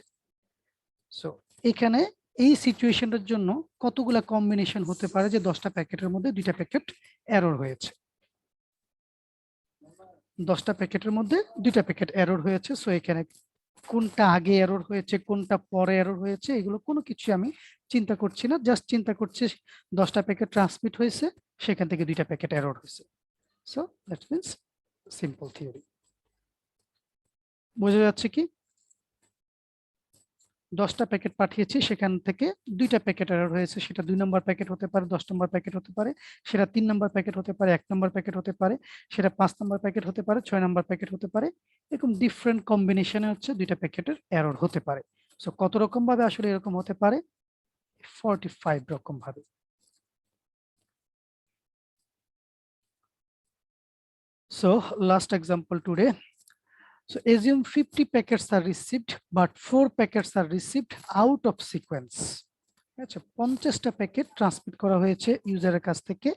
সো এখানে এই সিচুয়েশনটার জন্য কতগুলা কম্বিনেশন হতে পারে যে 10টা প্যাকেটের মধ্যে 2টা প্যাকেট এরর হয়েছে। 10টা প্যাকেটের মধ্যে 2টা প্যাকেট এরর হয়েছে। সো এখানে কোনটা আগে এরর হয়েছে, কোনটা পরে এরর হয়েছে, এগুলো কোনো কিছু আমি চিন্তা করছি না, জাস্ট চিন্তা করছি 10টা প্যাকেট ট্রান্সমিট হয়েছে, সেখান থেকে 2টা প্যাকেট এরর হয়েছে। So that means simple theory. বোঝা যাচ্ছে কি? 10টা প্যাকেট পাঠিয়েছি, সেখান থেকে 2টা প্যাকেট এরর হয়েছে, সেটা 2 নম্বর প্যাকেট হতে পারে, 10 নম্বর প্যাকেট হতে পারে, সেটা 3 নম্বর প্যাকেট হতে পারে, 1 নম্বর প্যাকেট হতে পারে, সেটা 5 নম্বর প্যাকেট হতে পারে, 6 নম্বর প্যাকেট হতে পারে। এরকম ডিফারেন্ট কম্বিনেশনে হচ্ছে 2টা প্যাকেটের এরর হতে পারে। সো কত রকম ভাবে আসলে এরকম হতে পারে? 45 রকম ভাবে। So last example today. So assume 50 packets are received, but 4 packets are received out of sequence. আচ্ছা, 50টা প্যাকেট ট্রান্সমিট করা হয়েছে ইউজারের কাছ থেকে,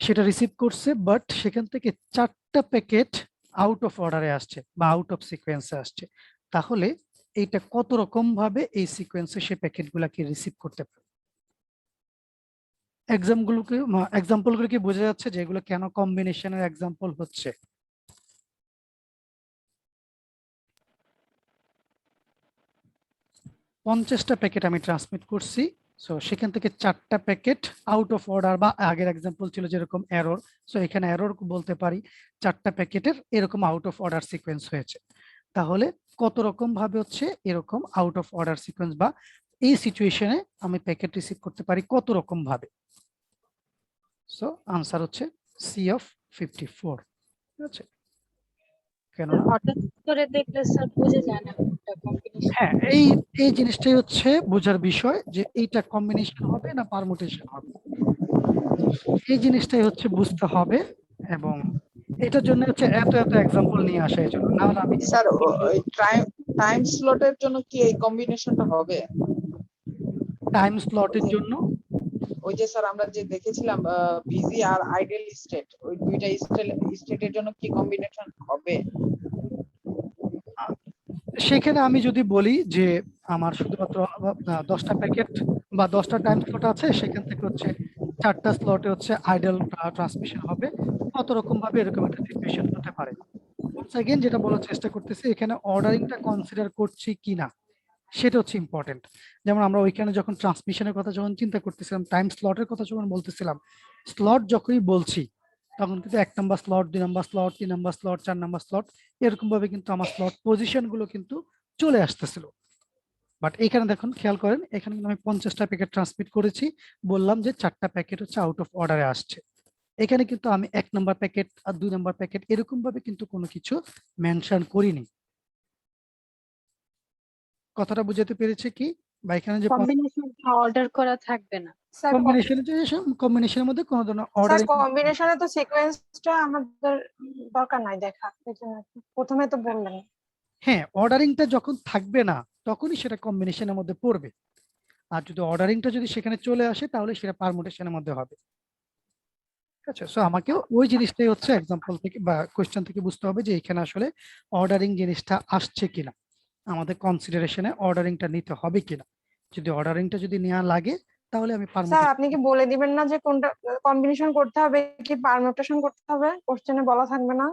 সেটা রিসিভ করছে, বাট সেখান থেকে 4টা প্যাকেট আউট অফ অর্ডারে আসছে বা আউট অফ সিকোয়েন্সে আসছে। তাহলে এইটা কত রকম ভাবে এই সিকোয়েন্সে সে প্যাকেটগুলোকে রিসিভ করতে পারে? এক্সাম্পলগুলো কি বোঝা যাচ্ছে যে এগুলো কেন কম্বিনেশনের এক্সাম্পল হচ্ছে? পঞ্চাশটা প্যাকেট আমি ট্রান্সমিট করছি, সো সেখান থেকে 4টা প্যাকেট আউট অফ অর্ডার, বা আগের এক্সাম্পল ছিল যেরকম এরর, সো এখানে এরর বলতে পারি 4টা প্যাকেটের এরকম আউট অফ অর্ডার সিকোয়েন্স হয়েছে। তাহলে কত রকম ভাবে হচ্ছে এরকম আউট অফ অর্ডার সিকোয়েন্স বা এই সিচুয়েশনে আমি প্যাকেট রিসিভ করতে পারি কত রকম ভাবে? সো আনসার হচ্ছে সি অফ 54। ঠিক আছে, কেন হঠাৎ করে দেখলে স্যার বুঝে যায় না কোনটা কম্বিনেশন। হ্যাঁ, এই জিনিসটাই হচ্ছে বোঝার বিষয় যে এইটা কম্বিনেশন হবে না পারমুটেশন হবে, এই জিনিসটাই হচ্ছে বুঝতে হবে। এবং এটার জন্য হচ্ছে এত এত এক্সাম্পল নিয়ে আসা, এই জন্য না হলে আমি স্যার ওই টাইম স্লটের জন্য কি এই কম্বিনেশনটা হবে? টাইম স্লটের জন্য ওই যে স্যার আমরা যে দেখেছিলাম বিজি আর আইডল স্টেট, ওই দুইটা স্টেটের জন্য কি কম্বিনেশন হবে? সেখানে আমি যদি বলি যে আমার শুধুমাত্র 10টা প্যাকেট বা 10টা টাইম স্লট আছে, সেখান থেকে হচ্ছে 4টা স্লটে হচ্ছে আইডল ট্রান্সমিশন হবে, কত রকম ভাবে এরকম একটা সিচুয়েশন হতে পারে। ওয়ান্স अगेन যেটা বলার চেষ্টা করতেছি, এখানে অর্ডারিংটা কনসিডার করছি কিনা সেটা হচ্ছে ইম্পর্টেন্ট। যেমন আমরা ওইখানে যখন ট্রান্সমিশনের কথা যখন চিন্তা করতেছিলাম, টাইম স্লটের কথা যখন বলতেছিলাম, স্লট যখনই বলছি তখন কিন্তু 1 number slot, 2 number slot, 3 number slot, 4 number slot, এরকম ভাবে কিন্তু আমার স্লট পজিশন গুলো কিন্তু চলে আসতেছিল। বাট এখানে দেখুন, খেয়াল করেন, এখানে কিন্তু আমি 50টা প্যাকেট ট্রান্সমিট করেছি, বললাম যে 4টা প্যাকেট হচ্ছে আউট অফ অর্ডারে আসছে। এখানে কিন্তু আমি 1 নাম্বার প্যাকেট আর 2 নাম্বার প্যাকেট এরকম ভাবে কিন্তু কোনো কিছু মেনশন করিনি। কথাটা বুঝাতে পেরেছে কি? বা এখানে যে কম্বিনেশন অর্ডার করা থাকবে না। স্যার কম্বিনেশনের মধ্যে কোনো ধরনের স্যার অর্ডারিং, কম্বিনেশনে তো সিকোয়েন্সটা আমাদের দরকার নাই দেখা, এই জন্য প্রথমে তো বললেন। হ্যাঁ, অর্ডারিংটা যখন থাকবে না তখনই সেটা কম্বিনেশনের মধ্যে পড়বে। আর যদি অর্ডারিংটা যদি সেখানে চলে আসে তাহলে সেটা পারমুটেশনের মধ্যে হবে। ঠিক আছে, সো আমাকে ওই জিনিসটাই হচ্ছে এক্সাম্পল থেকে বা কোশ্চেন থেকে বুঝতে হবে যে এখানে আসলে অর্ডারিং জিনিসটা আসছে কিনা, আমাদের কনসিডারেশনে অর্ডারিংটা নিতে হবে কিনা। যদি অর্ডারিংটা যদি নেওয়া লাগে তাহলে আমি স্যার পারমুটেশন। আপনি কি বলে দিবেন না যে কোনটা কম্বিনেশন করতে হবে কি পারমিউটেশন করতে হবে? কোশ্চেনে বলা থাকবে না?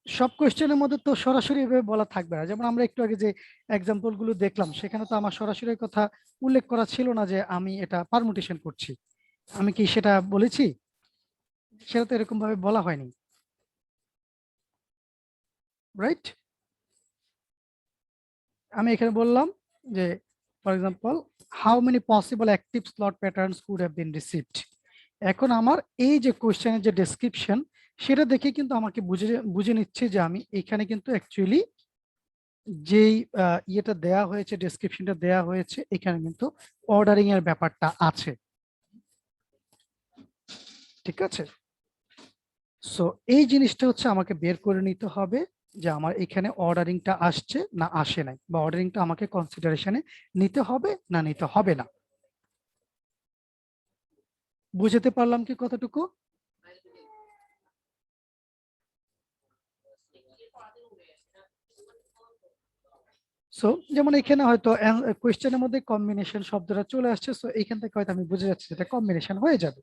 সব কোশ্চেনের মধ্যে তো সরাসরি এভাবে বলা থাকবে না। যেমন আমরা একটু আগে যে এক্সাম্পল গুলো দেখলাম, সেখানে তো আমার সরাসরি কথা উল্লেখ করা ছিল না যে আমি এটা পারমুটেশন করছি। আমি কি সেটা বলেছি? সেটা তো এরকম ভাবে বলা হয়নি, রাইট? আমি এখানে বললাম যে for example how many possible active slot patterns could have been received. এখন আমার এই যে কোশ্চেনের যে ডেসক্রিপশন, সেটা দেখে কিন্তু আমাকে বুঝে নিচ্ছে যে আমি এখানে কিন্তু অ্যাকচুয়ালি যেই ইয়েটা দেয়া হয়েছে, ডেসক্রিপশনটা দেয়া হয়েছে, এখানে কিন্তু অর্ডারিং এর ব্যাপারটা আছে। ঠিক আছে, সো এই জিনিসটা হচ্ছে আমাকে বের করে নিতে হবে যে আমার এখানে অর্ডারিংটা আসছে না আসে নাই, বা অর্ডারিংটা আমাকে কনসিডারেশনে নিতে হবে না নিতে হবে না। বুঝতে পারলাম কি কতটুকু? সো যেমন এখানে হয়তো কোয়েশ্চেনের মধ্যে কম্বিনেশন শব্দটা চলে আসছে, সো এইখান থেকে হয়তো আমি বুঝে যাচ্ছি এটা কম্বিনেশন হয়ে যাবে।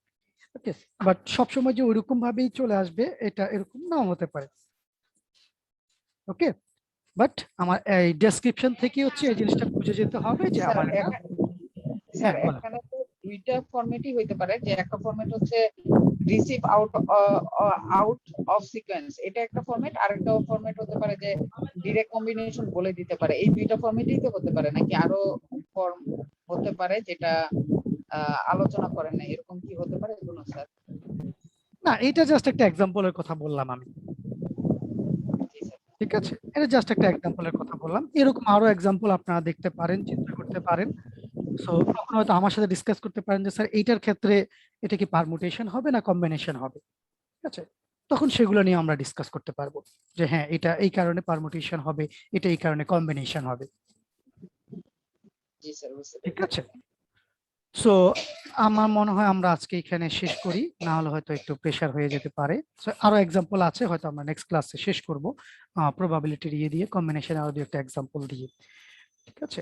ওকে, বাট সবসময় যে ওইরকম ভাবেই চলে আসবে এটা এরকম নাও হতে পারে। ওকে, বাট আমার এই ডেসক্রিপশন থেকে হচ্ছে এই জিনিসটা বুঝে যেতে হবে যে স্যার আমার এটা। হ্যাঁ, বলেন। এখানে তো দুইটা ফরম্যাটই হইতে পারে, যে একটা ফরম্যাট হচ্ছে রিসিভ আউট অফ সিকোয়েন্স, এটা একটা ফরম্যাট, আর একটা ফরম্যাট হতে পারে যে ডিরেক্ট কম্বিনেশন বলে দিতে পারে। এই দুইটা ফরম্যাটই তো হতে পারে, নাকি আরো ফর্ম হতে পারে যেটা আলোচনা করেন না, এরকম কি হতে পারে কোনো স্যার? না, এটা জাস্ট একটা এক্সাম্পলের কথা বললাম আমি। ঠিক আছে, এটা জাস্ট একটা এক্সাম্পলের কথা বললাম, এরকম আরো এক্সাম্পল আপনারা দেখতে পারেন, চিন্তা করতে পারেন। সো তখন হয়তো আমার সাথে ডিসকাস করতে পারেন যে স্যার এইটার ক্ষেত্রে এটা কি পারমুটেশন হবে না কম্বিনেশন হবে। ঠিক আছে, তখন সেগুলো নিয়ে আমরা ডিসকাস করতে পারবো যে হ্যাঁ এটা এই কারণে পারমুটেশন হবে, এটা এই কারণে কম্বিনেশন হবে। জি স্যার, বুঝতে ঠিক আছে, সো আমার মনে হয় আমরা আজকে এখানে শেষ করি, না হলে হয়তো একটু প্রেশার হয়ে যেতে পারে। সো আরো এক্সাম্পল আছে, হয়তো আমরা নেক্সট ক্লাসে শেষ করব প্রবাবিলিটি দিয়ে কম্বিনেশন আরো দু একটা এক্সাম্পল দিয়ে। ঠিক আছে।